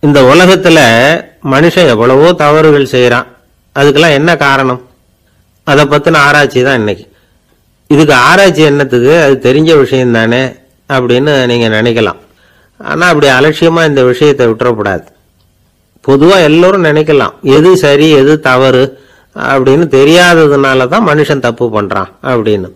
இந்த உலகத்துல மனுஷன் எவ்வளவோ தவறுகள் செய்யறான். அதுக்கெல்லாம் என்ன காரணம்? அதை பத்தின ஆராய்ச்சி தான் இன்னைக்கு. இதுக்கு ஆராய்ச்சி என்னத்துக்கு? அது தெரிஞ்ச விஷயம் தானே அப்படின்னு நீங்க நினைக்கலாம். ஆனா அப்படி அலட்சியமா இந்த விஷயத்தை விட்டுறக்கூடாது. பொதுவா எல்லோரும் நினைக்கலாம் எது சரி எது தவறு அப்படின்னு தெரியாததுனால தான் மனுஷன் தப்பு பண்றான் அப்படின்னு.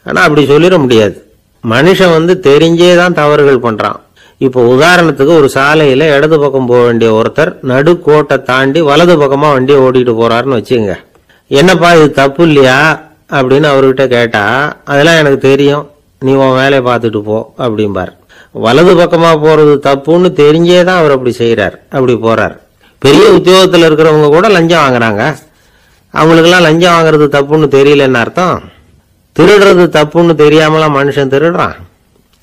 ஆனா அப்படி சொல்லிட முடியாது. மனுஷன் தெரிஞ்சே தான் தவறுகள் பண்றான். இப்போ உதாரணத்துக்கு ஒரு சாலையில இடது பக்கம் போக வேண்டிய ஒருத்தர் நடுக்கோட்டை தாண்டி வலது பக்கமா வண்டியை ஓடிட்டு போறாருன்னு வச்சுங்க. என்னப்பா இது தப்பு இல்லையா அப்படின்னு அவர்கிட்ட கேட்டா, அதெல்லாம் எனக்கு தெரியும், நீ உன் வேலையை பார்த்துட்டு போ அப்படிம்பார். வலது பக்கமா போறது தப்புன்னு தெரிஞ்சே தான் அவர் அப்படி செய்யறார், அப்படி போறார். பெரிய உத்தியோகத்தில் இருக்கிறவங்க கூட லஞ்சம் வாங்குறாங்க. அவங்களுக்கெல்லாம் லஞ்சம் வாங்குறது தப்புன்னு தெரியலன்னு அர்த்தம். திருடுறது தப்புன்னு தெரியாமலாம் மனுஷன் திருடுறான்.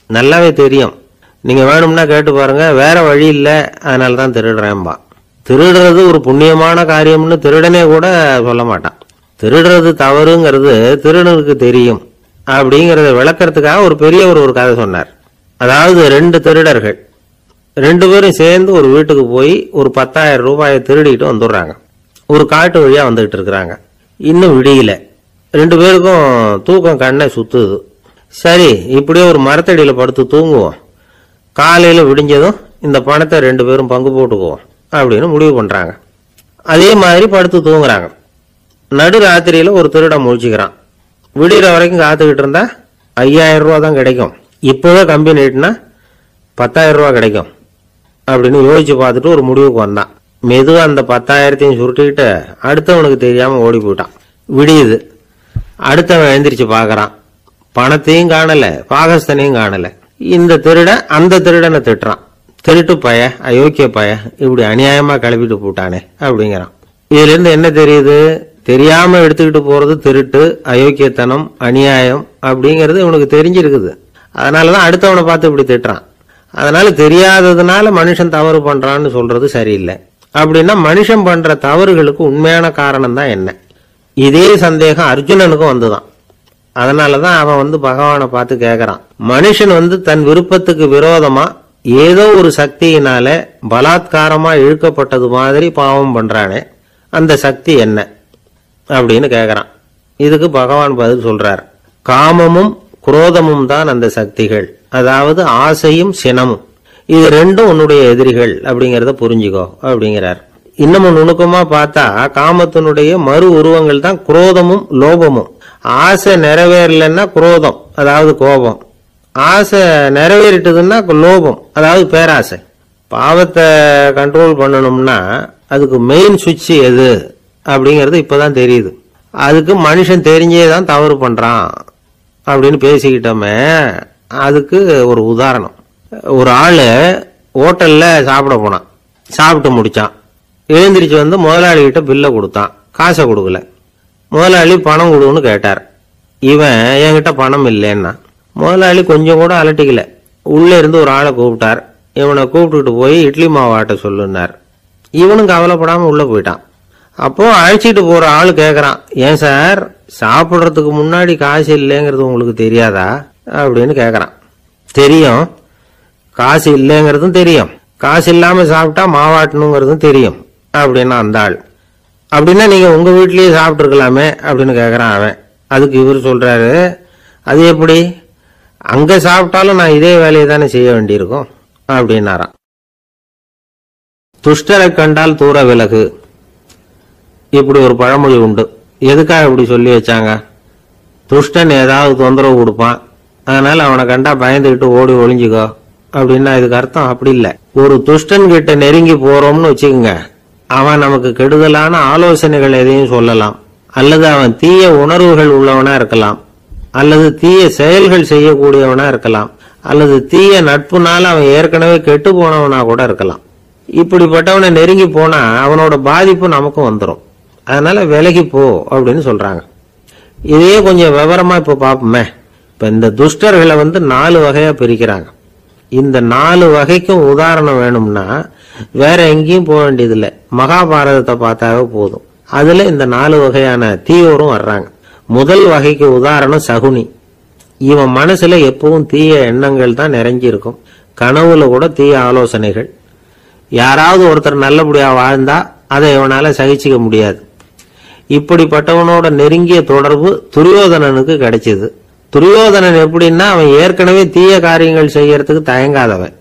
நல்லாவே தெரியும். நீங்க வேணும்னா கேட்டு பாருங்க, வேற வழி இல்லை அதனால தான் திருடுறேன்பா. திருடுறது ஒரு புண்ணியமான காரியம்னு திருடனே கூட சொல்ல மாட்டான். திருடுறது தவறுங்கிறது திருடனுக்கு தெரியும் அப்படிங்கறத விளக்கறதுக்காக ஒரு பெரியவர் ஒரு கதை சொன்னார். அதாவது 2 திருடர்கள் 2 பேரும் சேர்ந்து ஒரு வீட்டுக்கு போய் ஒரு 10,000 ரூபாயை திருடிட்டு வந்துடுறாங்க. ஒரு காட்டு வழியா வந்துகிட்டு இருக்கிறாங்க. இன்னும் விடியல. 2 பேருக்கும் தூக்கம் கண்ணை சுத்துது. சரி, இப்படியே ஒரு மரத்தடியில படுத்து தூங்குவோம், காலையில விடிஞ்சதும் இந்த பணத்தை 2 பேரும் பங்கு போட்டுக்குவோம் அப்படின்னு முடிவு பண்றாங்க. அதே மாதிரி படுத்து தூங்குறாங்க. நடு ராத்திரியில ஒரு திருடன் முழிச்சுக்கிறான். விடிகிற வரைக்கும் காத்துக்கிட்டு இருந்தா 5,000 ரூபா தான் கிடைக்கும், இப்பவே கம்பி நீட்டினா 10,000 ரூபா கிடைக்கும் அப்படின்னு யோசிச்சு பார்த்துட்டு ஒரு முடிவுக்கு வந்தான். மெதுவா அந்த 10,000த்தையும் சுருட்டிக்கிட்டு அடுத்தவனுக்கு தெரியாம ஓடி போயிட்டான். விடியுது. அடுத்தவன் எழுந்திரிச்சு பாக்குறான். பணத்தையும் காணல, பாகஸ்தனையும் காணல. இந்த திருடன் அந்த திருடனை திட்டுறான். திருட்டு பய, அயோக்கிய பய, இப்படி அநியாயமா கிளப்பிட்டு போட்டானே அப்படிங்கிறான். இதுல இருந்து என்ன தெரியுது? தெரியாம எடுத்துக்கிட்டு போறது திருட்டு, அயோக்கியத்தனம், அநியாயம் அப்படிங்கிறது இவனுக்கு தெரிஞ்சிருக்குது. அதனாலதான் அடுத்தவனை பார்த்து இப்படி திட்டுறான். அதனால தெரியாததுனால மனுஷன் தவறு பண்றான்னு சொல்றது சரியில்லை. அப்படின்னா மனுஷன் பண்ற தவறுகளுக்கு உண்மையான காரணம் தான் என்ன? இதே சந்தேகம் அர்ஜுனனுக்கும் வந்துதான். அதனாலதான் அவன் பகவானை பார்த்து கேட்கறான். மனுஷன் தன் விருப்பத்துக்கு விரோதமா ஏதோ ஒரு சக்தியினால பலாத்காரமா இழுக்கப்பட்டது மாதிரி பாவம் பண்றானே, அந்த சக்தி என்ன அப்படின்னு கேட்கறான். இதுக்கு பகவான் பதில் சொல்றார். காமமும் குரோதமும் தான் அந்த சக்திகள், அதாவது ஆசையும் சினமும். இது 2ம் உன்னுடைய எதிரிகள் அப்படிங்கறத புரிஞ்சுக்கோ அப்படிங்கிறார். இன்னமும் நுணுக்கமா பார்த்தா காமத்தினுடைய மறு உருவங்கள் தான் குரோதமும் லோபமும். ஆசை நிறைவேறலன்னா குரோதம், அதாவது கோபம். ஆசை நிறைவேறிட்டதுன்னா லோபம், அதாவது பேராசை. பாவத்தை கண்ட்ரோல் பண்ணணும்னா அதுக்கு மெயின் சுவிட்ச் எது அப்படிங்கிறது இப்பதான் தெரியுது. அதுக்கு மனுஷன் தெரிஞ்சே தான் தவறு பண்றான் அப்படின்னு பேசிக்கிட்டோமே. அதுக்கு ஒரு உதாரணம். ஒரு ஆளு ஹோட்டல்ல சாப்பிட போனான். சாப்பிட்டு முடிச்சான். எழுந்திரிச்சு முதலாளி கிட்ட பில்லை கொடுத்தான். காசை கொடுக்கல. முதலாளி பணம் கொடுன்னு கேட்டார். இவன் என்கிட்ட பணம் இல்லைன்னா. முதலாளி கொஞ்சம் கூட அலட்டிக்கல. உள்ள இருந்து ஒரு ஆளை கூப்பிட்டார். இவனை கூப்பிட்டுட்டு போய் இட்லி மாவு ஆட்ட சொல்லுனார். இவனும் கவலைப்படாம உள்ள போயிட்டான். அப்போ அழைச்சிட்டு போற ஆளு கேக்குறான், ஏன் சார் சாப்பிடுறதுக்கு முன்னாடி காசு இல்லைங்கிறது உங்களுக்கு தெரியாதா அப்படின்னு கேக்குறான். தெரியும், காசு இல்லைங்கிறதும் தெரியும், காசு இல்லாம சாப்பிட்டா மாவாட்டணுங்கிறதும் தெரியும் அப்படின்னா அந்த ஆள். அப்படின்னா நீங்க உங்க வீட்லயே சாப்பிட்டு இருக்கலாமே அப்படின்னு கேக்குறான் அவன். அதுக்கு இவர் சொல்றாரு, அது எப்படி? அங்க சாப்பிட்டாலும் நான் இதே வேலையை தானே செய்ய வேண்டியிருக்கும் அப்படின்னாராம். துஷ்டரை கண்டால் தூர விலகு, இப்படி ஒரு பழமொழி உண்டு. எதுக்காக இப்படி சொல்லி வச்சாங்க? துஷ்டன் ஏதாவது தொந்தரவு கொடுப்பான், அதனால அவனை கண்டா பயந்துகிட்டு ஓடி ஒளிஞ்சுக்கோ அப்படின்னா இதுக்கு அர்த்தம் அப்படி இல்லை. ஒரு துஷ்டன் கிட்ட நெருங்கி போறோம்னு வச்சுக்கோங்க, அவன் நமக்கு கெடுதலான ஆலோசனைகள் எதையும் சொல்லலாம், அல்லது அவன் தீய உணர்வுகள் உள்ளவனா இருக்கலாம், அல்லது தீய செயல்கள் செய்யக்கூடியவனா இருக்கலாம், அல்லது தீய நட்புனால அவன் ஏற்கனவே கெட்டு போனவனா கூட இருக்கலாம். இப்படிப்பட்டவனை நெருங்கி போனா அவனோட பாதிப்பு நமக்கும் வந்துடும். அதனால விலகி போ அப்படின்னு சொல்றாங்க. இதையே கொஞ்சம் விவரமா இப்ப பாப்போமே. இப்ப இந்த துஷ்டர்களை 4 வகையா பிரிக்கிறாங்க. இந்த 4 வகைக்கும் உதாரணம் வேணும்னா வேற எங்கேயும் போக வேண்டியதில்லை, மகாபாரதத்தை பார்த்தாவே போதும். அதுல இந்த 4 வகையான தீயோரும் வர்றாங்க. முதல் வகைக்கு உதாரணம் சகுனி. இவன் மனசுல எப்பவும் தீய எண்ணங்கள் தான் நிறைஞ்சி இருக்கும். கனவுல கூட தீய ஆலோசனைகள். யாராவது ஒருத்தர் நல்லபடியா வாழ்ந்தா அதை இவனால சகிச்சுக்க முடியாது. இப்படிப்பட்டவனோட நெருங்கிய தொடர்பு துரியோதனனுக்கு கிடைச்சது. துரியோதனன் எப்படின்னா, அவன் ஏற்கனவே தீய காரியங்கள் செய்யறதுக்கு தயங்காதவன்.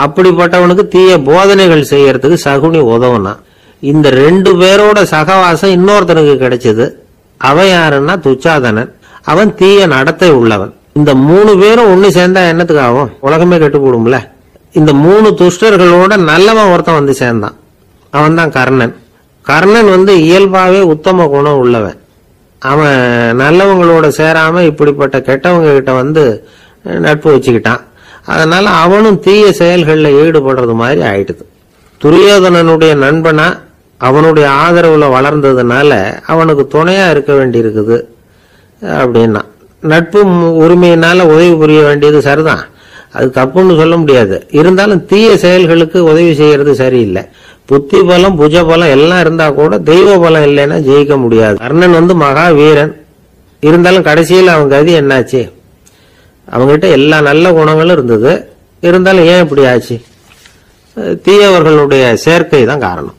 அப்படிப்பட்டவனுக்கு தீய போதனைகள் செய்யறதுக்கு சகுனி உதவுனான். இந்த 2 பேரோட சகவாசம் இன்னொருத்தனுக்கு கிடைச்சது. அவன் யாருன்னா துச்சாதனன். அவன் தீய நடத்தை உள்ளவன். இந்த 3 பேரும் ஒண்ணு சேர்ந்தா என்னத்துக்கு ஆகும்? உலகமே கெட்டு போடும்ல. இந்த 3 துஷ்டர்களோட நல்லவன் ஒருத்தன் வந்து சேர்ந்தான். அவன் தான் கர்ணன். கர்ணன் இயல்பாவே உத்தம குணம் உள்ளவன். அவன் நல்லவங்களோட சேராம இப்படிப்பட்ட கெட்டவங்க கிட்ட நட்பு வச்சுக்கிட்டான். அதனால அவனும் தீய செயல்களில் ஈடுபடுறது மாதிரி ஆயிடுது. துரியோதனனுடைய நண்பனா அவனுடைய ஆதரவுல வளர்ந்ததுனால அவனுக்கு துணையா இருக்க வேண்டி இருக்குது அப்படின்னா. நட்பு உரிமையினால உதவி புரிய வேண்டியது சரிதான், அது தப்புன்னு சொல்ல முடியாது. இருந்தாலும் தீய செயல்களுக்கு உதவி செய்யறது சரியில்லை. புத்தி பலம் புஜ பலம் எல்லாம் இருந்தா கூட தெய்வ பலம் இல்லைன்னா ஜெயிக்க முடியாது. கர்ணன் மகா வீரன். இருந்தாலும் கடைசியில் அவன் கதி என்னாச்சு? அவங்ககிட்ட எல்லா நல்ல குணங்களும் இருந்தது. இருந்தாலும் ஏன் இப்படி ஆச்சு? தீயவர்களுடைய சேர்க்கை தான் காரணம்.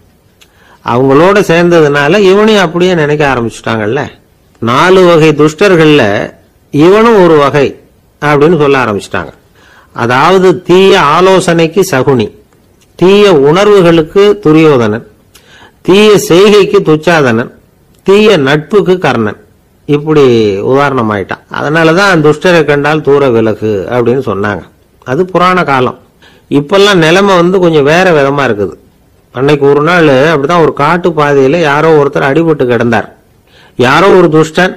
அவங்களோட சேர்ந்ததுனால இவனையும் அப்படியே நினைக்க ஆரம்பிச்சுட்டாங்கல்ல. 4 வகை துஷ்டர்கள்ல இவனும் ஒரு வகை அப்படின்னு சொல்ல ஆரம்பிச்சிட்டாங்க. அதாவது தீய ஆலோசனைக்கு சகுனி, தீய உணர்வுகளுக்கு துரியோதனன், தீய செய்கைக்கு துச்சாதனன், தீய நட்புக்கு கர்ணன். இப்படி உதாரணமாயிட்டான். அதனாலதான் துஷ்டரை கண்டால் தூர விலகு அப்படின்னு சொன்னாங்க. அது புராண காலம். இப்பெல்லாம் நிலைமை கொஞ்சம் வேற விதமா இருக்குது. அன்னைக்கு ஒரு நாள் அப்படிதான் ஒரு காட்டு பாதையில யாரோ ஒருத்தர் அடிபட்டு கிடந்தார். யாரோ ஒரு துஷ்டன்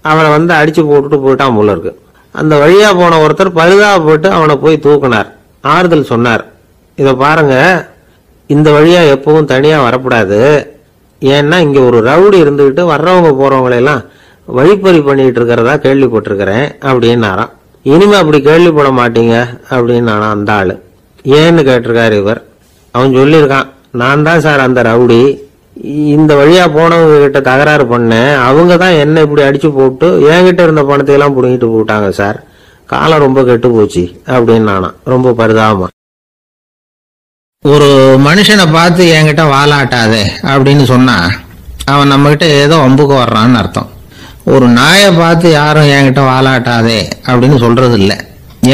அவனை அடிச்சு போட்டுட்டு போயிட்டான் போல இருக்கு. அந்த வழியா போன ஒருத்தர் பரிதாபப்பட்டு அவனை போய் தூக்கினார். ஆறுதல் சொன்னார், இத பாருங்க, இந்த வழியா எப்பவும் தனியா வரக்கூடாது. ஏன்னா இங்க ஒரு ரவுடி இருந்துகிட்டு வர்றவங்க போறவங்களெல்லாம் வழிப்பறி பண்ணிட்டு இருக்கிறதா கேள்விப்பட்டிருக்கிறேன் அப்படின்னாராம். இனிமே அப்படி கேள்விப்பட மாட்டீங்க அப்படின்னு அந்த ஆளு. ஏன்னு கேட்டிருக்காரு இவர். அவன் சொல்லியிருக்கான், நான் தான் சார் அந்த ரவுடி. இந்த வழியா போனவங்க கிட்ட தகராறு பண்ணேன். அவங்க தான் என்ன இப்படி அடிச்சு போட்டு என்கிட்ட இருந்த பணத்தை எல்லாம் புடுங்கிட்டு போட்டாங்க சார். காலம் ரொம்ப கெட்டு போச்சு அப்படின்னு நானா ரொம்ப பரிதாபமா. ஒரு மனுஷனை பார்த்து என்கிட்ட வாலாட்டாதே அப்படின்னு சொன்னா அவன் நம்ம கிட்ட ஏதோ வம்புக்கு வர்றான்னு அர்த்தம். ஒரு நாயை பார்த்து யாரும் என்கிட்ட வாலாட்டாதே அப்படின்னு சொல்றது இல்லை.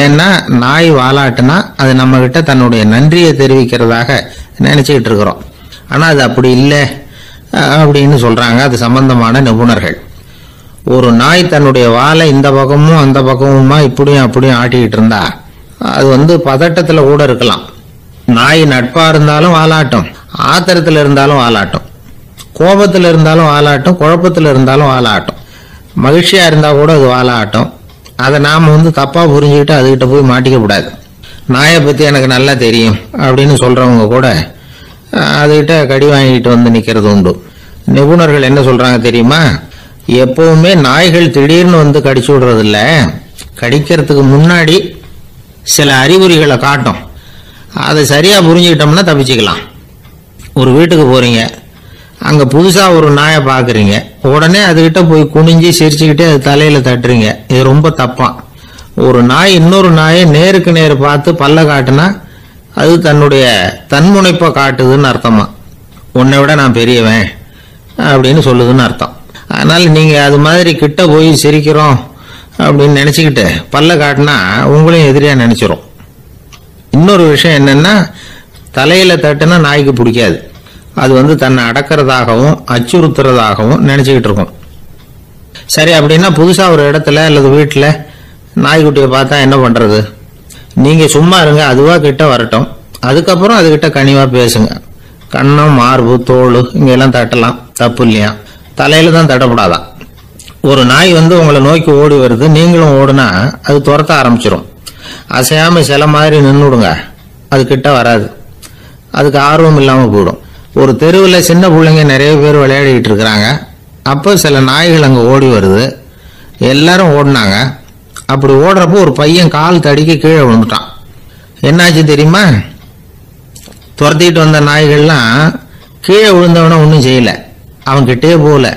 ஏன்னா நாய் வாலாட்டுனா அது நம்ம கிட்ட தன்னுடைய நன்றியை தெரிவிக்கிறதாக நினைச்சுக்கிட்டு இருக்கிறோம். ஆனா அது அப்படி இல்லை அப்படின்னு சொல்றாங்க அது சம்பந்தமான நிபுணர்கள். ஒரு நாய் தன்னுடைய வாலை இந்த பக்கமும் அந்த பக்கமுமா இப்படியும் அப்படியும் ஆட்டிக்கிட்டு இருந்தா அது பதட்டத்துல கூட இருக்கலாம். நாய் நட்பா இருந்தாலும் வாலாட்டும், ஆத்திரத்துல இருந்தாலும் வாலாட்டும், கோபத்துல இருந்தாலும் வாலாட்டும், குழப்பத்துல இருந்தாலும் வாலாட்டும், மகிழ்ச்சியா இருந்தா கூட அது வாலாட்டும். அதை நாம தப்பா புரிஞ்சுக்கிட்டு அதுகிட்ட போய் மாட்டிக்க கூடாது. நாயை பத்தி எனக்கு நல்லா தெரியும் அப்படின்னு சொல்றவங்க கூட அதுகிட்ட கடி வாங்கிட்டு நிக்கிறது உண்டு. நிபுணர்கள் என்ன சொல்றாங்க தெரியுமா? எப்பவுமே நாய்கள் திடீர்னு கடிச்சு விடுறது இல்ல, கடிக்கிறதுக்கு முன்னாடி சில அறிகுறிகளை காட்டும். அதை சரியா புரிஞ்சுக்கிட்டோம்னா தப்பிச்சுக்கலாம். ஒரு வீட்டுக்கு போறீங்க, அங்க புதுசா ஒரு நாயை பாக்குறீங்க, உடனே அதுகிட்ட போய் குனிஞ்சு சிரிச்சுக்கிட்டே அது தலையில தட்டுறீங்க. இது ரொம்ப தப்பா. ஒரு நாய் இன்னொரு நாயை நேருக்கு நேர் பார்த்து பல்ல காட்டுனா அது தன்னுடைய தன்முனைப்பை காட்டுதுன்னு அர்த்தமா. உன்னை விட நான் பெரியவன் அப்படின்னு சொல்லுதுன்னு அர்த்தம். அதனால நீங்க அது மாதிரி கிட்ட போய் சிரிக்கிறோம் அப்படின்னு நினைச்சுக்கிட்டு பல்ல காட்டினா உங்களையும் எதிரியா நினைச்சிரும். இன்னொரு விஷயம் என்னன்னா, தலையில தட்டுனா நாய்க்கு பிடிக்காது. அது தன்னை அடக்கிறதாகவும் அச்சுறுத்துறதாகவும் நினைச்சுக்கிட்டு இருக்கும். சரி, அப்படின்னா புதுசா ஒரு இடத்துல அல்லது வீட்டுல நாய்க்குட்டியை பார்த்தா என்ன பண்றது? நீங்க சும்மா இருங்க, அதுவா கிட்ட வரட்டும். அதுக்கப்புறம் அதுகிட்ட கனிவா பேசுங்க. கண்ணம், மார்பு, தோல் இங்கெல்லாம் தட்டலாம், தப்பு இல்லையா? தலையில தான் தட்டப்படாதான். ஒரு நாய் உங்களை நோக்கி ஓடி வருது, நீங்களும் ஓடுனா அது துரத்த ஆரம்பிச்சிடும். அசையாம சில மாதிரி நின்றுடுங்க, அது கிட்ட வராது. அதுக்கு ஆர்வம் இல்லாம போயிடும். ஒரு தெருவில் சின்ன பிள்ளைங்க நிறைய பேர் விளையாடிட்டு இருக்கிறாங்க. அப்போ சில நாய்கள் அங்கே ஓடி வருது. எல்லாரும் ஓடினாங்க. அப்படி ஓடுறப்போ ஒரு பையன் கால் தடிக்க கீழே விழுந்துட்டான். என்னாச்சு தெரியுமா? துரத்திட்டு வந்த நாய்கள்லாம் கீழே விழுந்தவன ஒன்றும் செய்யல, அவன் கிட்டே போகல.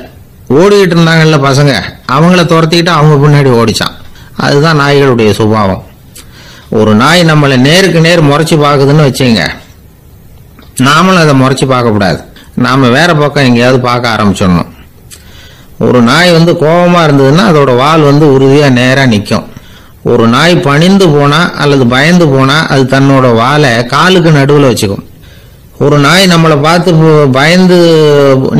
ஓடிக்கிட்டு இருந்தாங்கல்ல பசங்க, அவங்கள துரத்திக்கிட்டு அவங்க பின்னாடி ஓடிச்சான். அதுதான் நாய்களுடைய சுபாவம். ஒரு நாய் நம்மளை நேருக்கு நேர் முறைச்சு பார்க்குதுன்னு வச்சுங்க, நாமளும் அதை முறைச்சி பார்க்கக்கூடாது. நாம வேற பக்கம் எங்கேயாவது பார்க்க ஆரம்பிச்சிடணும். ஒரு நாய் கோபமா இருந்ததுன்னா அதோட வால் உறுதியா நேரா நிற்கும். ஒரு நாய் பணிந்து போனா அல்லது பயந்து போனா அது தன்னோட வாலை காலுக்கு நடுவில் வச்சுக்கும். ஒரு நாய் நம்மளை பார்த்து பயந்து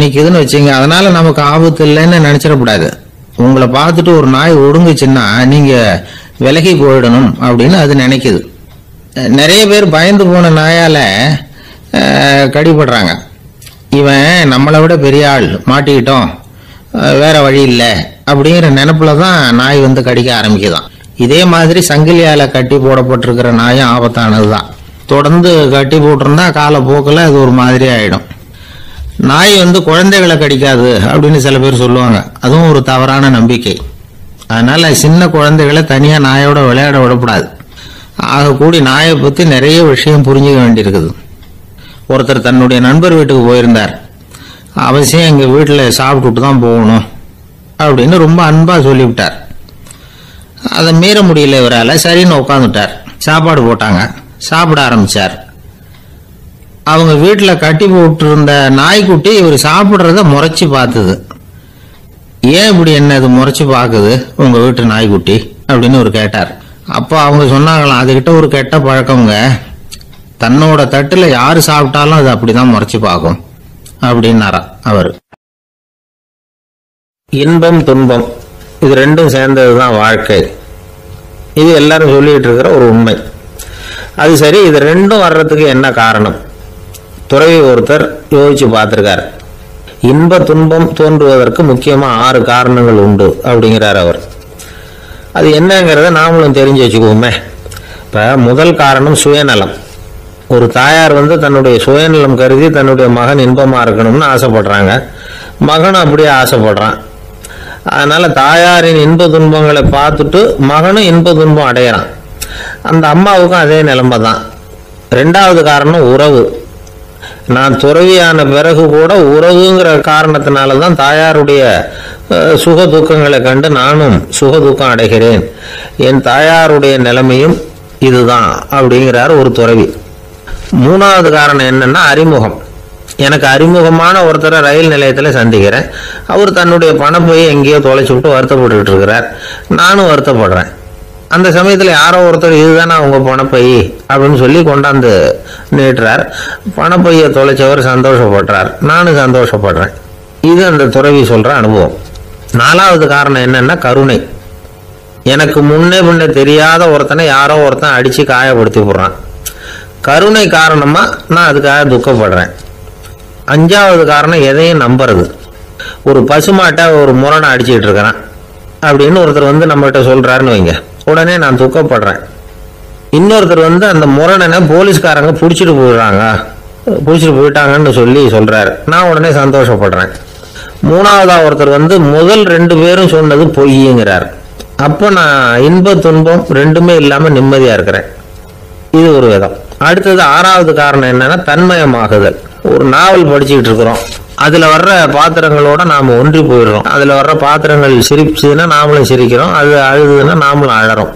நிக்குதுன்னு வச்சுங்க, அதனால நமக்கு ஆபத்து இல்லைன்னு நினைச்சிடக்கூடாது. உங்களை பார்த்துட்டு ஒரு நாய் ஒடுங்குச்சுன்னா நீங்க விலகி போயிடணும் அப்படின்னு அது நினைக்குது. நிறைய பேர் பயந்து போன நாயால கடிபடுறாங்க. இவன் நம்மளை விட பெரிய ஆள், மாட்டிக்கிட்டோம், வேற வழி இல்லை அப்படிங்கிற நினைப்புல தான் நாய் கடிக்க ஆரம்பிக்குதான். இதே மாதிரி சங்கிலியால கட்டி போடப்பட்டிருக்கிற நாயும் ஆபத்தானதுதான். தொடர்ந்து கட்டி போட்டிருந்தா காலப்போக்கில் அது ஒரு மாதிரி ஆயிடும். நாய் குழந்தைகளை கடிக்காது அப்படின்னு சில பேர் சொல்லுவாங்க. அதுவும் ஒரு தவறான நம்பிக்கை. அதனால சின்ன குழந்தைகளை தனியா நாயோட விளையாட விடக்கூடாது. ஆக கூடி நாயை பத்தி நிறைய விஷயம் புரிஞ்சுக்க வேண்டியிருக்குது. ஒருத்தர் தன்னுடைய நண்பர் வீட்டுக்கு போயிருந்தார். அவசியம் எங்க வீட்டில் சாப்பிட்டுட்டு தான் போகணும் அப்படின்னு ரொம்ப அன்பா சொல்லிவிட்டார். அதை மீற முடியல இவரால். சரின்னு உட்காந்துட்டார். சாப்பாடு போட்டாங்க, சாப்பிட ஆரம்பிச்சார். அவங்க வீட்டில் கட்டி போட்டு இருந்த நாய்க்குட்டி இவர் சாப்பிட்றத முறைச்சி பார்த்தது. ஏன் இப்படி என்ன இது முறைச்சி பார்க்குது உங்க வீட்டு நாய்க்குட்டி அப்படின்னு ஒரு கேட்டார். அப்போ அவங்க சொன்னாங்களாம், அதுகிட்ட ஒரு கெட்ட பழக்கங்க, தன்னோட தட்டுல யாரு சாப்பிட்டாலும் அது அப்படிதான் முறைச்சி பார்க்கும் அப்படின்னாரா அவர். இன்பம் துன்பம் இது ரெண்டும் சேர்ந்ததுதான் வாழ்க்கை. இது எல்லாரும் சொல்லிட்டு இருக்கிற ஒரு உண்மை. அது சரி, இது ரெண்டும் வர்றதுக்கு என்ன காரணம்? துறவி ஒருத்தர் யோசிச்சு பார்த்திருக்கார். இன்ப துன்பம் தோன்றுவதற்கு முக்கியமா 6 காரணங்கள் உண்டு அப்படிங்கிறார் அவர். அது என்னங்கிறத நாமளும் தெரிஞ்சு வச்சுக்குவோமே. இப்ப முதல் காரணம் சுயநலம். ஒரு தாயார் தன்னுடைய சுயநலம் கருதி தன்னுடைய மகன் இன்பமா இருக்கணும்னு ஆசைப்படுறாங்க. மகனும் அப்படியே ஆசைப்படுறான். அதனால தாயாரின் இன்ப துன்பங்களை பார்த்துட்டு மகனும் இன்ப துன்பம் அடையிறான். அந்த அம்மாவுக்கும் அதே நிலைமை தான். 2வது காரணம் உறவு. நான் துறவியான பிறகு கூட உறவுங்கிற காரணத்தினாலதான் தாயாருடைய சுக துக்கங்களை கண்டு நானும் சுக துக்கம் அடைகிறேன். என் தாயாருடைய நிலைமையும் இதுதான் அப்படிங்கிறார் ஒரு துறவி. 3வது காரணம் என்னன்னா அறிமுகம். எனக்கு அறிமுகமான ஒருத்தரை ரயில் நிலையத்தில் சந்திக்கிறேன். அவர் தன்னுடைய பணப்பையை எங்கேயோ தொலைச்சு விட்டு வருத்தப்பட்டு இருக்கிறார். நானும் வருத்தப்படுறேன். அந்த சமயத்தில் யாரோ ஒருத்தர் இதுதானே அவங்க பணப்பை அப்படின்னு சொல்லி கொண்டாந்து நீட்டுறார். பணப்பையை தொலைச்சவர் சந்தோஷப்படுறார், நானும் சந்தோஷப்படுறேன். இது அந்த துறவி சொல்ற அனுபவம். 4வது காரணம் என்னன்னா கருணை. எனக்கு முன்னே தெரியாத ஒருத்தனை யாரோ ஒருத்தன் அடிச்சு காயப்படுத்தி போடுறான். கருணை காரணமா நான் அதுக்காக துக்கப்படுறேன். 5வது காரணம் எதையும் நம்புறது. ஒரு பசுமாட்டை ஒரு முரணை அடிச்சுட்டு இருக்கிறான் அப்படின்னு ஒருத்தர் நம்மகிட்ட சொல்றாருன்னு வைங்க, உடனே நான் துக்கப்படுறேன். இன்னொருத்தர் அந்த முரணனை போலீஸ்காரங்க பிடிச்சிட்டு போயிட்டாங்கன்னு சொல்றாரு, நான் உடனே சந்தோஷப்படுறேன். 3வதா ஒருத்தர் முதல் 2 பேரும் சொன்னது பொய்யுங்கிறார். அப்போ நான் இன்ப துன்பம் ரெண்டுமே இல்லாம நிம்மதியா இருக்கிறேன். இது ஒரு விதம். அடுத்தது 6வது காரணம் என்னன்னா தன்மயமாகுதல். ஒரு நாவல் படிச்சுக்கிட்டு இருக்கிறோம், அதுல வர்ற பாத்திரங்களோட நாம ஒன்றி போயிடுறோம். அதுல வர்ற பாத்திரங்கள் சிரிச்சுன்னா நாமளும் சிரிக்கிறோம், அது அழுதுன்னா நாமளும் அழறோம்.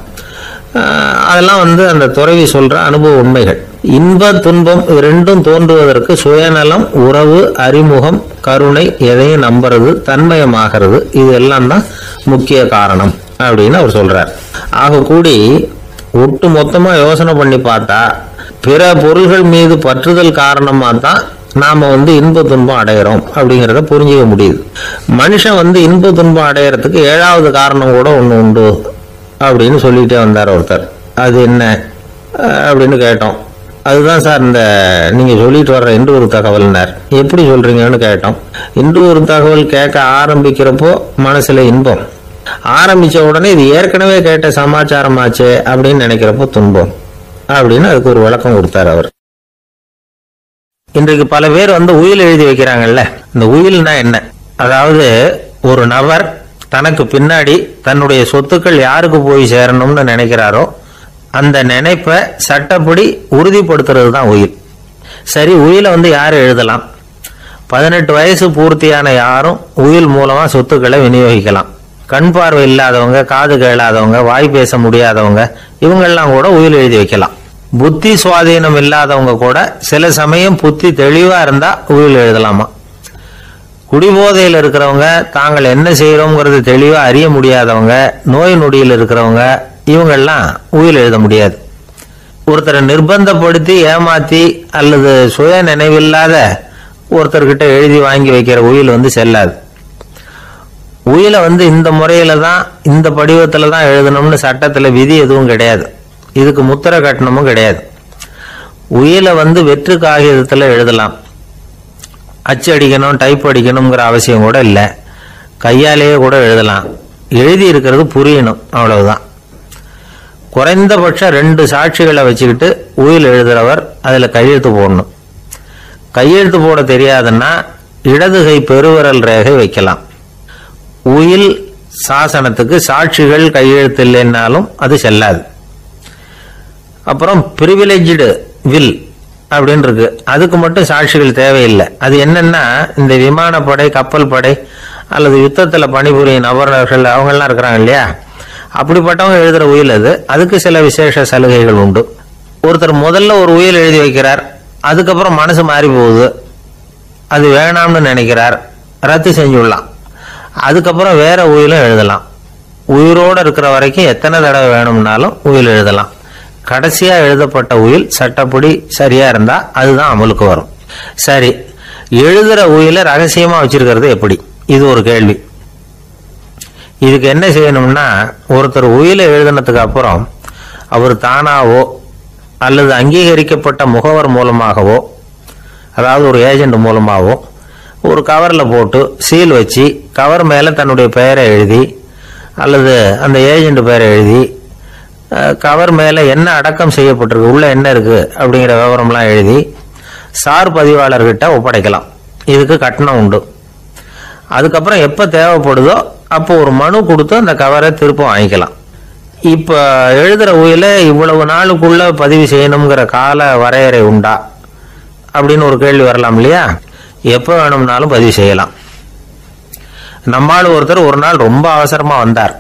அதெல்லாம் அந்த துறவி சொல்ற அனுபவ உண்மைகள். இன்ப துன்பம் ரெண்டும் தோன்றுவதற்கு சுயநலம், உறவு, அறிமுகம், கருணை, எதையும் நம்புறது, தன்மயமாகிறது, இது எல்லாம் தான் முக்கிய காரணம் அப்படின்னு அவர் சொல்றார். ஆக கூடி ஒட்டு மொத்தமா யோசனை பண்ணி பார்த்தா பிற பொருள்கள் மீது பற்றுதல் காரணமா தான் நாம இன்ப துன்பம் அடைகிறோம் அப்படிங்கிறத புரிஞ்சுக்க முடியுது. மனுஷன் இன்ப துன்பம் அடையறதுக்கு 7வது காரணம் கூட ஒண்ணு உண்டு அப்படின்னு சொல்லிட்டே வந்தார் ஒருத்தர். அது என்ன அப்படின்னு கேட்டோம். அதுதான் சார் இந்த நீங்க சொல்லிட்டு வர்ற இன்று ஒரு தகவல்னார். எப்படி சொல்றீங்கன்னு கேட்டோம். இன்று ஒரு தகவல் கேட்க ஆரம்பிக்கிறப்போ மனசுல இன்பம், ஆரம்பிச்ச உடனே இது ஏற்கனவே கேட்ட சமாச்சாரமாச்சே அப்படின்னு நினைக்கிறப்போ துன்பம் அப்படின்னு அதுக்கு ஒரு விளக்கம் கொடுத்தார் அவர். இன்றைக்கு பல பேர் உயில் எழுதி வைக்கிறாங்கல்ல. இந்த உயில்னா என்ன? அதாவது ஒரு நபர் தனக்கு பின்னாடி தன்னுடைய சொத்துக்கள் யாருக்கு போய் சேரணும்னு நினைக்கிறாரோ அந்த நினைப்பை சட்டப்படி உறுதிப்படுத்துறது தான் உயில். சரி, உயிலை யாரு எழுதலாம்? 18 வயசு பூர்த்தியான யாரும் உயில் மூலமா சொத்துக்களை விநியோகிக்கலாம். கண் பார்வை இல்லாதவங்க, காது கேளாதவங்க, வாய் பேச முடியாதவங்க, இவங்கெல்லாம் கூட உயில் எழுதி வைக்கலாம். புத்தி சுவாதீனம் இல்லாதவங்க கூட சில சமயம் புத்தி தெளிவா இருந்தா உயில் எழுதலாமா. குடிபோதையில் இருக்கிறவங்க, தாங்கள் என்ன செய்யறோங்கிறது தெளிவா அறிய முடியாதவங்க, நோய் நொடியில் இருக்கிறவங்க, இவங்கெல்லாம் உயில் எழுத முடியாது. ஒருத்தரை நிர்பந்தப்படுத்தி ஏமாத்தி அல்லது சுய நினைவில்லாத ஒருத்தர்கிட்ட எழுதி வாங்கி வைக்கிற உயில் செல்லாது. உயிலை இந்த முறையில தான், இந்த படிவத்துல தான் எழுதணும்னு சட்டத்துல விதி எதுவும் கிடையாது. இதுக்கு முத்திரை கட்டணமும் கிடையாது. உயிலை வெற்று காகிதத்துல எழுதலாம். அச்சு அடிக்கணும், டைப் அடிக்கணுங்கிற அவசியம் கூட இல்லை. கையாலேயே கூட எழுதலாம். எழுதி இருக்கிறது புரியணும், அவ்வளவுதான். குறைந்தபட்சம் 2 சாட்சிகளை வச்சுக்கிட்டு உயில் எழுதுறவர் அதுல கையெழுத்து போடணும். கையெழுத்து போட தெரியாதுன்னா இடது கை பெருவிரல் ரேகை வைக்கலாம். உயில் சாசனத்துக்கு சாட்சிகள் கையெழுத்து இல்லைன்னாலும் அது செல்லாது. அப்புறம் பிரிவிலேஜ்டு வில் அப்படின்னு இருக்கு. அதுக்கு மட்டும் சாட்சிகள் தேவையில்லை. அது என்னன்னா, இந்த விமானப்படை, கப்பல் படை அல்லது யுத்தத்துல பணிபுரியும் நபர்கள் அவங்கெல்லாம் இருக்கிறாங்க இல்லையா, அப்படிப்பட்டவங்க எழுதுற உயில் அது. அதுக்கு சில விசேஷ சலுகைகள் உண்டு. ஒருத்தர் முதல்ல ஒரு உயில் எழுதி வைக்கிறார், அதுக்கப்புறம் மனசு மாறி போகுது, அது வேணாம்னு நினைக்கிறார், ரத்து செஞ்சுடலாம். அதுக்கப்புறம் வேற உயிலும் எழுதலாம். உயிரோடு இருக்கிற வரைக்கும் எத்தனை தடவை வேணும்னாலும் உயில் எழுதலாம். கடைசியா எழுதப்பட்ட உயில் சட்டப்படி சரியா இருந்தா அதுதான் அமலுக்கு வரும். சரி, எழுதுற உயில ரகசியமா வச்சிருக்கிறது எப்படி? இது ஒரு கேள்வி. இதுக்கு என்ன செய்யணும்னா, ஒருத்தர் உயிலை எழுதினதுக்கு அப்புறம் அவர் தானாவோ அல்லது அங்கீகரிக்கப்பட்ட முகவர் மூலமாகவோ, அதாவது ஒரு ஏஜென்ட் மூலமாகவோ, ஒரு கவரில் போட்டு சீல் வச்சு கவர் மேலே தன்னுடைய பெயரை எழுதி அல்லது அந்த ஏஜென்ட் பெயரை எழுதி கவர் மேலே என்ன அடக்கம் செய்யப்பட்டிருக்கு, உள்ள என்ன இருக்கு அப்படிங்கிற விவரம்லாம் எழுதி சார் பதிவாளர்கிட்ட ஒப்படைக்கலாம். இதுக்கு கட்டணம் உண்டு. அதுக்கப்புறம் எப்போ தேவைப்படுதோ அப்போ ஒரு மனு கொடுத்து அந்த கவரை திருப்பம் வாங்கிக்கலாம். இப்போ எழுதுகிற உயில இவ்வளவு நாளுக்குள்ள பதிவு செய்யணுங்கிற கால வரையறை உண்டா அப்படின்னு ஒரு கேள்வி வரலாம் இல்லையா? எப்போ வேணும்னாலும் பதிவு செய்யலாம். நம்மால் ஒருத்தர் ஒரு நாள் ரொம்ப அவசரமா வந்தார்.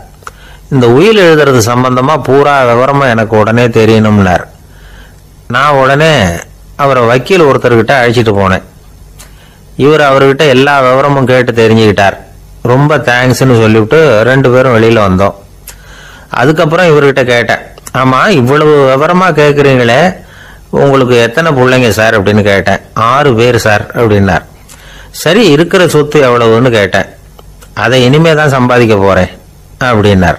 இந்த உயில் எழுதுறது சம்பந்தமா பூரா விவரமா எனக்கு உடனே தெரியணும்னார். நான் உடனே அவரை வக்கீல் ஒருத்தர்கிட்ட அழைச்சிட்டு போனேன். இவர் அவர்கிட்ட எல்லா விவரமும் கேட்டு தெரிஞ்சுக்கிட்டார். ரொம்ப தேங்க்ஸ்ன்னு சொல்லிவிட்டு 2 பேரும் வெளியில வந்தோம். அதுக்கப்புறம் இவர்கிட்ட கேட்டேன், ஆமா இவ்வளவு விவரமா கேட்குறீங்களே, உங்களுக்கு எத்தனை பிள்ளைங்க சார் அப்படின்னு கேட்டேன். 6 பேர் சார் அப்படின்னார். சரி, இருக்கிற சொத்து எவ்வளவுன்னு கேட்டேன். அதை இனிமே தான் சம்பாதிக்க போறேன் அப்படின்னார்.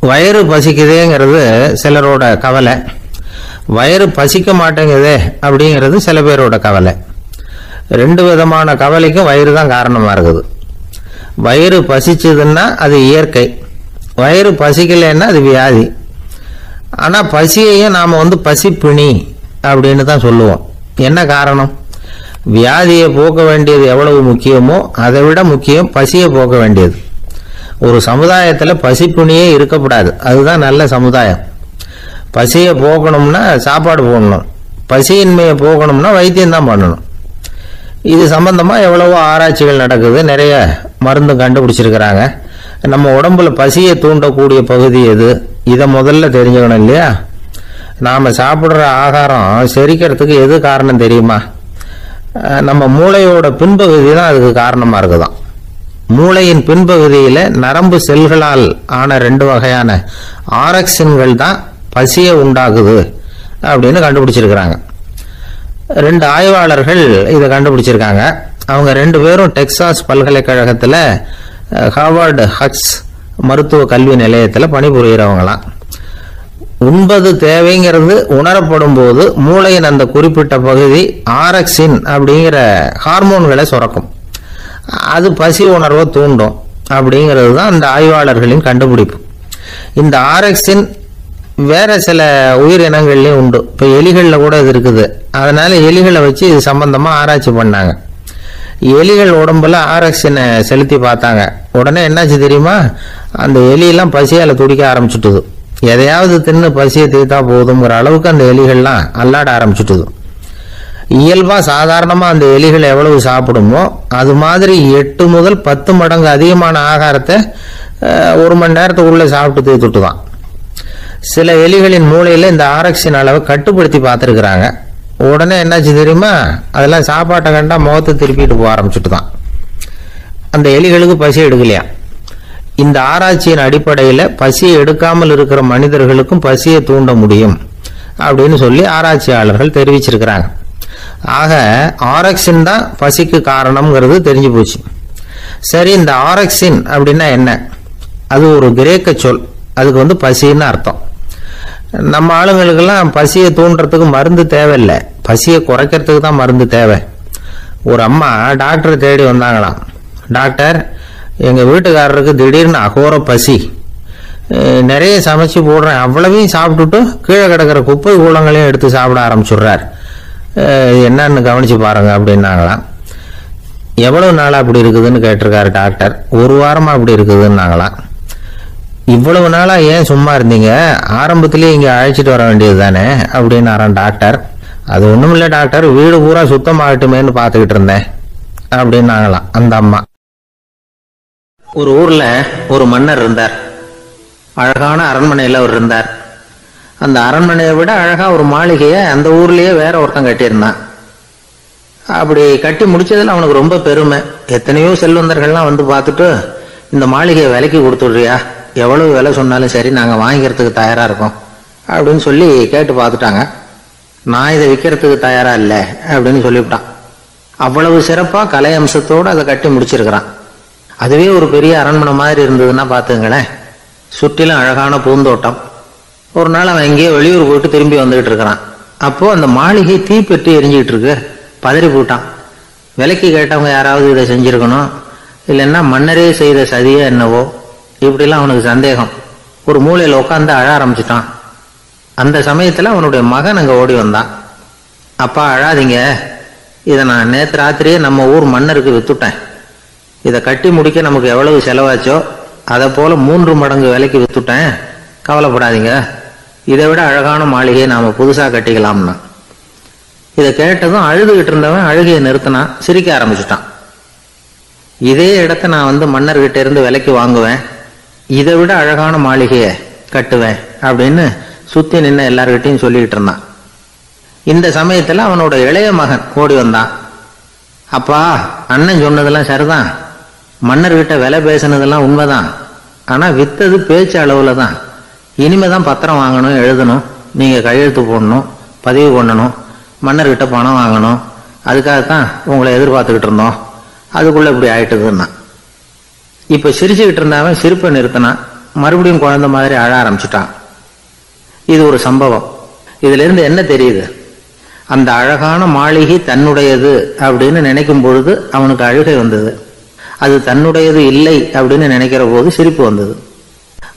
வயிறு பசிக்குதேங்கிறது சிலரோட கவலை, வயிறு பசிக்க மாட்டேங்குதே அப்படிங்கிறது சில பேரோட கவலை. 2 விதமான கவலைக்கும் வயிறு தான் காரணமா இருக்குது. வயிறு பசிச்சதுன்னா அது இயற்கை, வயிறு பசிக்கலைன்னா அது வியாதி. ஆனா பசியையும் நாம பசிப்பிணி அப்படின்னு தான் சொல்லுவோம். என்ன காரணம்? வியாதியை போக்க வேண்டியது எவ்வளவு முக்கியமோ அதை விட முக்கியம் பசியை போக்க வேண்டியது. ஒரு சமுதாயத்துல பசிப்பிணியே இருக்கக்கூடாது, அதுதான் நல்ல சமுதாயம். பசியை போக்கணும்னா சாப்பாடு போடணும், பசியின்மையை போக்கணும்னா வைத்தியம் தான் பண்ணணும். இது சம்பந்தமா எவ்வளவோ ஆராய்ச்சிகள் நடக்குது, நிறைய மருந்து கண்டுபிடிச்சிருக்கிறாங்க. நம்ம உடம்புல பசியை தூண்டக்கூடிய பகுதி எது, இதை முதல்ல தெரிஞ்சுக்கணும் இல்லையா? நாம சாப்பிட்ற ஆகாரம் செரிக்கிறதுக்கு எது காரணம் தெரியுமா? நம்ம மூளையோட பின்பகுதி தான் அதுக்கு காரணமா இருக்குதாம். மூளையின் பின்பகுதியில நரம்பு செல்களால் ஆன 2 வகையான ஆரக்சின்கள் தான் பசியை உண்டாக்குது அப்படின்னு கண்டுபிடிச்சிருக்கிறாங்க. 2 ஆய்வாளர்கள் இதை கண்டுபிடிச்சிருக்காங்க. அவங்க 2 பேரும் டெக்சாஸ் பல்கலைக்கழகத்தில் ஹார்வர்டு ஹக்ஸ் மருத்துவ கல்வி நிலையத்தில் பணிபுரிகிறவங்களாம். உண்பது தேவைங்கிறது உணரப்படும் போது மூளையின் அந்த குறிப்பிட்ட பகுதி ஆரக்சின் அப்படிங்கிற ஹார்மோன்களை சுரக்கும். அது பசி உணர்வை தூண்டும் அப்படிங்கிறது தான் அந்த ஆய்வாளர்களின் கண்டுபிடிப்பு. இந்த ஆரக்சின் வேற சில உயிரினங்கள்லயும் உண்டு. இப்போ எலிகளில் கூட இது இருக்குது. அதனால எலிகளை வச்சு இது சம்பந்தமா ஆராய்ச்சி பண்ணாங்க. எலிகள் உடம்புல ஆரக்சினை செலுத்தி பார்த்தாங்க. உடனே என்னாச்சு தெரியுமா? அந்த எலியெல்லாம் பசியால துடிக்க ஆரம்பிச்சுட்டுது. எதையாவது தின்னு பசியை தீர்த்தா போதுங்கிற அளவுக்கு அந்த எலிகள்லாம் அல்லாட ஆரம்பிச்சுட்டுது. இயல்பா சாதாரணமா அந்த எலிகள் எவ்வளவு சாப்பிடுமோ அது மாதிரி 8 முதல் 10 மடங்கு அதிகமான ஆகாரத்தை 1 மணி நேரத்துக்குள்ள சாப்பிட்டு தீர்த்துட்டு தான். சில எலிகளின் மூளையில இந்த ஆரக்சின் அளவை கட்டுப்படுத்தி பார்த்துருக்குறாங்க. உடனே என்னாச்சு தெரியுமா, அதெல்லாம் சாப்பாட்டை கண்டா முகத்தை திருப்பிட்டு போக ஆரம்பிச்சுட்டு தான். அந்த எலிகளுக்கு பசி எடுக்கலையா. இந்த ஆராய்ச்சியின் அடிப்படையில் பசியை எடுக்காமல் இருக்கிற மனிதர்களுக்கும் பசியை தூண்ட முடியும் அப்படின்னு சொல்லி ஆராய்ச்சியாளர்கள் தெரிவிச்சிருக்கிறாங்க. ஆக ஆரக்சின் தான் பசிக்கு காரணம்ங்கிறது தெரிஞ்சு போச்சு. சரி, இந்த ஆரக்சின் அப்படின்னா என்ன? அது ஒரு கிரேக்க சொல். அதுக்கு பசின்னு அர்த்தம். நம்ம ஆளுங்களுக்கெல்லாம் பசியை தூண்டுறதுக்கு மருந்து தேவையில்லை, பசியை குறைக்கிறதுக்கு தான் மருந்து தேவை. ஒரு அம்மா டாக்டரை தேடி வந்தாங்களாம். டாக்டர், எங்கள் வீட்டுக்காரருக்கு திடீர்னு அகோர பசி, நிறைய சமைச்சு போடுறேன், அவ்வளவையும் சாப்பிட்டுட்டு கீழே கிடக்கிற குப்பை கூலங்களையும் எடுத்து சாப்பிட ஆரம்பிச்சுடுறார், என்னன்னு கவனிச்சு பாருங்க அப்படின்னாங்களாம். எவ்வளவு நாளா அப்படி இருக்குதுன்னு கேட்டிருக்காரு டாக்டர். ஒரு வாரமா அப்படி இருக்குதுன்னாங்களாம். இவ்வளவு நாளா ஏன் சும்மா இருந்தீங்க, ஆரம்பத்திலேயே இங்க அழைச்சிட்டு வர வேண்டியது தானே அப்படின்னாரான் டாக்டர். அது ஒண்ணும் இல்லை டாக்டர், வீடு பூரா சுத்தமாகட்டுமேன்னு பார்த்துக்கிட்டு இருந்தேன் அப்படின்னாங்களாம் அந்த அம்மா. ஒரு ஊர்ல ஒரு மன்னர் இருந்தார். அழகான அரண்மனையில அவர் இருந்தார். அந்த அரண்மனையை விட அழகா ஒரு மாளிகையை அந்த ஊர்லயே வேற ஒருத்தன் கட்டியிருந்தான். அப்படி கட்டி முடிச்சதுல அவனுக்கு ரொம்ப பெருமை. எத்தனையோ செல்வந்தர்கள்லாம் வந்து பார்த்துட்டு, இந்த மாளிகையை விலைக்கு கொடுத்துடுறியா, எவ்வளவு விலை சொன்னாலும் சரி நாங்கள் வாங்கிக்கிறதுக்கு தயாரா இருக்கோம் அப்படின்னு சொல்லி கேட்டு பார்த்துட்டாங்க. நான் இதை விற்கிறதுக்கு தயாரா இல்லை அப்படின்னு சொல்லிவிட்டான். அவ்வளவு சிறப்பா கலை அம்சத்தோடு அதை கட்டி முடிச்சிருக்கிறான். அதுவே ஒரு பெரிய அரண்மனை மாதிரி இருந்ததுன்னா பார்த்துங்களேன். சுற்றிலும் அழகான பூந்தோட்டம். ஒரு நாள் அவன் எங்கேயோ வெளியூர் போயிட்டு திரும்பி வந்துகிட்டு இருக்கிறான். அப்போ அந்த மாளிகை தீப்பெட்டி எரிஞ்சிட்டு இருக்கு. பதறி போட்டான். விலைக்கு கேட்டவங்க யாராவது இதை செஞ்சிருக்கணும், இல்லைன்னா மன்னரே செய்த சதியே என்னவோ, இப்படிலாம் அவனுக்கு சந்தேகம். ஒரு மூலையில் உட்காந்து அழ ஆரம்பிச்சிட்டான். அந்த சமயத்தில் அவனுடைய மகன் அங்கே ஓடி வந்தான். அப்பா அழாதீங்க, இதை நான் நேற்று ராத்திரியே நம்ம ஊர் மன்னருக்கு வித்துட்டேன். இதை கட்டி முடிக்க நமக்கு எவ்வளவு செலவாச்சோ அதை போல 3 மடங்கு விலைக்கு வித்துட்டேன், கவலைப்படாதீங்க, இதை விட அழகான மாளிகையை நாம புதுசா கட்டிக்கலாம்னா. இதை கேட்டதும் அழுதுகிட்டு இருந்தவன் அழுகையை நிறுத்தினான், சிரிக்க ஆரம்பிச்சுட்டான். இதே இடத்த நான் மன்னர்கிட்ட இருந்து விலைக்கு வாங்குவேன், இதை விட அழகான மாளிகையை கட்டுவேன் அப்படின்னு சுத்தி நின்ன எல்லார்கிட்டையும் சொல்லிட்டு இருந்தான். இந்த சமயத்துல அவனோட இளைய மகன் ஓடி வந்தான். அப்பா, அண்ணன் சொன்னதெல்லாம் சரிதான், மன்னர்கிட்ட விலை பேசினதெல்லாம் உண்மைதான், ஆனா வித்தது பேச்சு அளவுல தான். இனிமேதான் பத்திரம் வாங்கணும், எழுதணும், நீங்க கையெழுத்து போடணும், பதிவு பண்ணணும், மன்னர்கிட்ட பணம் வாங்கணும், அதுக்காகத்தான் உங்களை எதிர்பார்த்துக்கிட்டு இருந்தோம், அதுக்குள்ள இப்படி ஆயிட்டுதுன்னா. இப்ப சிரிச்சுக்கிட்டு இருந்தாவன் சிரிப்பை நிறுத்தினான். மறுபடியும் குழந்தை மாதிரி அழ ஆரம்பிச்சுட்டான். இது ஒரு சம்பவம். இதுல இருந்து என்ன தெரியுது? அந்த அழகான மாளிகை தன்னுடையது அப்படின்னு நினைக்கும் பொழுது அவனுக்கு அழுகை வந்தது. அது தன்னுடையது இல்லை அப்படின்னு நினைக்கிற போது சிரிப்பு வந்தது.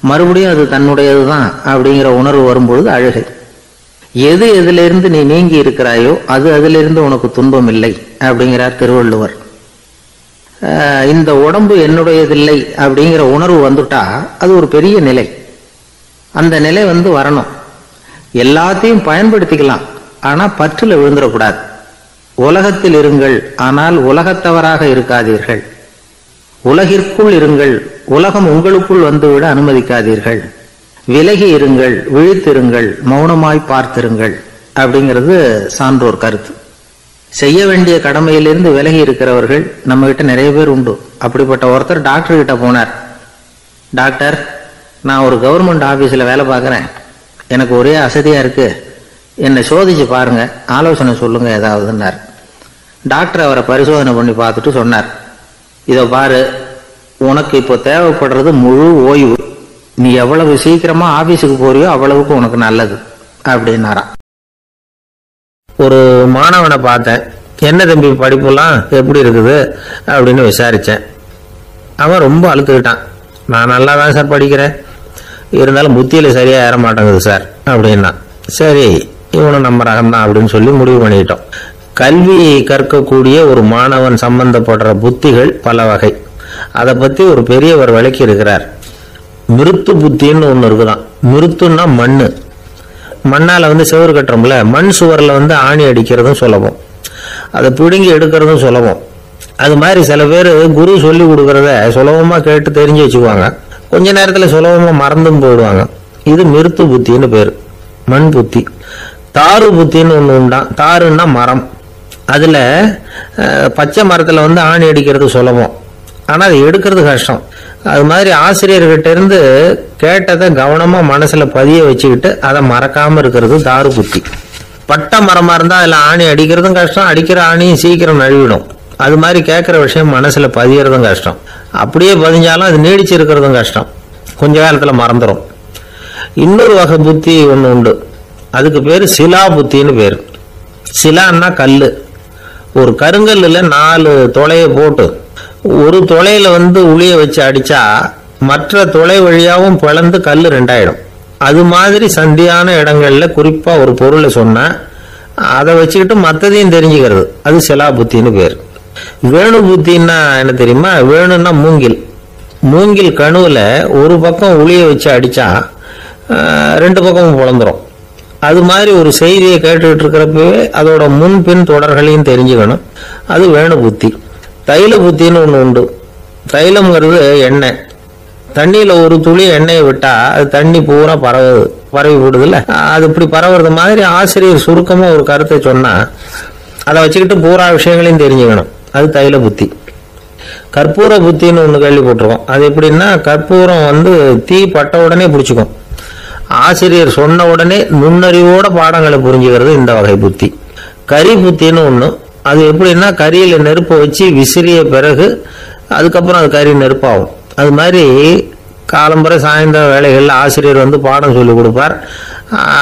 மறுபடியும் அது தன்னுடையதுதான் அப்படிங்கிற உணர்வு வரும்பொழுது அழுகை. எது எதிலிருந்து நீ நீங்கி இருக்கிறாயோ அது அதிலிருந்து உனக்கு துன்பம் இல்லை அப்படிங்கிறார் திருவள்ளுவர். இந்த உடம்பு என்னுடையதில்லை அப்படிங்கிற உணர்வு வந்துட்டா அது ஒரு பெரிய நிலை. அந்த நிலை வரணும். எல்லாத்தையும் பயன்படுத்திக்கலாம், ஆனா பற்றுல விழுந்துடக்கூடாது. உலகத்தில் இருங்கள், ஆனால் உலகத்தவராக இருக்காதீர்கள். உலகிற்குள் இருங்கள், உலகம் உங்களுக்குள் வந்துவிட அனுமதிக்காதீர்கள். விலகி இருங்கள், விழித்திருங்கள், மௌனமாய் பார்த்திருங்கள் அப்படிங்கிறது சான்றோர் கருத்து. செய்ய வேண்டிய கடமையிலிருந்து விலகி இருக்கிறவர்கள் நம்ம கிட்ட நிறைய பேர் உண்டு. அப்படிப்பட்ட ஒருத்தர் டாக்டர் கிட்ட போனார். டாக்டர், நான் ஒரு கவர்மெண்ட் ஆபீஸ்ல வேலை பார்க்கிறேன், எனக்கு ஒரே அசதியா இருக்கு, என்னை சோதிச்சு பாருங்க, ஆலோசனை சொல்லுங்க ஏதாவதுன்னார். டாக்டர் அவரை பரிசோதனை பண்ணி பார்த்துட்டு சொன்னார், இதை பாரு, உனக்கு இப்போ தேவைப்படுறது முழு ஓய்வு. நீ எவ்வளவு சீக்கிரமா ஆபீஸுக்கு போறியோ அவ்வளவுக்கு உனக்கு நல்லது அப்படின்னாரா. ஒரு மாணவனை பார்த்தேன். என்ன தம்பி படிப்புலாம் எப்படி இருக்குது அப்படின்னு விசாரிச்சேன். அவன் ரொம்ப அழுத்துக்கிட்டான். நான் நல்லா தான் சார் படிக்கிறேன், இருந்தாலும் புத்தியில சரியா ஏற மாட்டேங்குது சார் அப்படின்னா. சரி, இவனும் நம்ம ரகம்தான் அப்படின்னு சொல்லி முடிவு பண்ணிட்டோம். கல்வி கற்கக்கூடிய ஒரு மாணவன் சம்பந்தப்படுற புத்திகள் பல வகை. அதை பத்தி ஒரு பெரியவர் விளக்கி இருக்கிறார். மிருத்து புத்தின்னு ஒண்ணு இருக்குதான். மிருத்துன்னா மண்ணு. மண்ணால சுவர் கட்டுறோம்ல, மண் சுவர்ல ஆணி அடிக்கிறதும் சுலபம், அதை பிடுங்கி எடுக்கிறதும் சுலபம். அது மாதிரி சில பேர் குரு சொல்லி கொடுக்கறத சுலபமா கேட்டு தெரிஞ்சு வச்சுக்குவாங்க, கொஞ்ச நேரத்துல சுலபமா மறந்தும் போயிடுவாங்க. இது மிருத்து புத்தின்னு பேரு, மண் புத்தி. தாரு புத்தின்னு ஒண்ணு உண்டான். தாருன்னா மரம். அதுல பச்சை மரத்துல ஆணி அடிக்கிறது சுலபம், ஆனா அது எடுக்கிறது கஷ்டம். அது மாதிரி ஆசிரியர்கிட்ட இருந்து கேட்டதை கவனமா மனசுல பதிய வச்சுக்கிட்டு அதை மறக்காம இருக்கிறது தாரு புத்தி. பட்ட மரமா இருந்தா அதுல ஆணி அடிக்கிறதும் கஷ்டம், அடிக்கிற ஆணியும் சீக்கிரம் நழுவிடும். அது மாதிரி கேட்கிற விஷயம் மனசுல பதியறதும் கஷ்டம். அப்படியே பதிஞ்சாலும் அது நீடிச்சு இருக்கிறதும் கஷ்டம், கொஞ்ச காலத்துல மறந்துடும். இன்னொரு வகை புத்தி ஒண்ணு உண்டு, அதுக்கு பேரு சிலா புத்தின்னு பேரு. சிலான்னா கல்லு. ஒரு கருங்கல்ல 4 துளைய போட்டு ஒரு துளையில உளிய வச்சு அடிச்சா மற்ற துளை வழியாவும் பிளந்து கல்லு 2 ஆயிடும். அது மாதிரி சந்தியான இடங்கள்ல குறிப்பா ஒரு பொருளை சொன்னா அதை வச்சுக்கிட்டு மற்றதையும் தெரிஞ்சுக்கிறது, அது சிலா புத்தின்னு பேர். வேணு புத்தின்னா என்ன தெரியுமா? வேணுன்னா மூங்கில். மூங்கில் கணுவுல ஒரு பக்கம் உளிய வச்சு அடிச்சா 2 பக்கமும் பிளந்துரும். அது மாதிரி ஒரு செய்தியை கேட்டுக்கிட்டு இருக்கிறப்பவே அதோட முன்பின் தொடர்களையும் தெரிஞ்சுக்கணும், அது வேணு புத்தி. தைல புத்தின்னு ஒண்ணு உண்டு. தைலம்ங்கிறது எண்ணெய். தண்ணியில ஒரு துளி எண்ணெயை விட்டா அது தண்ணி பூரா பரவி விடுதுல்ல, அது இப்படி பரவுறது மாதிரி ஆசிரியர் சுருக்கமா ஒரு கருத்தை சொன்னா அதை வச்சுக்கிட்டு பூரா விஷயங்களையும் தெரிஞ்சுக்கணும், அது தைல புத்தி. கற்பூர புத்தின்னு ஒண்ணு கேள்விப்பட்டிருக்கோம். அது எப்படின்னா, கற்பூரம் தீ பட்ட உடனே பிடிச்சிக்கும். ஆசிரியர் சொன்ன உடனே நுண்ணறிவோட பாடங்களை புரிஞ்சுக்கிறது இந்த வகை புத்தி. கரி புத்தின்னு ஒண்ணு. அது எப்படின்னா, கரியில நெருப்பை வச்சு விசிறிய பிறகு அதுக்கப்புறம் அது கறி நெருப்பாகும். அது மாதிரி காலம்பரை சாயந்தர வேலைகள்ல ஆசிரியர் பாடம் சொல்லி கொடுப்பார்,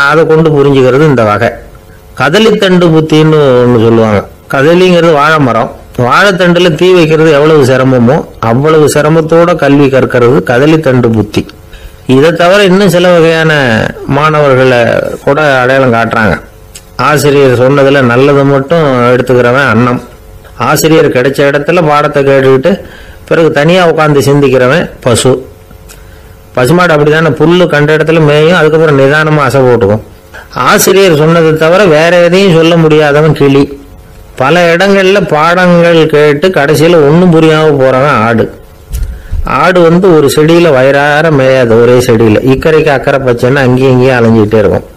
அதை கொண்டு புரிஞ்சுக்கிறது இந்த வகை. கதலித்தண்டு புத்தின்னு ஒன்று சொல்லுவாங்க. கதலிங்கிறது வாழை மரம். வாழைத்தண்டுல தீ வைக்கிறது எவ்வளவு சிரமமோ அவ்வளவு சிரமத்தோட கல்வி கற்கிறது கதலித்தண்டு புத்தி. இதை தவிர இன்னும் சில வகையான மாணவர்களை கூட அடையாளம் காட்டுறாங்க. ஆசிரியர் சொன்னதுல நல்லதை மட்டும் எடுத்துக்கிறவன் அன்னம். ஆசிரியர் கிடைச்ச இடத்துல பாடத்தை கேட்டுக்கிட்டு பிறகு தனியா உட்காந்து சிந்திக்கிறவன் பசு. பசுமாடு அப்படித்தானே, புல்லு கண்ட இடத்துல மேயும், அதுக்கப்புறம் நிதானமா அசை போட்டுக்கும். ஆசிரியர் சொன்னதை தவிர வேற எதையும் சொல்ல முடியாதவன் கிளி. பல இடங்கள்ல பாடங்கள் கேட்டு கடைசியில ஒன்னும் புரியாம போறவன் ஆடு. ஆடு ஒரு செடியில வயிறார மேயாது, ஒரே செடியில இக்கரைக்கு அக்கறை பச்சைன்னா அங்கேயும் இங்கேயும் அலைஞ்சிக்கிட்டே இருக்கும்.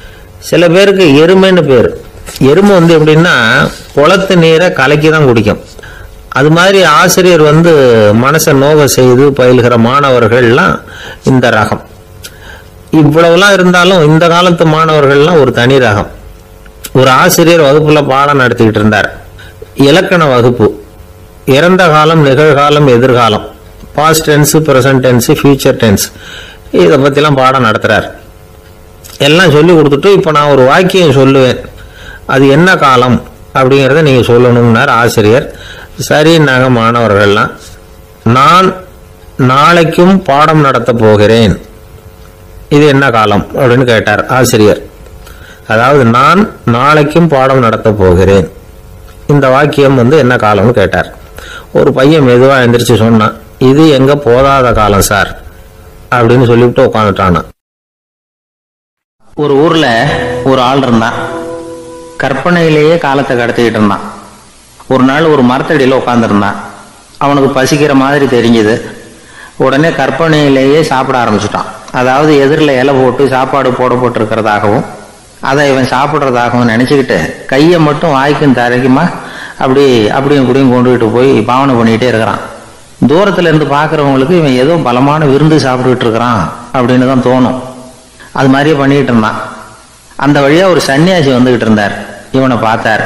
சில பேருக்கு எருமைன்னு பேரு. எருமை எப்படின்னா குளத்து நீரை கலக்கி தான் குடிக்கும். அது மாதிரி ஆசிரியர் மனசை நோக செய்து பயில்கிற மாணவர்கள்லாம் இந்த ரகம். இவ்வளவுலாம் இருந்தாலும் இந்த காலத்து மாணவர்கள்லாம் ஒரு தனி ரகம். ஒரு ஆசிரியர் வகுப்புல பாடம் நடத்திக்கிட்டு இருந்தார். இலக்கண வகுப்பு. இறந்த காலம், நிகழ்காலம், எதிர்காலம், past tense, present tense, future tense, இதை பத்திலாம் பாடம் நடத்துறார். எல்லாம் சொல்லி கொடுத்துட்டு இப்போ நான் ஒரு வாக்கியம் சொல்லுவேன், அது என்ன காலம் அப்படிங்கிறத நீங்க சொல்லணும்னார் ஆசிரியர். சரின்னாங்க மாணவர்கள்லாம். நான் நாளைக்கும் பாடம் நடத்த போகிறேன், இது என்ன காலம் அப்படின்னு கேட்டார் ஆசிரியர். அதாவது நான் நாளைக்கும் பாடம் நடத்த போகிறேன், இந்த வாக்கியம் என்ன காலம்னு கேட்டார். ஒரு பையன் மெதுவா எந்திரிச்சு சொன்னான், இது எங்க போதாத காலம் சார் அப்படின்னு சொல்லிவிட்டு உட்காந்துட்டானா. ஒரு ஊர்ல ஒரு ஆள் இருந்தான். கற்பனையிலேயே காலத்தை கடத்திக்கிட்டு இருந்தான். ஒரு நாள் ஒரு மரத்தடியில உட்காந்துருந்தான். அவனுக்கு பசிக்கிற மாதிரி தெரிஞ்சது. உடனே கற்பனையிலேயே சாப்பிட ஆரம்பிச்சுட்டான். அதாவது எதிரில் இலை போட்டு சாப்பாடு போடப்பட்டிருக்கிறதாகவும் அதை இவன் சாப்பிட்றதாகவும் நினைச்சுக்கிட்டு கையை மட்டும் வாய்க்கும் தரைக்குமா அப்படியும் கூடயும் கொண்டுகிட்டு போய் பாவனை பண்ணிக்கிட்டே இருக்கிறான். தூரத்துல இருந்து பாக்குறவங்களுக்கு இவன் ஏதோ பலமான விருந்து சாப்பிட்டுக்கிட்டு இருக்கிறான் அப்படின்னு தான் தோணும். அது மாதிரியே பண்ணிக்கிட்டு இருந்தான். அந்த வழியா ஒரு சன்னியாசி வந்துகிட்டு இருந்தார். இவனை பார்த்தார்.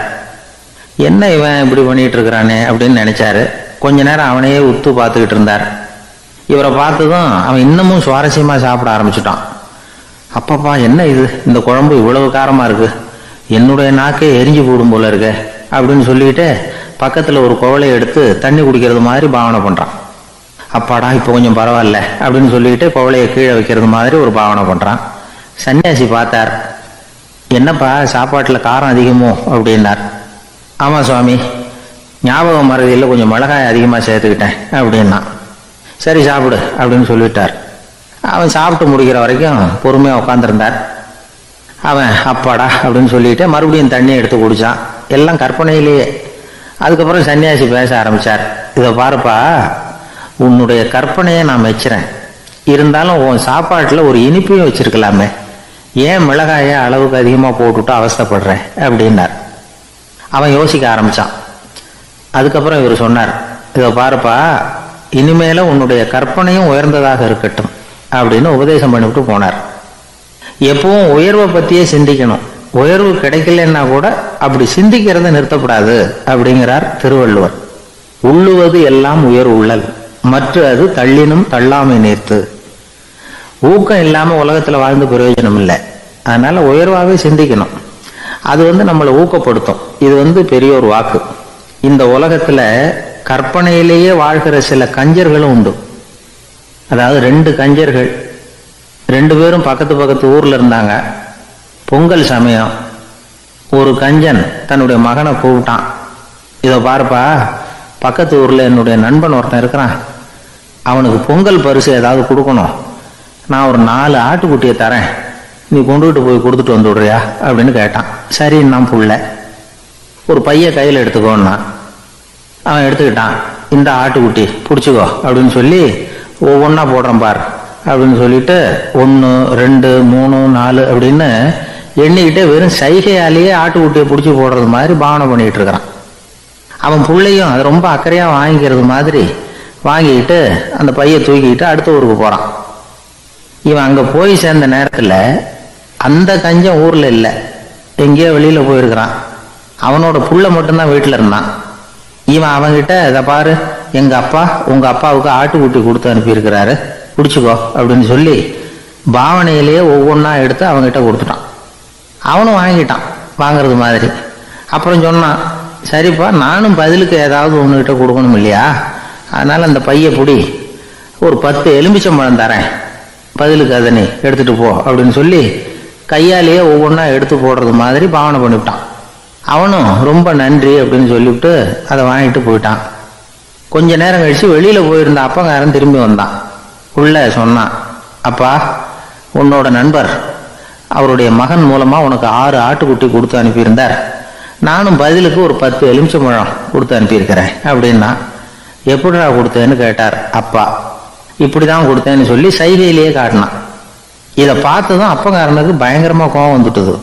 என்ன இவன் இப்படி பண்ணிட்டு இருக்கிறானே அப்படின்னு நினைச்சாரு. கொஞ்ச நேரம் அவனையே உத்து பார்த்துக்கிட்டு இருந்தார். இவரை பார்த்ததும் அவன் இன்னமும் சுவாரஸ்யமா சாப்பிட ஆரம்பிச்சுட்டான். அப்பப்பா, என்ன இது, இந்த குழம்பு இவ்வளவு காரமா இருக்கு, என்னுடைய நாக்கே எரிஞ்சு போடும் போல இருக்கு அப்படின்னு சொல்லிட்டு பக்கத்துல ஒரு குவளையை எடுத்து தண்ணி குடிக்கிறது மாதிரி பாவனை பண்றான். அப்பாடா, இப்போ கொஞ்சம் பரவாயில்ல அப்படின்னு சொல்லிட்டு குவளையை கீழே வைக்கிறது மாதிரி ஒரு பாவனை பண்றான். சன்னியாசி பார்த்தார். என்னப்பா, சாப்பாட்டுல காரம் அதிகமோ அப்படின்னார். ஆமா சுவாமி, ஞாபகம் மறதியில் கொஞ்சம் மிளகாய் அதிகமா சேர்த்துக்கிட்டேன் அப்படின்னா. சரி சாப்பிடு அப்படின்னு சொல்லிட்டார். அவன் சாப்பிட்டு முடிக்கிற வரைக்கும் பொறுமையா உட்காந்துருந்தார். அவன் அப்பாடா அப்படின்னு சொல்லிட்டு மறுபடியும் தண்ணியை எடுத்து குடிச்சான். எல்லாம் கற்பனையிலேயே. அதுக்கப்புறம் சன்னியாசி பேச ஆரம்பிச்சார். இதை பாருப்பா, உன்னுடைய கற்பனையை நான் மெச்சுறேன். இருந்தாலும் உன் சாப்பாட்டில் ஒரு இனிப்பையும் வச்சிருக்கலாமே, ஏன் மிளகாயை அளவுக்கு அதிகமாக போட்டுவிட்டு அவஸ்தைப்படுற அப்படின்னார். அவன் யோசிக்க ஆரம்பிச்சான். அதுக்கப்புறம் இவர் சொன்னார், இதை பாருப்பா, இனிமேல உன்னுடைய கற்பனையும் உயர்ந்ததாக இருக்கட்டும் அப்படின்னு உபதேசம் பண்ணிவிட்டு போனார். எப்பவும் உயர்வை பற்றியே சிந்திக்கணும், உயர்வு கிடைக்கலன்னா கூட அப்படி சிந்திக்கிறத நிறுத்தப்படாது அப்படிங்கிறார் திருவள்ளுவர். உள்ளுவது எல்லாம் உயர் உள்ளல், மற்ற அது தள்ளினும் தள்ளாமை நேர்த்து. ஊக்கம் இல்லாம உலகத்துல வாழ்ந்து பிரயோஜனம் இல்லை. அதனால உயர்வாகவே சிந்திக்கணும். அது நம்மளை ஊக்கப்படுத்தும். இது பெரிய ஒரு வாக்கு. இந்த உலகத்துல கற்பனையிலேயே வாழ்கிற சில கஞ்சர்களும் உண்டு. அதாவது 2 கஞ்சர்கள் 2 பேரும் பக்கத்து பக்கத்து ஊர்ல இருந்தாங்க. பொங்கல் சமயம் ஒரு கஞ்சன் தன்னுடைய மகனை கூப்பிட்டான். இதை பாருப்பா, பக்கத்து ஊர்ல என்னுடைய நண்பன் ஒருத்தன் இருக்கிறான், அவனுக்கு பொங்கல் பரிசு ஏதாவது கொடுக்கணும், நான் ஒரு 4 ஆட்டுக்குட்டியை தரேன், நீ கொண்டுகிட்டு போய் கொடுத்துட்டு வந்து விடுறியா அப்படின்னு கேட்டான். சரி, நான் புள்ள ஒரு பைய கையில் எடுத்துக்கோன்னா அவன் எடுத்துக்கிட்டான். இந்த ஆட்டுக்குட்டி பிடிச்சிக்கோ அப்படின்னு சொல்லி ஒவ்வொன்றா போடுறேன் பார் அப்படின்னு சொல்லிட்டு 1 2 3 4 அப்படின்னு எண்ணிக்கிட்டே வெறும் சைகையாலேயே ஆட்டுக்குட்டியை பிடிச்சி போடுறது மாதிரி பாவனை பண்ணிட்டு இருக்கிறான். அவன் பிள்ளையும் அது ரொம்ப அக்கறையா வாங்கிக்கிறது மாதிரி வாங்கிக்கிட்டு அந்த பையை தூக்கிக்கிட்டு அடுத்த ஊருக்கு போறான். இவன் அங்க போய் சேர்ந்த நேரத்துல அந்த கஞ்சன் ஊர்ல இல்லை, எங்கேயோ வெளியில போயிருக்கிறான். அவனோட புள்ள மட்டும்தான் வீட்டுல இருந்தான். இவன் அவன்கிட்ட, இதை பாரு, எங்க அப்பா உங்க அப்பாவுக்கு ஆட்டுக்குட்டி கொடுத்து அனுப்பியிருக்கிறாரு, பிடிச்சிக்கோ அப்படின்னு சொல்லி பாவனையிலேயே ஒவ்வொன்றா எடுத்து அவன்கிட்ட கொடுத்துட்டான். அவனும் வாங்கிட்டான் வாங்கிறது மாதிரி. அப்புறம் சொன்னான், சரிப்பா, நானும் பதிலுக்கு ஏதாவது ஒன்றுகிட்ட கொடுக்கணும் இல்லையா, அதனால அந்த பைய பிடி, ஒரு 10 எலுமிச்சம்பழம் தரேன், பதிலுக்கு அதை நீ எடுத்துட்டு போ அப்படின்னு சொல்லி கையாலேயே ஒவ்வொன்றா எடுத்து போடுறது மாதிரி பாவனை பண்ணிவிட்டான். அவனும் ரொம்ப நன்றி அப்படின்னு சொல்லிவிட்டு அதை வாங்கிட்டு போயிட்டான். கொஞ்ச நேரம் கழிச்சு வெளியில போயிருந்த அப்பங்காரன் திரும்பி வந்தான். உள்ள சொன்னான், அப்பா, உன்னோட நண்பர் அவருடைய மகன் மூலமா உனக்கு 6 ஆட்டுக்குட்டி கொடுத்து அனுப்பியிருந்தார், நானும் பதிலுக்கு ஒரு 10 எலுமிச்சம்பழம் கொடுத்து அனுப்பியிருக்கிறேன் அப்படின்னா. எப்படிடா கொடுத்தேன்னு கேட்டார் அப்பா. இப்படிதான் கொடுத்தேன்னு சொல்லி சைகையிலேயே காட்டினான். இதை பார்த்ததும் அப்பங்காரனுக்கு பயங்கரமா கோவம் வந்துட்டுது.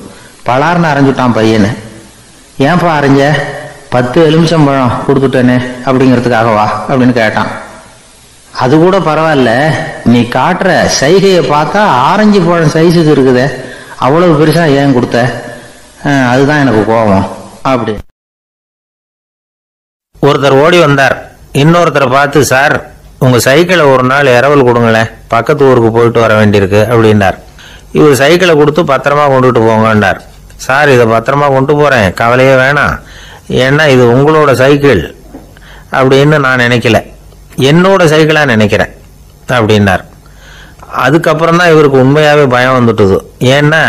பலார்னு அரைஞ்சுட்டான் பையனு. ஏன்பா அரைஞ்ச? 10 எலுமிச்சம்பழம் கொடுத்துட்டேனே அப்படிங்கிறதுக்காகவா அப்படின்னு கேட்டான். அது கூட பரவாயில்ல, நீ காட்டுற சைகையை பார்த்தா ஆரஞ்சு பழம் சைஸுக்கு இருக்குதே, அவ்வளவு பெருசா ஏன் கொடுத்த? அதுதான் எனக்கு கோபம் அப்படி. ஒருத்தர் ஓடி வந்தார். இன்னொருத்தரை பார்த்து, சார், உங்க சைக்கிளை ஒரு நாள் இரவல் கொடுங்களேன், பக்கத்து ஊருக்கு போயிட்டு வர வேண்டியிருக்கு அப்படின்னார். இவர் சைக்கிளை கொடுத்து பத்திரமா கொண்டுட்டு போங்கன்னார். சார், இதை பத்திரமா கொண்டு போறேன், கவலையே வேணாம், ஏன்னா இது உங்களோட சைக்கிள் அப்படின்னு நான் நினைக்கல, என்னோட சைக்கிளா நினைக்கிறேன் அப்படின்னார். அதுக்கப்புறம் தான் இவருக்கு உண்மையாவே பயம் வந்துட்டுது. ஏன்னா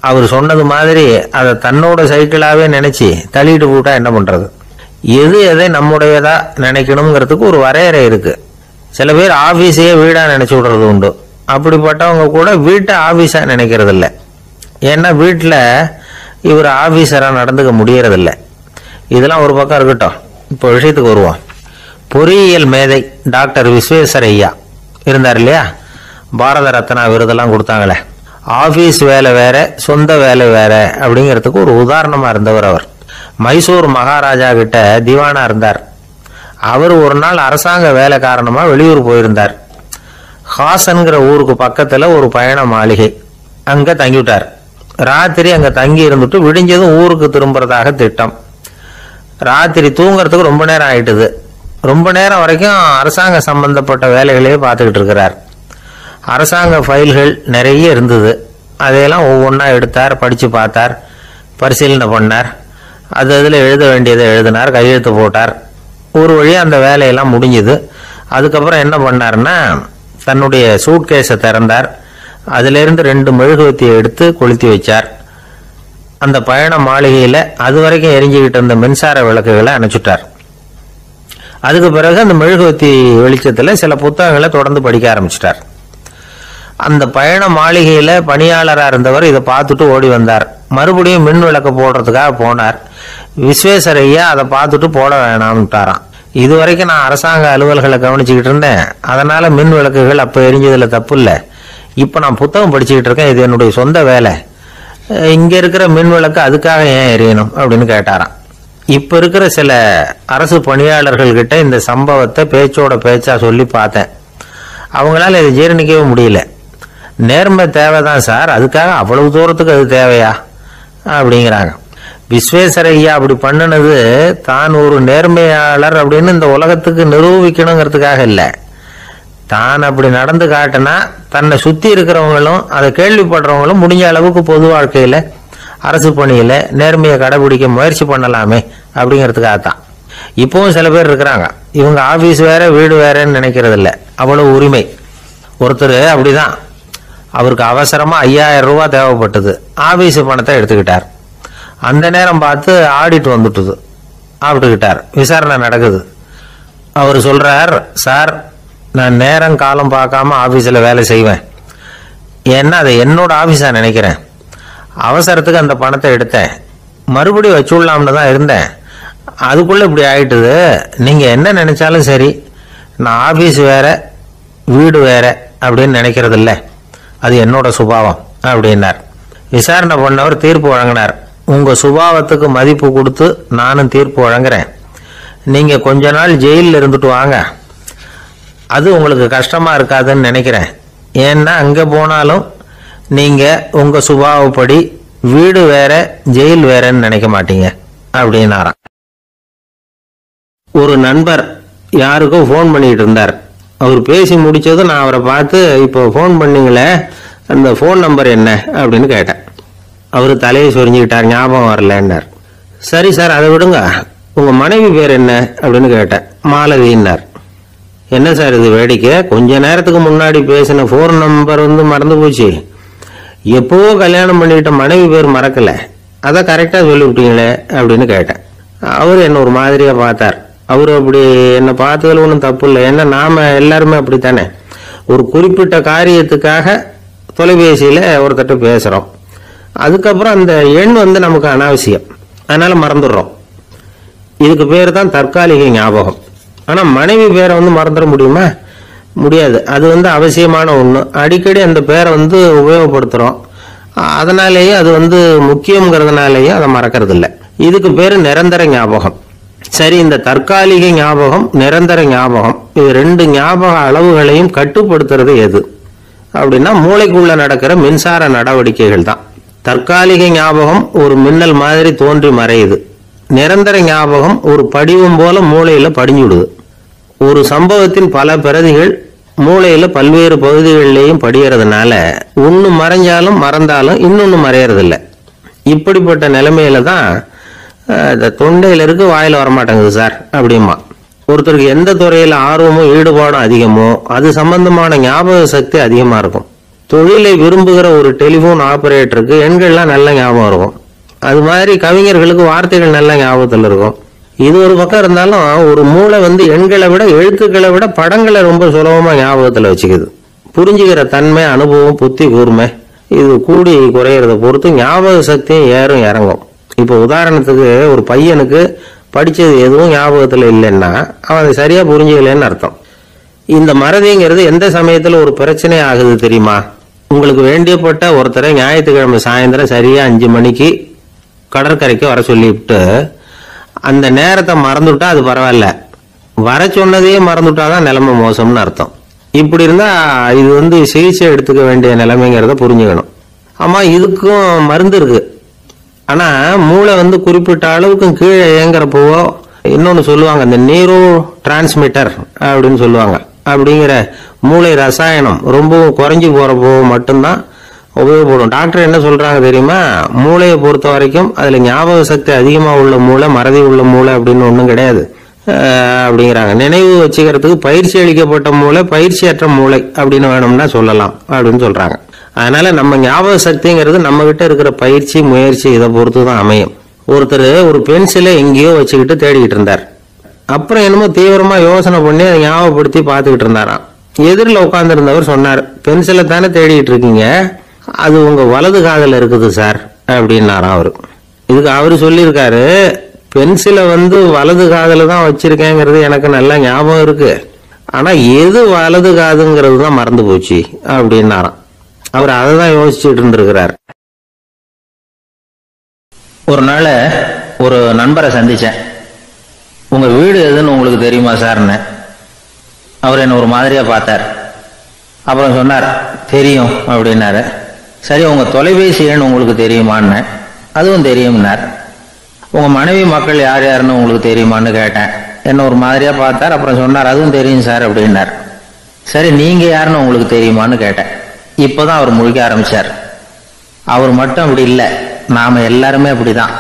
அவர் சொன்னது மாதிரி அதை தன்னோட சைக்கிளாவே நினைச்சு தள்ளிட்டு போட்டா என்ன பண்றது? எது எதை நம்முடையதா நினைக்கணுங்கிறதுக்கு ஒரு வரையறை இருக்கு. சில பேர் ஆபீஸையே வீடா நினைச்சு விடுறது உண்டு. அப்படிப்பட்டவங்க கூட வீட்டை ஆபீஸா நினைக்கிறது இல்லை. ஏன்னா வீட்டில் இவர் ஆபீஸரா நடந்துக்க முடியறதில்லை. இதெல்லாம் ஒரு பக்கம் இருக்கட்டும், இப்போ விஷயத்துக்கு வருவோம். பொறியியல் மேதை டாக்டர் விஸ்வேஸ்வரய்யா இருந்தார் இல்லையா, பாரத ரத்னா விருதெல்லாம் கொடுத்தாங்களே. ஆபீஸ் வேலை வேற, சொந்த வேலை வேற அப்படிங்கிறதுக்கு ஒரு உதாரணமா இருந்தவர் அவர். மைசூர் மகாராஜா கிட்ட திவானா இருந்தார். அவர் ஒரு நாள் அரசாங்க வேலை காரணமா வெளியூர் போயிருந்தார். ஹாசன்கிற ஊருக்கு பக்கத்துல ஒரு பயண மாளிகை, அங்க தங்கிவிட்டார். ராத்திரி அங்க தங்கி இருந்துட்டு விடிஞ்சதும் ஊருக்கு திரும்புறதாக திட்டம். ராத்திரி தூங்குறதுக்கு ரொம்ப நேரம் ஆயிட்டுது. ரொம்ப நேரம் வரைக்கும் அரசாங்க சம்பந்தப்பட்ட வேலைகளையே பார்த்துக்கிட்டு இருக்கிறார். அரசாங்க ஃபைல்கள் நிறைய இருந்தது. அதையெல்லாம் ஒவ்வொன்றா எடுத்தார், படிச்சு பார்த்தார், பரிசீலனை பண்ணார். அதில் எழுத வேண்டியதை எழுதினார், கையெழுத்து போட்டார். ஒரு வழியாக அந்த வேலையெல்லாம் முடிஞ்சுது. அதுக்கப்புறம் என்ன பண்ணார்னா, தன்னுடைய சூட்கேஸை திறந்தார். அதிலிருந்து 2 மெழுகுவத்தியை எடுத்து கொளுத்தி வச்சார். அந்த பயண மாளிகையில் அது வரைக்கும் எரிஞ்சுக்கிட்டு இருந்த மின்சார விளக்குகளை அணைச்சுட்டார். அதுக்கு பிறகு அந்த மெழுகுவத்தி வெளிச்சத்தில் சில புத்தகங்களை தொடர்ந்து படிக்க ஆரம்பிச்சிட்டார். அந்த பயண மாளிகையில் பணியாளராக இருந்தவர் இதை பார்த்துட்டு ஓடி வந்தார். மறுபடியும் மின் விளக்கு போடுறதுக்காக போனார். விஸ்வேஸ்வரய்யா அதை பார்த்துட்டு போட வேணாம்ட்டாராம். இதுவரைக்கும் நான் அரசாங்க அலுவல்களை கவனிச்சுக்கிட்டு இருந்தேன். அதனால மின் விளக்குகள் அப்ப எரிஞ்சதுல தப்பு இல்லை. இப்ப நான் புத்தகம் படிச்சுக்கிட்டு இருக்கேன். இது என்னுடைய சொந்த வேலை. இங்க இருக்கிற மின் விளக்கு அதுக்காக ஏன் எரியணும் அப்படின்னு கேட்டாராம். இப்ப இருக்கிற சில அரசு பணியாளர்கள் கிட்ட இந்த சம்பவத்தை பேச்சோட பேச்சா சொல்லி பார்த்தேன். அவங்களால இதை ஜீரணிக்கவே முடியல. நேர்மை தேவைதான் சார், அதுக்காக அவ்வளவு தூரத்துக்கு அது தேவையா அப்படிங்கிறாங்க. விஸ்வேஸ்வரையா அப்படி பண்ணினது தான் ஒரு நேர்மையாளர் அப்படின்னு இந்த உலகத்துக்கு நிரூபிக்கணுங்கிறதுக்காக இல்லை. தான் அப்படி நடந்து காட்டினா தன்னை சுத்தி இருக்கிறவங்களும் அதை கேள்விப்படுறவங்களும் முடிஞ்ச அளவுக்கு பொது வாழ்க்கையில அரசு பணியில நேர்மையை கடைபிடிக்க முயற்சி பண்ணலாமே அப்படிங்கிறதுக்காகத்தான். இப்பவும் சில பேர் இருக்கிறாங்க, இவங்க ஆபீஸ் வேற வீடு வேறன்னு நினைக்கிறது இல்லை, அவ்வளவு உரிமை. ஒருத்தர் அப்படிதான், அவருக்கு அவசரமா 5000 ரூபாய் தேவைப்பட்டது. ஆபீஸ் பணத்தை எடுத்துக்கிட்டார். அந்த நேரம் பார்த்து ஆடிட் வந்துட்டுது. ஆப்பிட்டுக்கிட்டார். விசாரணை நடக்குது. அவர் சொல்றார், சார் நான் நேரம் காலம் பார்க்காம ஆபீஸ்ல வேலை செய்வேன். ஏன்னா அதை என்னோட ஆபீஸா நினைக்கிறேன். அவசரத்துக்கு அந்த பணத்தை எடுத்தேன். மறுபடியும் வச்சுடலாம்னு தான் இருந்தேன். அதுக்குள்ள இப்படி ஆயிட்டுது. நீங்க என்ன நினைச்சாலும் சரி, நான் ஆபீஸ் வேற வீடு வேற அப்படின்னு நினைக்கிறது இல்லை. அது என்னோட சுபாவம் அப்படின்னார். விசாரணை பண்ணவர் தீர்ப்பு வழங்கினார். உங்க சுபாவத்துக்கு மதிப்பு கொடுத்து நானும் தீர்ப்பு வழங்குறேன். நீங்க கொஞ்ச நாள் ஜெயிலில் இருந்துட்டு வாங்க. அது உங்களுக்கு கஷ்டமா இருக்காதுன்னு நினைக்கிறேன். ஏன்னா அங்க போனாலும் நீங்க உங்க சுபாவப்படி வீடு வேற ஜெயில் வேறன்னு நினைக்க மாட்டீங்க அப்படின்னாராம். ஒரு நண்பர் யாருக்கோ ஃபோன் பண்ணிட்டு இருந்தார். அவர் பேசி முடிச்சதும் நான் அவரை பார்த்து, இப்போ ஃபோன் பண்ணீங்களே அந்த ஃபோன் நம்பர் என்ன அப்படின்னு கேட்டேன். அவரு தலையை சொரிஞ்சுக்கிட்டார். ஞாபகம் வரலன்னார். சரி சார் அதை விடுங்க, உங்க மனைவி பேர் என்ன அப்படின்னு கேட்டேன். மாலவின்னார். என்ன சார் இது வேடிக்கை, கொஞ்ச நேரத்துக்கு முன்னாடி பேசின ஃபோன் நம்பர் மறந்து போச்சு. எப்பவோ கல்யாணம் பண்ணிக்கிட்ட மனைவி பேர் மறக்கல, அதை கரெக்டா சொல்லிவிட்டீங்களே அப்படின்னு கேட்டேன். அவரு என்ன ஒரு மாதிரியா பார்த்தார். அவரு அப்படி என்ன பார்த்ததுல ஒன்றும் தப்பு இல்லை. ஏன்னா நாம எல்லாருமே அப்படித்தானே, ஒரு குறிப்பிட்ட காரியத்துக்காக தொலைபேசியில ஒருத்தட்ட பேசுறோம். அதுக்கப்புறம் அந்த எண் நமக்கு அனாவசியம், அதனால மறந்துடுறோம். இதுக்கு பேர் தான் தற்காலிக ஞாபகம். ஆனா மனைவி பேரை மறந்துட முடியுமா? முடியாது. அது அவசியமான ஒண்ணு. அடிக்கடி அந்த பேரை உபயோகப்படுத்துறோம். அதனாலேயே அது முக்கியங்கிறதுனாலேயே அதை மறக்கிறது இல்லை. இதுக்கு பேரு நிரந்தர ஞாபகம். சரி, இந்த தற்காலிக ஞாபகம் நிரந்தர ஞாபகம் இது ரெண்டு ஞாபக அளவுகளையும் கட்டுப்படுத்துறது எது அப்படின்னா மூளைக்குள்ள நடக்கிற மின்சார நடவடிக்கைகள் தான். தற்காலிக ஞாபகம் ஒரு மின்னல் மாதிரி தோன்றி மறையுது. நிரந்தர ஞாபகம் ஒரு படிவம் போல மூளையில படிஞ்சுடுது. ஒரு சம்பவத்தின் பல பிரதிகள் மூளையில பல்வேறு பகுதிகளிலேயும் படியறதுனால ஒன்னு மறைஞ்சாலும் மறந்தாலும் இன்னொன்னு மறையறதில்ல. இப்படிப்பட்ட நிலைமையில தான் இந்த தொண்டையில இருக்கு வாயில வரமாட்டேங்குது சார் அப்படிமா. ஒருத்தருக்கு எந்த துறையில ஆர்வமும் ஈடுபாடும் அதிகமோ அது சம்பந்தமான ஞாபக சக்தி அதிகமா இருக்கும். தொழிலை விரும்புகிற ஒரு டெலிபோன் ஆபரேட்டருக்கு எண்கள்லாம் நல்ல ஞாபகம் இருக்கும். அது மாதிரி கவிஞர்களுக்கு வார்த்தைகள் நல்ல ஞாபகத்தில் இருக்கும். இது ஒரு பக்கம் இருந்தாலும் ஒரு மூளை எண்களை விட எழுத்துக்களை விட படங்களை ரொம்ப சுலபமா ஞாபகத்துல வச்சுக்குது. புரிஞ்சுக்கிற தன்மை, அனுபவம், புத்தி கூர்மை இது கூடி குறையறத பொறுத்து ஞாபக சக்தியும் ஏறும் இறங்கும். இப்போ உதாரணத்துக்கு ஒரு பையனுக்கு படிச்சது எதுவும் ஞாபகத்துல இல்லைன்னா அவன் அதை சரியா புரிஞ்சுக்கலன்னு அர்த்தம். இந்த மறதிங்கிறது எந்த சமயத்துல ஒரு பிரச்சனை ஆகுது தெரியுமா? உங்களுக்கு வேண்டியப்பட்ட ஒருத்தரை ஞாயிற்றுக்கிழமை சாயந்தரம் சரியா 5 மணிக்கு கடற்கரைக்கு வர சொல்லிவிட்டு அந்த நேரத்தை மறந்துட்டா அது பரவாயில்ல, வர சொன்னதையே மறந்துட்டாதான் நிலைமை மோசம்னு அர்த்தம். இப்படி இருந்தா இது சிகிச்சை எடுத்துக்க வேண்டிய நிலைமைங்கிறத புரிஞ்சுக்கணும். ஆமா, இதுக்கும் மருந்து இருக்கு. ஆனா மூளை குறிப்பிட்ட அளவுக்கு கீழே இயங்குறப்போ இன்னொன்னு சொல்லுவாங்க, இந்த நியூரோ டிரான்ஸ்மிட்டர் அப்படின்னு சொல்லுவாங்க. அப்படிங்கிற மூளை ரசாயனம் ரொம்பவும் குறைஞ்சி போறப்போ மட்டும்தான் உபயோகப்படும். டாக்டர் என்ன சொல்றாங்க தெரியுமா? மூளையை பொறுத்த வரைக்கும் அதுல ஞாபக சக்தி அதிகமா உள்ள மூளை, மறதி உள்ள மூளை அப்படின்னு ஒண்ணும் கிடையாது அப்படிங்கிறாங்க. நினைவு வச்சுக்கிறதுக்கு பயிற்சி அளிக்கப்பட்ட மூளை, பயிற்சியற்ற மூளை அப்படின்னு வேணும்னா சொல்லலாம் அப்படின்னு சொல்றாங்க. அதனால நம்ம ஞாபக சக்திங்கிறது நம்ம கிட்ட இருக்கிற பயிற்சி, முயற்சி இதை பொறுத்து தான் அமையும். ஒருத்தர் ஒரு பென்சிலை எங்கேயோ வச்சுக்கிட்டு தேடிக்கிட்டு இருந்தார். அப்புறம் என்னமோ தீவிரமா யோசனை பண்ணி அதை ஞாபகப்படுத்தி பார்த்துக்கிட்டு இருந்தாராம். எதிரில் உட்கார்ந்து இருந்தவர் சொன்னார், பென்சிலை தானே தேடிட்டு இருக்கீங்க, அது உங்க வலது காதில் இருக்குது சார் அப்படின்னாராம் அவரு. இதுக்கு அவரு சொல்லியிருக்காரு, பென்சிலை வலது காதுல தான் வச்சிருக்கேங்கிறது எனக்கு நல்லா ஞாபகம் இருக்கு. ஆனா எது வலது காதுங்கிறது தான் மறந்து போச்சு அப்படின்னாராம். அவர் அதை தான் யோசிச்சுட்டு இருந்திருக்கிறார். ஒரு நாள் ஒரு நண்பரை சந்திச்சேன். உங்க வீடு எதுன்னு உங்களுக்கு தெரியுமா சார்ன்னு. அவர் என்ன ஒரு மாதிரியா பார்த்தார். அப்புறம் சொன்னார், தெரியும் அப்படின்னாரு. சரி, உங்க தொலைபேசி எண் உங்களுக்கு தெரியுமான்னு. அதுவும் தெரியும்னார். உங்க மனைவி மக்கள் யார் யாருன்னு உங்களுக்கு தெரியுமான்னு கேட்டேன். என்ன ஒரு மாதிரியா பார்த்தார். அப்புறம் சொன்னார், அதுவும் தெரியும் சார் அப்படின்னார். சரி, நீங்க யாருன்னு உங்களுக்கு தெரியுமான்னு கேட்டேன். இப்பதான் அவர் முழிக்க ஆரம்பிச்சார். அவர் மட்டும் அப்படி இல்லை, நாம எல்லாருமே அப்படிதான்.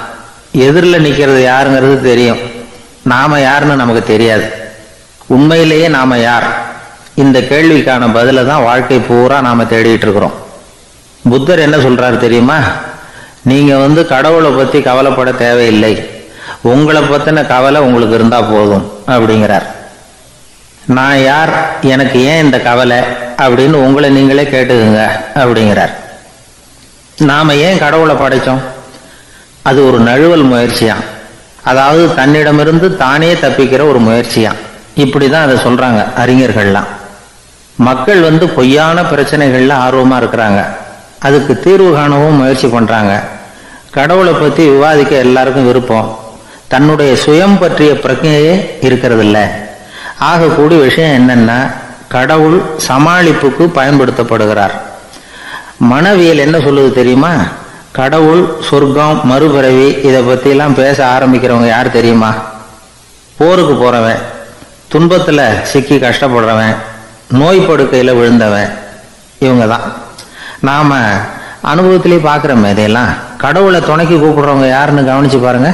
எதிரில் நிக்கிறது யாருங்கிறது தெரியும், நாம யாருன்னு நமக்கு தெரியாது. உண்மையிலேயே நாம யார்? இந்த கேள்விக்கான பதில தான் வாழ்க்கை பூரா நாம தேடிட்டு இருக்கிறோம். புத்தர் என்ன சொல்றாரு தெரியுமா? நீங்க கடவுளை பத்தி கவலைப்பட தேவையில்லை, உங்களை பத்தின கவலை உங்களுக்கு இருந்தா போதும் அப்படிங்கிறார். நான் யார், எனக்கு ஏன் இந்த கவலை அப்படின்னு உங்களை நீங்களே கேட்டுக்குங்க அப்படிங்கிறார். நாம ஏன் கடவுளை படைச்சோம்? அது ஒரு நழுவல் முயற்சியாம். அதாவது தன்னிடமிருந்து தானே தப்பிக்கிற ஒரு முயற்சியாம். இப்படிதான் அதை சொல்றாங்க அறிஞர்கள்லாம். மக்கள் பொய்யான பிரச்சனைகள்ல ஆர்வமா இருக்கிறாங்க, அதுக்கு தீர்வு காணவும் முயற்சி பண்றாங்க. கடவுளை பத்தி விவாதிக்க எல்லாருக்கும் விருப்பம், தன்னுடைய சுயம் பற்றிய பிரச்சனையே இருக்கிறது இல்லை. ஆகக்கூடிய விஷயம் என்னன்னா, கடவுள் சமாளிப்புக்கு பயன்படுத்தப்படுகிறார். மனவியல் என்ன சொல்லுது தெரியுமா? கடவுள், சொர்க்கம், மறுபிறவி இதை பத்தி எல்லாம் பேச ஆரம்பிக்கிறவங்க யார் தெரியுமா? போருக்கு போறவன், துன்பத்துல சிக்கி கஷ்டப்படுறவன், நோய் படுக்கையில விழுந்தவன், இவங்க தான். நாம அனுபவத்திலே பார்க்கிறோமே இதையெல்லாம். கடவுளை துணைக்கு கூப்பிடுறவங்க யாருன்னு கவனிச்சு பாருங்க.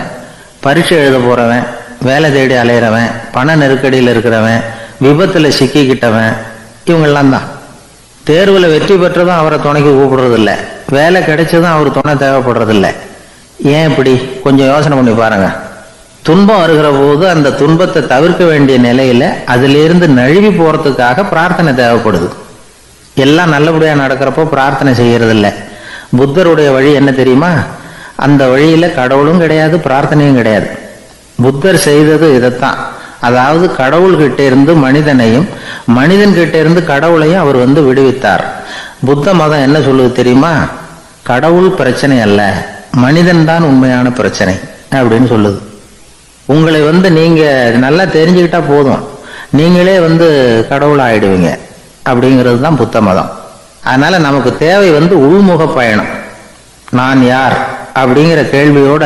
பரீட்சை எழுத போறவன், வேலை தேடி அலையிறவன், பண நெருக்கடியில் இருக்கிறவன், விபத்துல சிக்கிக்கிட்டவன், இவங்கெல்லாம் தான். தேர்வுல வெற்றி பெற்றதும் அவரை துணைக்கு கூப்பிடுறது இல்லை, வேலை கிடைச்சதும் அவர் துணை தேவைப்படுறது இல்லை. ஏன் இப்படி? கொஞ்சம் யோசனை பண்ணி பாருங்க. துன்பம் வருகிற போது அந்த துன்பத்தை தவிர்க்க வேண்டிய நிலையில அதிலிருந்து நழுவி போறதுக்காக பிரார்த்தனை தேவைப்படுது. எல்லாம் நல்லபடியா நடக்கிறப்போ பிரார்த்தனை செய்யறது இல்லை. புத்தருடைய வழி என்ன தெரியுமா? அந்த வழியில கடவுளும் கிடையாது, பிரார்த்தனையும் கிடையாது. புத்தர் செய்தது இதைத்தான். அதாவது கடவுள்கிட்ட இருந்து மனிதனையும், மனிதன் கிட்ட இருந்து கடவுளையும் அவர் விடுவித்தார். புத்த மதம் என்ன சொல்லுது தெரியுமா? கடவுள் பிரச்சனை அல்ல, மனிதன் தான் உண்மையான பிரச்சனை அப்படின்னு சொல்லுது. உங்களை நீங்க நல்லா தெரிஞ்சுக்கிட்டா போதும், நீங்களே கடவுள் ஆயிடுவீங்க அப்படிங்கிறது தான் புத்த மதம். அதனால நமக்கு தேவை உள்முக பயணம். நான் யார் அப்படிங்கிற கேள்வியோட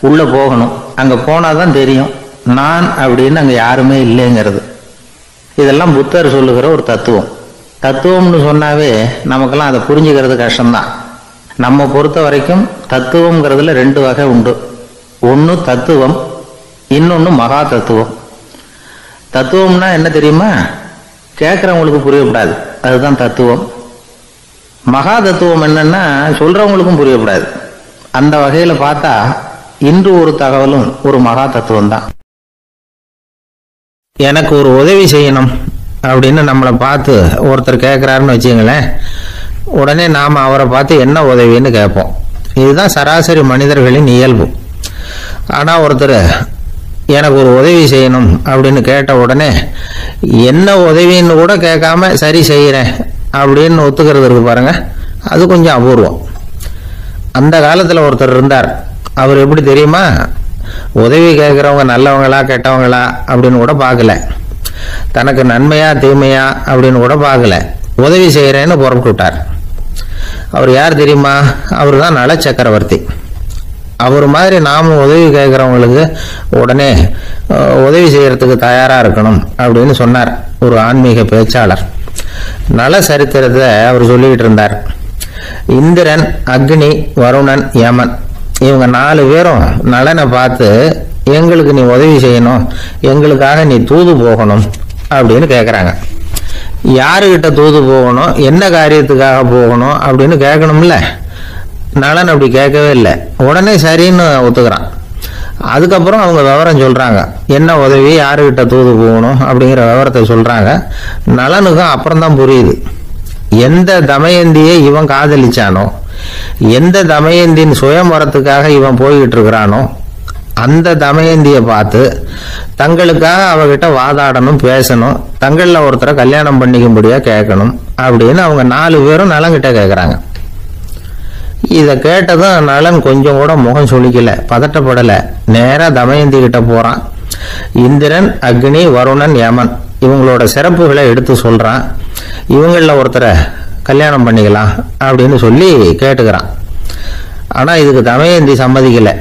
உள்ள போகணும். அங்க போனாதான் தெரியும் நான் அப்படின்னு அங்க யாருமே இல்லைங்கிறது. இதெல்லாம் புத்தர் சொல்லுகிற ஒரு தத்துவம். தத்துவம்னு சொன்னாவே நமக்கெல்லாம் அதை புரிஞ்சுக்கிறது கஷ்டம்தான். நம்ம பொறுத்த வரைக்கும் தத்துவம்ங்கிறதுல ரெண்டு வகை உண்டு. ஒன்று தத்துவம், இன்னொன்று மகா தத்துவம். தத்துவம்னா என்ன தெரியுமா? கேட்கறவங்களுக்கு புரியப்படாது, அதுதான் தத்துவம். மகா தத்துவம் என்னன்னா சொல்றவங்களுக்கும் புரியப்படாது. அந்த வகையில பார்த்தா இன்று ஒரு தகவலும் ஒரு மகா தத்துவம் தான். எனக்கு ஒரு உதவி செய்யணும் அப்படின்னு நம்மளை பார்த்து ஒருத்தர் கேட்குறாருன்னு வச்சுங்களேன், உடனே நாம் அவரை பார்த்து என்ன உதவின்னு கேட்போம். இதுதான் சராசரி மனிதர்களின் இயல்பு. ஆனால் ஒருத்தர் எனக்கு ஒரு உதவி செய்யணும் அப்படின்னு கேட்ட உடனே என்ன உதவின்னு கூட கேட்காம சரி செய்கிறேன் அப்படின்னு ஒத்துக்கிறது இருக்கு பாருங்க, அது கொஞ்சம் அபூர்வம். அந்த காலத்தில் ஒருத்தர் இருந்தார். அவர் எப்படி தெரியுமா? உதவி கேட்குறவங்க நல்லவங்களா கெட்டவங்களா அப்படின்னு கூட பார்க்கல, தனக்கு நன்மையா தீமையா அப்படின்னு கூட பார்க்கல, உதவி செய்கிறேன்னு புறப்பட்டு விட்டார். அவர் யார் தெரியுமா? அவர் தான் நல சக்கரவர்த்தி. அவர் மாதிரி நாமும் உதவி கேட்குறவங்களுக்கு உடனே உதவி செய்யறதுக்கு தயாரா இருக்கணும் அப்படின்னு சொன்னார் ஒரு ஆன்மீக பேச்சாளர். நல சரித்திரத்தை அவர் சொல்லிக்கிட்டு இருந்தார். இந்திரன், அக்னி, வருணன், யமன் இவங்க 4 பேரும் நலனை பார்த்து எங்களுக்கு நீ உதவி செய்யணும், எங்களுக்காக நீ தூது போகணும் அப்படின்னு கேட்குறாங்க. யாருக்கிட்ட தூது போகணும், என்ன காரியத்துக்காக போகணும் அப்படின்னு கேட்கணும்ல. நலன் அப்படி கேட்கவே இல்லை, உடனே சரின்னு ஒத்துக்கிறான். அதுக்கப்புறம் அவங்க விவரம் சொல்றாங்க, என்ன உதவி, யாருக்கிட்ட தூது போகணும் அப்படிங்கிற விவரத்தை சொல்றாங்க. நலனுக்கும் அப்புறம்தான் புரியுது, எந்த தமயந்தியை இவன் காதலிச்சானோ, எந்த தமயந்தின் சுயமரத்துக்காக இவன் போய்கிட்டு இருக்கிறானோ அந்த தமயந்தியை பார்த்து தங்களுக்காக அவகிட்ட வாதாடணும், பேசணும், தங்களில் ஒருத்தரை கல்யாணம் பண்ணிக்கும்படியா கேட்கணும் அப்படின்னு அவங்க 4 பேரும் நலங்கிட்ட கேட்குறாங்க. இதை கேட்டதும் நலன் கொஞ்சம் கூட முகம் சுளிக்கல, பதட்டப்படல. நேரா தமயந்தி கிட்ட போறான். இந்திரன், அக்னி, வருணன், யமன் இவங்களோட சிறப்புகளை எடுத்து சொல்றான். இவங்கள ஒருத்தரை கல்யாணம் பண்ணிக்கலாம் அப்படின்னு சொல்லி கேட்டுக்கிறான். ஆனா இதுக்கு தமயந்தி சம்மதிக்கல.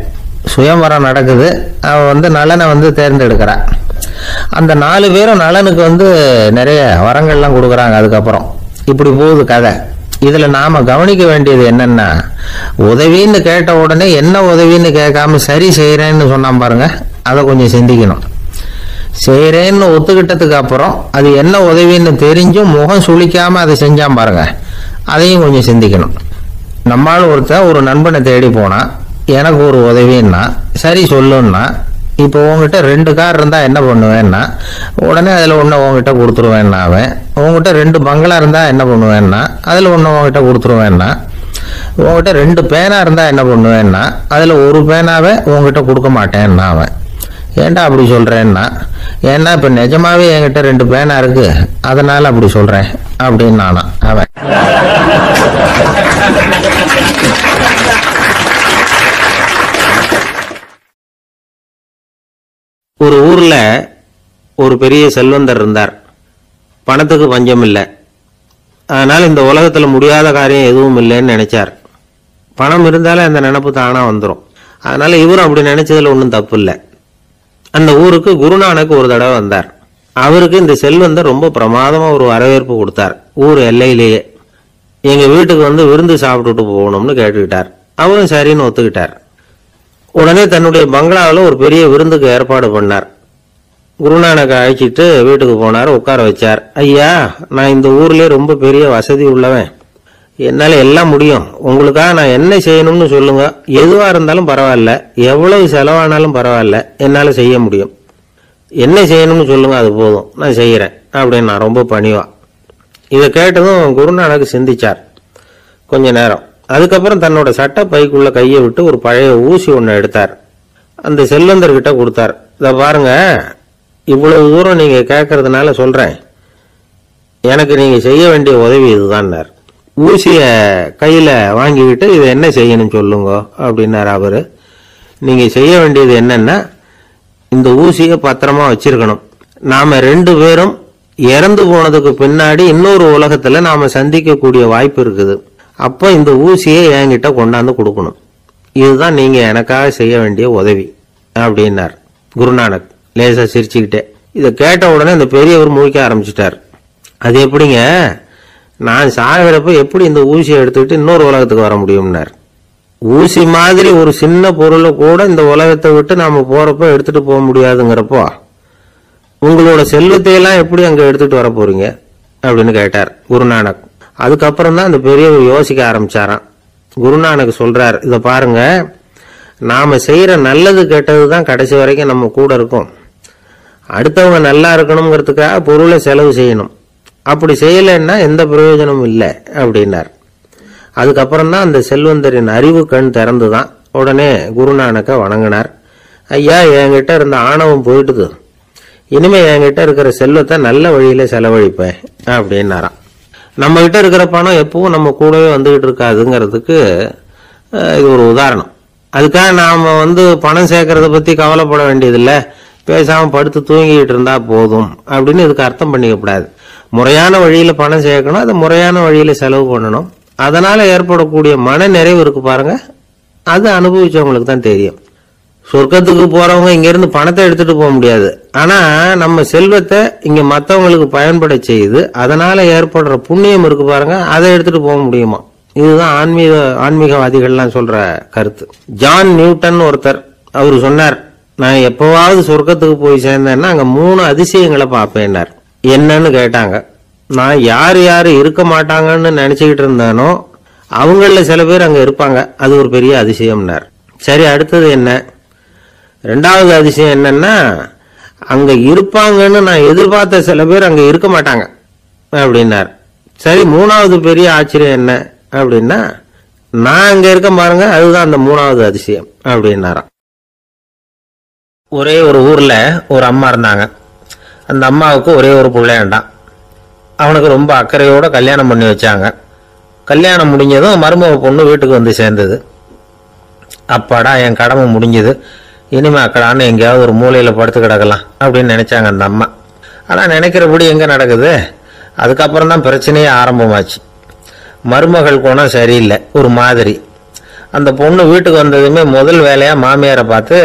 சுயம்பரம் நடக்குது. அவ நலனை தேர்ந்தெடுக்கிறா. அந்த 4 பேரும் நலனுக்கு நிறைய வரங்கள்லாம் கொடுக்குறாங்க. அதுக்கப்புறம் இப்படி போகுது கதை. இதுல நாம கவனிக்க வேண்டியது என்னன்னா, உதவின்னு கேட்ட உடனே என்ன உதவின்னு கேட்காம சரி செய்யறேன்னு சொன்னான் பாருங்க, அதை கொஞ்சம் சிந்திக்கணும். செய்யறேன்னு ஒத்துக்கிட்டதுக்கு அப்புறம் அது என்ன உதவின்னு தெரிஞ்சும் முகம் சுளிக்காம அதை செஞ்சான் பாருங்க, அதையும் கொஞ்சம் சிந்திக்கணும். நம்மால் ஒருத்தர் ஒரு நண்பனை தேடி போனா, எனக்கு ஒரு உதவின்னா சரி சொல்லுன்னா, இப்போ உங்ககிட்ட 2 கார் இருந்தா என்ன பண்ணுவேன்னா உடனே அதுல ஒண்ணு உங்ககிட்ட கொடுத்துருவேன்னா, அவன் உங்ககிட்ட 2 பங்களா இருந்தா என்ன பண்ணுவேன்னா அதுல ஒண்ணு உங்ககிட்ட கொடுத்துருவேன்னா, உங்ககிட்ட 2 பேனா இருந்தா என்ன பண்ணுவேன்னா அதுல ஒரு பேனாவை உங்ககிட்ட கொடுக்க மாட்டேன்னா அவன். ஏன்டா அப்படி சொல்றேன்னா, ஏன்னா இப்ப நிஜமாவே என்கிட்ட 2 பேனா இருக்கு, அதனால அப்படி சொல்றேன் அப்படின்னு நானா அவன். ஒரு ஊர்ல ஒரு பெரிய செல்வந்தர் இருந்தார். பணத்துக்கு பஞ்சம் இல்லை. அதனால இந்த உலகத்துல முடியாத காரியம் எதுவும் இல்லைன்னு நினைச்சார். பணம் இருந்தாலும் அந்த நினைப்பு தானா வந்துடும். அதனால இவரும் அப்படி நினைச்சதுல ஒன்றும் தப்பு இல்லை. அந்த ஊருக்கு குருநானக் ஒரு தடவை வந்தார். அவருக்கு இந்த செல்வந்தர் ரொம்ப பிரமாதமா ஒரு வரவேற்பு கொடுத்தார். ஊர் எல்லையிலேயே எங்க வீட்டுக்கு விருந்து சாப்பிட்டுட்டு போகணும்னு கேட்டுக்கிட்டார். அவரும் சரின்னு ஒத்துக்கிட்டார். உடனே தன்னுடைய பங்களாவில் ஒரு பெரிய விருந்துக்கு ஏற்பாடு பண்ணார். குருநானக்கை அழைச்சிட்டு வீட்டுக்கு போனார், உட்கார வச்சார். ஐயா, நான் இந்த ஊர்லயே ரொம்ப பெரிய வசதி உள்ளவன், என்னால எல்லாம் முடியும், உங்களுக்காக நான் என்ன செய்யணும்னு சொல்லுங்க, எதுவா இருந்தாலும் பரவாயில்ல, எவ்வளவு செலவானாலும் பரவாயில்ல, என்னால செய்ய முடியும், என்ன செய்யணும்னு சொல்லுங்க, அது போதும், நான் செய்யறேன் அப்படின்னு நான் ரொம்ப பணிவா. இதை கேட்டதும் குருநானக் சிந்திச்சார் கொஞ்ச நேரம். அதுக்கப்புறம் தன்னோட சட்ட பைக்குள்ள கையை விட்டு ஒரு பழைய ஊசி ஒன்று எடுத்தார். அந்த செல்வந்தர்கிட்ட கொடுத்தார். இதை பாருங்க, இவ்வளவு தூரம் நீங்க கேட்கறதுனால சொல்றேன், எனக்கு நீங்க செய்ய வேண்டிய உதவி இதுதான். ஊசிய கையில வாங்கிக்கிட்டு இதை என்ன செய்யணும் சொல்லுங்க அப்படின்னாரு அவரு. நீங்க செய்ய வேண்டியது என்னன்னா, இந்த ஊசிய பத்திரமா வச்சிருக்கணும். நாம 2 பேரும் இறந்து போனதுக்கு பின்னாடி இன்னொரு உலகத்துல நாம சந்திக்கக்கூடிய வாய்ப்பு இருக்குது. அப்போ இந்த ஊசியை என்கிட்ட கொண்டாந்து கொடுக்கணும். இதுதான் நீங்க எனக்காக செய்ய வேண்டிய உதவி அப்படின்னார் குருநானக் லேசா சிரிச்சுக்கிட்டே. இதை கேட்ட உடனே இந்த பெரியவர் முழிக்க ஆரம்பிச்சிட்டார். அது எப்படிங்க, நான் சாகிறப்ப எப்படி இந்த ஊசியை எடுத்துக்கிட்டு இன்னொரு உலகத்துக்கு வர முடியும்னார். ஊசி மாதிரி ஒரு சின்ன பொருளை கூட இந்த உலகத்தை விட்டு நாம போறப்ப எடுத்துட்டு போக முடியாதுங்கிறப்போ உங்களோட செல்வத்தையெல்லாம் எப்படி அங்க எடுத்துட்டு வர போறீங்க அப்படின்னு கேட்டார் குருநானக். அதுக்கப்புறம் தான் அந்த பெரியவர் யோசிக்க ஆரம்பிச்சாராம். குருநானக் சொல்றார், இதை பாருங்க, நாம செய்யற நல்லது கெட்டது தான் கடைசி வரைக்கும் நம்ம கூட இருக்கும். அடுத்தவங்க நல்லா இருக்கணுங்கிறதுக்காக பொருளை செலவு செய்யணும், அப்படி செய்யலைன்னா எந்த பிரயோஜனமும் இல்லை அப்படின்னார். அதுக்கப்புறம் தான் அந்த செல்வந்தரின் அறிவு கண் திறந்துதான். உடனே குருநானக்க வணங்கினார். ஐயா, என்கிட்ட இருந்த ஆணவம் போயிட்டுது, இனிமே என்கிட்ட இருக்கிற செல்வத்தை நல்ல வழியில செலவழிப்பேன் அப்படின்னாராம். நம்ம கிட்ட இருக்கிற பணம் எப்பவும் நம்ம கூடவே வந்துகிட்டு இருக்காதுங்கிறதுக்கு இது ஒரு உதாரணம். அதுக்காக நாம பணம் சேர்க்கறத பத்தி கவலைப்பட வேண்டியதில்லை, பேசாம படுத்து தூங்கிட்டு இருந்தா போதும் அப்படின்னு இதுக்கு அர்த்தம் பண்ணிக்கப்படாது. முறையான வழியில பணம் சேர்க்கணும், அதை முறையான வழியில செலவு பண்ணணும். அதனால ஏற்படக்கூடிய மன நிறைவு இருக்கு பாருங்க, அது அனுபவிச்சவங்களுக்கு தான் தெரியும். சொர்க்கத்துக்கு போறவங்க இங்க இருந்து பணத்தை எடுத்துட்டு போக முடியாது. ஆனா நம்ம செல்வத்தை இங்க மத்தவங்களுக்கு பயன்பட செய்து அதனால ஏற்படுற புண்ணியம் இருக்கு பாருங்க, அதை எடுத்துட்டு போக முடியுமா. இதுதான் ஆன்மீகவாதிகள்லாம் சொல்ற கருத்து. ஜான் நியூட்டன் ஒருத்தர், அவரு சொன்னார், நான் எப்பவாவது சொர்க்கத்துக்கு போய் சேர்ந்தேன்னா அங்க 3 அதிசயங்களை பார்ப்பேன்னார். என்னன்னு கேட்டாங்க. நான் யாரு யாரு இருக்க மாட்டாங்கன்னு நினைச்சுக்கிட்டு இருந்தானோ அவங்கள சில பேர் அங்க இருப்பாங்க, அது ஒரு பெரிய அதிசயம்னார். சரி, அடுத்தது என்ன? 2வது அதிசயம் என்னன்னா, அங்க இருப்பாங்கன்னு நான் எதிர்பார்த்த சில பேர் அங்க இருக்க மாட்டாங்க அப்படின்னார். சரி, 3வது பெரிய ஆச்சரியம் என்ன அப்படின்னா, நான் அங்க இருக்க பாருங்க, அதுதான் அந்த 3வது அதிசயம் அப்படின்னாராம். ஒரே ஒரு ஊரில் ஒரு அம்மா இருந்தாங்க. அந்த அம்மாவுக்கு ஒரே ஒரு பிள்ளையாண்டான். அவனுக்கு ரொம்ப அக்கறையோடு கல்யாணம் பண்ணி வச்சாங்க. கல்யாணம் முடிஞ்சதும் மருமக பொண்ணு வீட்டுக்கு வந்து சேர்ந்தது. அப்பாடா, என் கடமை முடிஞ்சது, இனிமே அக்கடான்னு எங்கேயாவது ஒரு மூலையில் படுத்து கிடக்கலாம் அப்படின்னு நினைச்சாங்க அந்த அம்மா. ஆனால் நினைக்கிறபடி எங்கே நடக்குது? அதுக்கப்புறம் தான் பிரச்சனையே ஆரம்பமாச்சு. மருமகள் குணம் சரியில்லை, ஒரு மாதிரி. அந்த பொண்ணு வீட்டுக்கு வந்ததுமே முதல் வேலையாக மாமியாரை பார்த்து,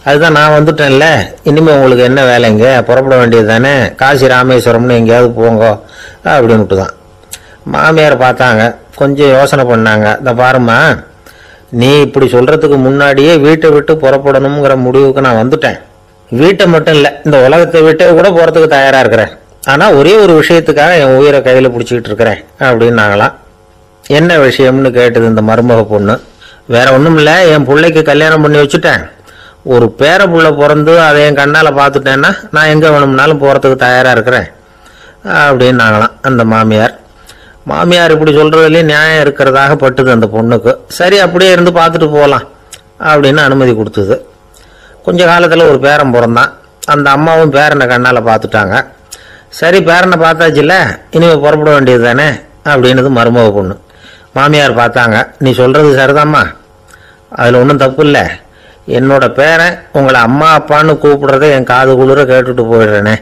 அதுதான் நான் வந்துட்டேன்ல, இனிமேல் உங்களுக்கு என்ன வேலைங்க, புறப்பட வேண்டியது தானே, காசி ராமேஸ்வரம்னு எங்கேயாவது போங்க அப்படின்ட்டு தான். மாமியார் பார்த்தாங்க, கொஞ்சம் யோசனை பண்ணாங்க. இந்த பாருமா, நீ இப்படி சொல்கிறதுக்கு முன்னாடியே வீட்டை விட்டு புறப்படணுங்கிற முடிவுக்கு நான் வந்துட்டேன். வீட்டை மட்டும் இல்லை, இந்த உலகத்தை விட்டு கூட போகிறதுக்கு தயாராக இருக்கிறேன். ஆனால் ஒரே ஒரு விஷயத்துக்காக என் உயிரை கையில் பிடிச்சிக்கிட்டு இருக்கிறேன் அப்படின்னாங்களாம். என்ன விஷயம்னு கேட்டது இந்த மருமக பொண்ணு. வேற ஒன்றும் இல்லை, என் பிள்ளைக்கு கல்யாணம் பண்ணி வச்சுட்டேன். ஒரு பேர புள்ள பிறந்து அதை என் கண்ணால் பார்த்துட்டேன்னா நான் எங்கே வேணும்னாலும் போகிறதுக்கு தயாராக இருக்கிறேன் அப்படின்னாங்களாம் அந்த மாமியார். மாமியார் இப்படி சொல்கிறதுலேயும் நியாயம் இருக்கிறதாக பட்டுது அந்த பொண்ணுக்கு. சரி, அப்படியே இருந்து பார்த்துட்டு போகலாம் அப்படின்னு அனுமதி கொடுத்தது. கொஞ்ச காலத்தில் ஒரு பேரன் பிறந்தான். அந்த அம்மாவும் பேரனை கண்ணால் பார்த்துட்டாங்க. சரி, பேரனை பார்த்தாச்சுல்ல, இனிமேல் புறப்பட வேண்டியது தானே அப்படின்னது மருமக பொண்ணு. மாமியார் பார்த்தாங்க, நீ சொல்கிறது சரிதாம்மா, அதில் ஒன்றும் தப்பு இல்லை. என்னோட பேரன் உங்களை அம்மா அப்பான்னு கூப்பிடுறத என் காது குளிர கேட்டுட்டு போயிடுறேனே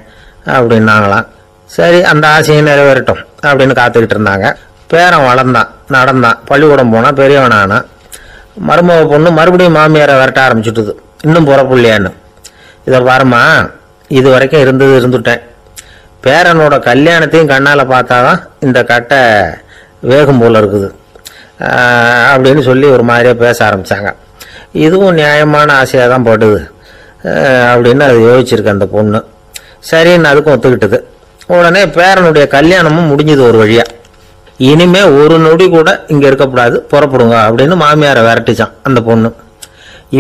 அப்படின்னாங்களாம். சரி, அந்த ஆசையை நிறைவேறட்டும் அப்படின்னு காத்துக்கிட்டு இருந்தாங்க. பேரன் வளர்ந்தான், நடந்தான், பள்ளிக்கூடம் போனால் பெரியவனானா. மருமக பொண்ணு மறுபடியும் மாமியாரை விரட்ட ஆரம்பிச்சுட்டுது, இன்னும் புறப்புள்ளையான்னு. இதை பாருமா, இது வரைக்கும் இருந்துட்டேன். பேரனோட கல்யாணத்தையும் கண்ணால் பார்த்தாதான் இந்த கட்டை வேகம் போல் இருக்குது அப்படின்னு சொல்லி ஒரு மாதிரியாக பேச ஆரம்பித்தாங்க. இதுவும் நியாயமான ஆசையாக தான் படுது அப்படின்னு அது யோசிச்சிருக்கு அந்த பொண்ணு. சரின்னு அதுக்கும் ஒத்துக்கிட்டது. உடனே பேரனுடைய கல்யாணமும் முடிஞ்சது ஒரு வழியா. இனிமே ஒரு நொடி கூட இங்கே இருக்கக்கூடாது, புறப்படுங்க அப்படின்னு மாமியாரை விரட்டிச்சான் அந்த பொண்ணு.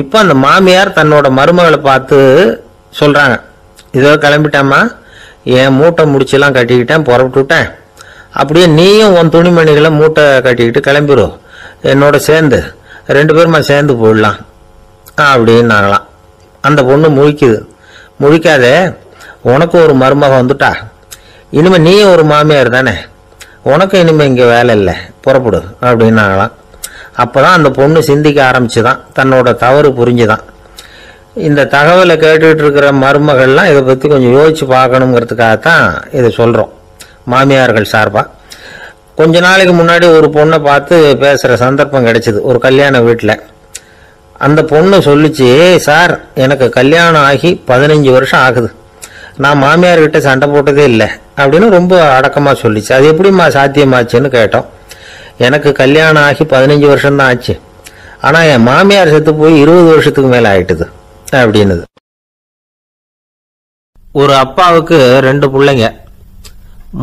இப்போ அந்த மாமியார் தன்னோட மருமகளை பார்த்து சொல்கிறாங்க, இதோ கிளம்பிட்டாம்மா, என் மூட்டை முடிச்செல்லாம் கட்டிக்கிட்டேன், புறப்பட்டுவிட்டேன். அப்படியே நீயும் உன் துணிமணிகளை மூட்டை கட்டிக்கிட்டு கிளம்பிடும், என்னோட சேர்ந்து 2 பேருமா சேர்ந்து போயிடலாம் அப்படின்னாங்களாம். அந்த பொண்ணு முழிக்குது. முழிக்காதே, உனக்கு ஒரு மருமக வந்துட்டா, இனிமேல் நீயும் ஒரு மாமியார் தானே, உனக்கு இனிமேல் இங்கே வேலை இல்லை, புறப்படு அப்படின்னாங்களாம். அப்போ தான் அந்த பொண்ணு சிந்திக்க ஆரம்பிச்சுதான், தன்னோட தவறு புரிஞ்சுதான். இந்த தகவலை கேட்டுக்கிட்டு இருக்கிற மருமகள்லாம் இதை பற்றி கொஞ்சம் யோசிச்சு பார்க்கணுங்கிறதுக்காகத்தான் இதை சொல்கிறோம் மாமியார்கள் சார்பாக. கொஞ்ச நாளைக்கு முன்னாடி ஒரு பொண்ணை பார்த்து பேசுகிற சந்தர்ப்பம் கிடைச்சிது ஒரு கல்யாண வீட்டில். அந்த பொண்ணு சொல்லிச்சு, சார் எனக்கு கல்யாணம் ஆகி 15 வருஷம் ஆகுது, நான் மாமியார்கிட்ட சண்டை போட்டதே இல்லை அப்படின்னு ரொம்ப அடக்கமாக சொல்லிச்சு. அது எப்படிம்மா சாத்தியமாச்சுன்னு கேட்டோம். எனக்கு கல்யாணம் ஆகி 15 வருஷம்தான் ஆச்சு, ஆனால் என் மாமியார் செத்து போய் 20 வருஷத்துக்கு மேலே ஆயிட்டுது அப்படின்னுது. ஒரு அப்பாவுக்கு 2 பிள்ளைங்க.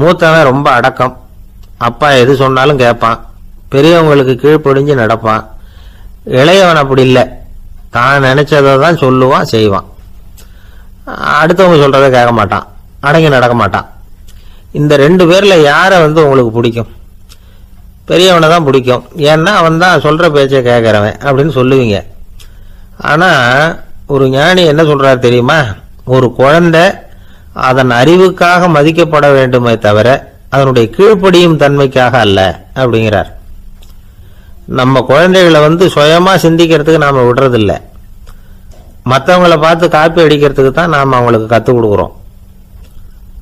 மூத்தவன் ரொம்ப அடக்கம், அப்பா எது சொன்னாலும் கேட்பான், பெரியவங்களுக்கு கீழ்ப்படிஞ்சு நடப்பான். இளையவன் அப்படி இல்லை, தான் நினைச்சதை தான் சொல்லுவான், செய்வான். அடுத்தவங்க சொல்றதை கேட்க மாட்டான், அடங்கி நடக்க மாட்டான். இந்த 2 பேர்ல யாரை உங்களுக்கு பிடிக்கும்? பெரியவனை தான் பிடிக்கும், ஏன்னா அவன் தான் சொல்ற பேச்சை கேட்கறவன் அப்படின்னு சொல்லுவீங்க. ஆனா ஒரு ஞானி என்ன சொல்றாரு தெரியுமா? ஒரு குழந்தை அதன் அறிவுக்காக மதிக்கப்பட வேண்டுமே தவிர அதனுடைய கீழ்ப்படியும் தன்மைக்காக அல்ல அப்படிங்கிறார். நம்ம குழந்தைகளை சுயமா சிந்திக்கிறதுக்கு நாம விடுறதில்லை, மற்றவங்களை பார்த்து காப்பி அடிக்கிறதுக்கு தான் நாம் அவங்களுக்கு கற்றுக் கொடுக்குறோம்.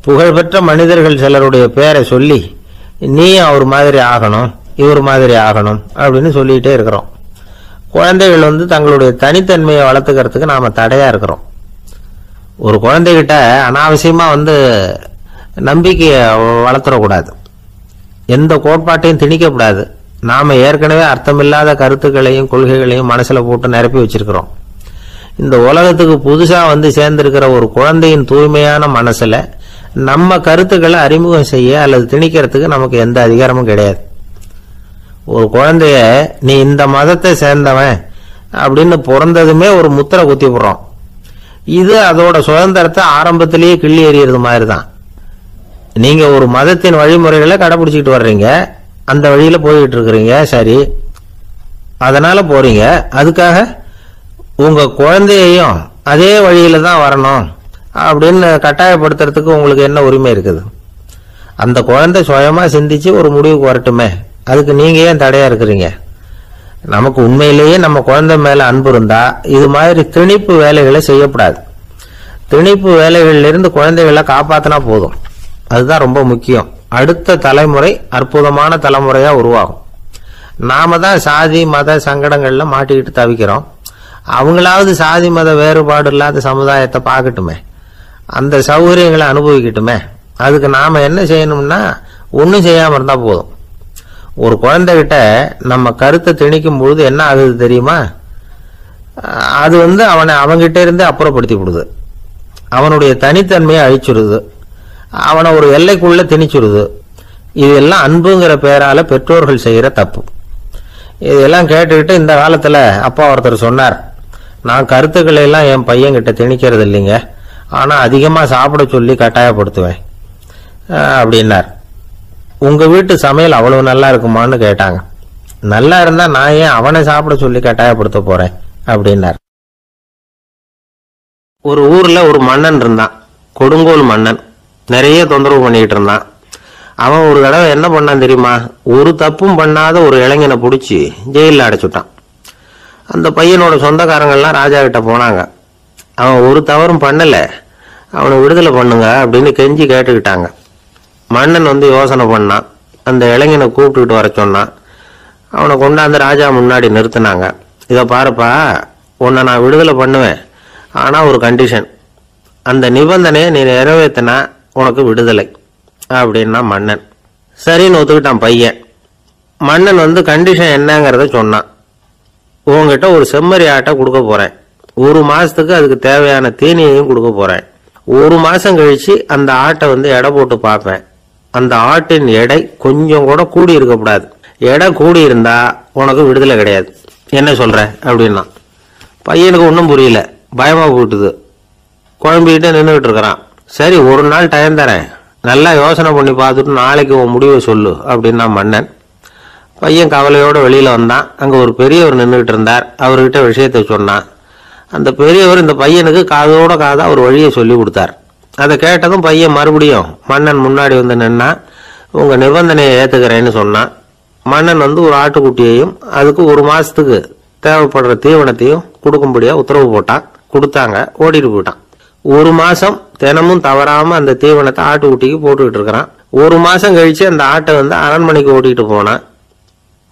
புகழ்பெற்ற மனிதர்கள் சிலருடைய பேரை சொல்லி நீ அவர் மாதிரி ஆகணும், இவர் மாதிரி ஆகணும் அப்படின்னு சொல்லிகிட்டே இருக்கிறோம். குழந்தைகள் தங்களுடைய தனித்தன்மையை வளர்த்துக்கிறதுக்கு நாம் தடையாக இருக்கிறோம். ஒரு குழந்தைகிட்ட அனாவசியமா நம்பிக்கையை வளர்த்துடக்கூடாது, எந்த கோட்பாட்டையும் திணிக்கக்கூடாது. நாம ஏற்கனவே அர்த்தமில்லாத கருத்துக்களையும் கொள்கைகளையும் மனசுல போட்டு நிரப்பி வச்சிருக்கிறோம். இந்த உலகத்துக்கு புதுசா சேர்ந்திருக்கிற ஒரு குழந்தையின் தூய்மையான மனசுல நம்ம கருத்துக்களை அறிமுகம் செய்ய அல்லது திணிக்கிறதுக்கு நமக்கு எந்த அதிகாரமும் கிடையாது. ஒரு குழந்தைய நீ இந்த மதத்தை சேர்ந்தவன் அப்படின்னு பிறந்ததுமே ஒரு முத்திரை குத்தி போடுறோம். இது அதோட சுதந்திரத்தை ஆரம்பத்திலேயே கிள்ளி எறியறது மாதிரி தான். நீங்க ஒரு மதத்தின் வழிமுறைகளை கடைபிடிச்சிட்டு வர்றீங்க, அந்த வழியில போயிட்டு இருக்கிறீங்க, சரி, அதனால போறீங்க. அதுக்காக உங்க குழந்தையையும் அதே வழியில தான் வரணும் அப்படின்னு கட்டாயப்படுத்துறதுக்கு உங்களுக்கு என்ன உரிமை இருக்குது? அந்த குழந்தை சுயமா சிந்திச்சு ஒரு முடிவுக்கு வரட்டுமே, அதுக்கு நீங்க ஏன் தடையா இருக்கிறீங்க? நமக்கு உண்மையிலேயே நம்ம குழந்தை மேல அன்பு இருந்தா இது மாதிரி திணிப்பு வேலைகளை செய்யக்கூடாது. திணிப்பு வேலைகளிலிருந்து குழந்தைகளை காப்பாத்தினா போதும். அதுதான் ரொம்ப முக்கியம். அடுத்த தலைமுறை அற்புதமான தலைமுறையா உருவாகும். நாம தான் சாதி மத சங்கடங்கள்ல மாட்டிக்கிட்டு தவிக்கிறோம். அவங்களாவது சாதி மத வேறுபாடு இல்லாத சமுதாயத்தை பார்க்கட்டுமே, அந்த சௌகரியங்களை அனுபவிக்கட்டுமே. அதுக்கு நாம என்ன செய்யணும்னா ஒன்றும் செய்யாம இருந்தா போதும். ஒரு குழந்தைகிட்ட நம்ம கருத்தை திணிக்கும் பொழுது என்ன ஆகுது தெரியுமா? அது அவனை அவங்கிட்ட இருந்து அப்புறப்படுத்தி விடுது. அவனுடைய தனித்தன்மையை அழிச்சுடுது. அவனை ஒரு எல்லைக்குள்ள திணிச்சுடுது. இதெல்லாம் அன்புங்கிற பேரால பெற்றோர்கள் செய்யற தப்பு. இதெல்லாம் கேட்டுக்கிட்டு இந்த காலத்துல அப்பா ஒருத்தர் சொன்னார், நான் கருத்துக்களை எல்லாம் என் பையன் கிட்ட திணிக்கிறது இல்லைங்க, ஆனா அதிகமா சாப்பிட சொல்லி கட்டாயப்படுத்துவேன் அப்படின்னார். உங்க வீட்டு சமையல் அவ்வளவு நல்லா இருக்குமான்னு கேட்டாங்க. நல்லா இருந்தா நான் ஏன் அவனை சாப்பிட சொல்லி கட்டாயப்படுத்த போறேன் அப்படின்னார். ஒரு ஊர்ல ஒரு மன்னன் இருந்தான், கொடுங்கோல் மன்னன். நிறைய தொந்தரவு பண்ணிட்டு இருந்தான். அவன் ஒரு தடவை என்ன பண்ணான் தெரியுமா? ஒரு தப்பும் பண்ணாத ஒரு இளைஞனை பிடிச்சி ஜெயிலில் அடைச்சுட்டான். அந்த பையனோட சொந்தக்காரங்கள்லாம் ராஜா கிட்ட போனாங்க. அவன் ஒரு தவறும் பண்ணல, அவனை விடுதலை பண்ணுங்க அப்படின்னு கெஞ்சி கேட்டுக்கிட்டாங்க. மன்னன் யோசனை பண்ணான். அந்த இளைஞனை கூப்பிட்டுக்கிட்டு வர சொன்னான். அவனை கொண்டாந்து ராஜா முன்னாடி நிறுத்தினாங்க. இதை பாருப்பா, உன்னை நான் விடுதலை பண்ணுவேன், ஆனா ஒரு கண்டிஷன். அந்த நிபந்தனையை நீ நிறைவேற்றினா உனக்கு விடுதலை அப்படின்னா மன்னன். சரின்னு ஒத்துக்கிட்டான் பையன். மன்னன் கண்டிஷன் என்னங்கிறத சொன்னான். உங்ககிட்ட ஒரு செம்மறி ஆட்டை கொடுக்க போறேன், 1 மாசத்துக்கு அதுக்கு தேவையான தீனியையும் கொடுக்க போறேன். 1 மாசம் கழிச்சு அந்த ஆட்டை எடை போட்டு பார்ப்பேன். அந்த ஆட்டின் எடை கொஞ்சம் கூட கூடி இருக்கக்கூடாது. எடை கூடி இருந்தா உனக்கு விடுதலை கிடையாது. என்ன சொல்ற அப்படின்னா பையனுக்கு ஒன்றும் புரியல, பயமா போட்டுது. குழம்பிக்கிட்டு நின்றுகிட்டு இருக்கிறான். சரி, ஒரு நாள் டைம் தரேன், நல்லா யோசனை பண்ணி பார்த்துட்டு நாளைக்கு உன் முடிவை சொல்லு அப்படின்னா மன்னன். பையன் கவலையோட வெளியில வந்தான். அங்க ஒரு பெரியவர் நின்றுகிட்டு இருந்தார். அவர்கிட்ட விஷயத்தை சொன்னான். அந்த பெரியவர் இந்த பையனுக்கு காதோட காதா ஒரு வழியை சொல்லி கொடுத்தார். அதை கேட்டதும் பையன் மறுபடியும் மன்னன் முன்னாடி நின்னா, உங்க நிபந்தனையை ஏத்துக்கிறேன்னு சொன்னான். மன்னன் ஒரு ஆட்டுக்குட்டியையும் அதுக்கு 1 மாசத்துக்கு தேவைப்படுற தீவனத்தையும் கொடுக்கும்படியா உத்தரவு போட்டான். கொடுத்தாங்க, ஓடிட்டு போயிட்டான். 1 மாசம் தினமும் தவறாம அந்த தீவனத்தை ஆட்டுக்குட்டிக்கு போட்டுக்கிட்டு இருக்கிறான். 1 மாசம் கழிச்சு அந்த ஆட்டை அரண்மனைக்கு ஓட்டிட்டு போனான்.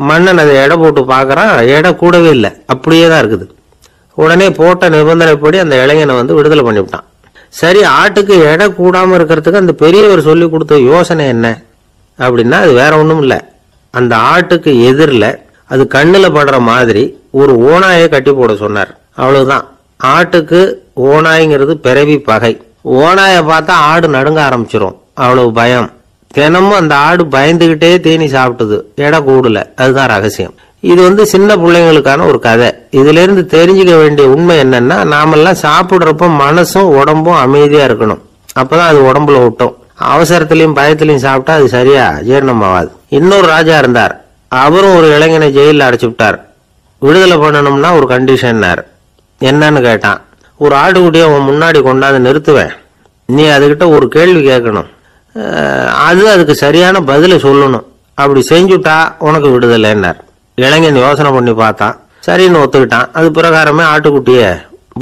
மன்னன் அதை எடை போட்டு பார்க்கறான், எடை கூடவே இல்லை, அப்படியே தான் இருக்குது. உடனே போட்ட நிபந்தனைப்படி அந்த இளைஞனை விடுதலை பண்ணிவிட்டான். சரி, ஆட்டுக்கு எடை கூடாம இருக்கிறதுக்கு அந்த பெரியவர் சொல்லி கொடுத்த யோசனை என்ன அப்படின்னா, அது வேற ஒண்ணும் இல்லை. அந்த ஆட்டுக்கு எதிரில் அது கண்ணுல படுற மாதிரி ஒரு ஓநாயை கட்டி போட சொன்னார். அவ்வளவுதான். ஆட்டுக்கு ஓநாய்ங்கிறது பிறவி பகை. ஓநாயை பார்த்தா ஆடு நடுங்க ஆரம்பிச்சிரும், அவ்வளவு பயம். தினமும் அந்த ஆடு பயந்துகிட்டே தீனி சாப்பிட்டது, எடை கூடல. அதுதான் ரகசியம். இது சின்ன பிள்ளைங்களுக்கான ஒரு கதை. இதுல இருந்து தெரிஞ்சுக்க வேண்டிய உண்மை என்னன்னா, நாமெல்லாம் சாப்பிடுறப்ப மனசும் உடம்பும் அமைதியா இருக்கணும். அப்பதான் அது உடம்புல விட்டும். அவசரத்திலையும் பயத்திலையும் சாப்பிட்டா அது சரியா ஜீரணமாவாது. இன்னொரு ராஜா இருந்தார். அவரும் ஒரு இளைஞனை ஜெயிலில் அடைச்சு விட்டார். விடுதலை பண்ணணும்னா ஒரு கண்டிஷன்னார். என்னன்னு கேட்டான். ஒரு ஆட்டுக்குட்டியை உன் முன்னாடி கொண்டாந்து நிறுத்துவேன், நீ அதுகிட்ட ஒரு கேள்வி கேட்கணும், அதுக்கு சரியான பதிலை சொல்லணும். அப்படி செஞ்சுட்டா உனக்கு விடுதலைன்னார். இளைஞன் யோசனை பண்ணி பார்த்தான். சரின்னு ஒத்துக்கிட்டான். அது பிரகாரமே ஆட்டுக்குட்டிய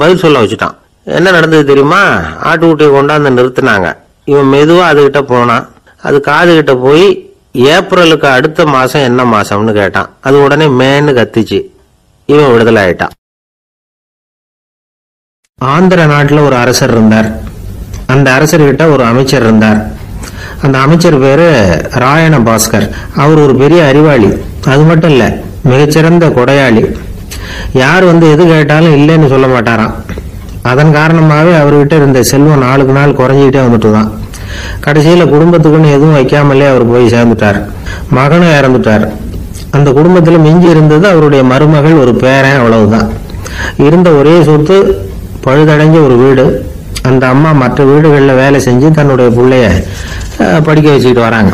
பதில் சொல்ல வச்சுட்டான். என்ன நடந்தது தெரியுமா? ஆட்டுக்குட்டியை கொண்டாந்து நிறுத்தினாங்க. இவன் மெதுவா அதுகிட்ட போனான். அது காதுகிட்ட போய் ஏப்ரலுக்கு அடுத்த மாசம் என்ன மாசம்னு கேட்டான். அது உடனே மேன்னு கத்திச்சு. இவன் விடுதலை ஆயிட்டான். ஆந்திர நாட்டில் ஒரு அரசர் இருந்தார். அந்த அரசர்கிட்ட ஒரு அமைச்சர் இருந்தார். அந்த அமைச்சர் பேரு ராயண பாஸ்கர். அவர் ஒரு பெரிய அறிவாளி. அது மட்டும் இல்ல, மிகச்சிறந்த கொடையாளி. யார் எது கேட்டாலும் இல்லைன்னு சொல்ல மாட்டாராம். அதன் காரணமாகவே அவர்கிட்ட இருந்த செல்வம் நாளுக்கு நாள் குறைஞ்சிக்கிட்டே வந்துட்டுதான். கடைசியில குடும்பத்துக்குன்னு எதுவும் வைக்காமலே அவர் போய் சேர்ந்துட்டார். மகனும் இறந்துட்டார். அந்த குடும்பத்துல மிஞ்சி இருந்தது அவருடைய மருமகள், ஒரு பேரன், அவ்வளவுதான். இருந்த ஒரே சொத்து பழுதடைஞ்ச ஒரு வீடு. அந்த அம்மா மற்ற வீடுகளில் வேலை செஞ்சு தன்னுடைய பிள்ளைய படிக்க வச்சுக்கிட்டு வராங்க.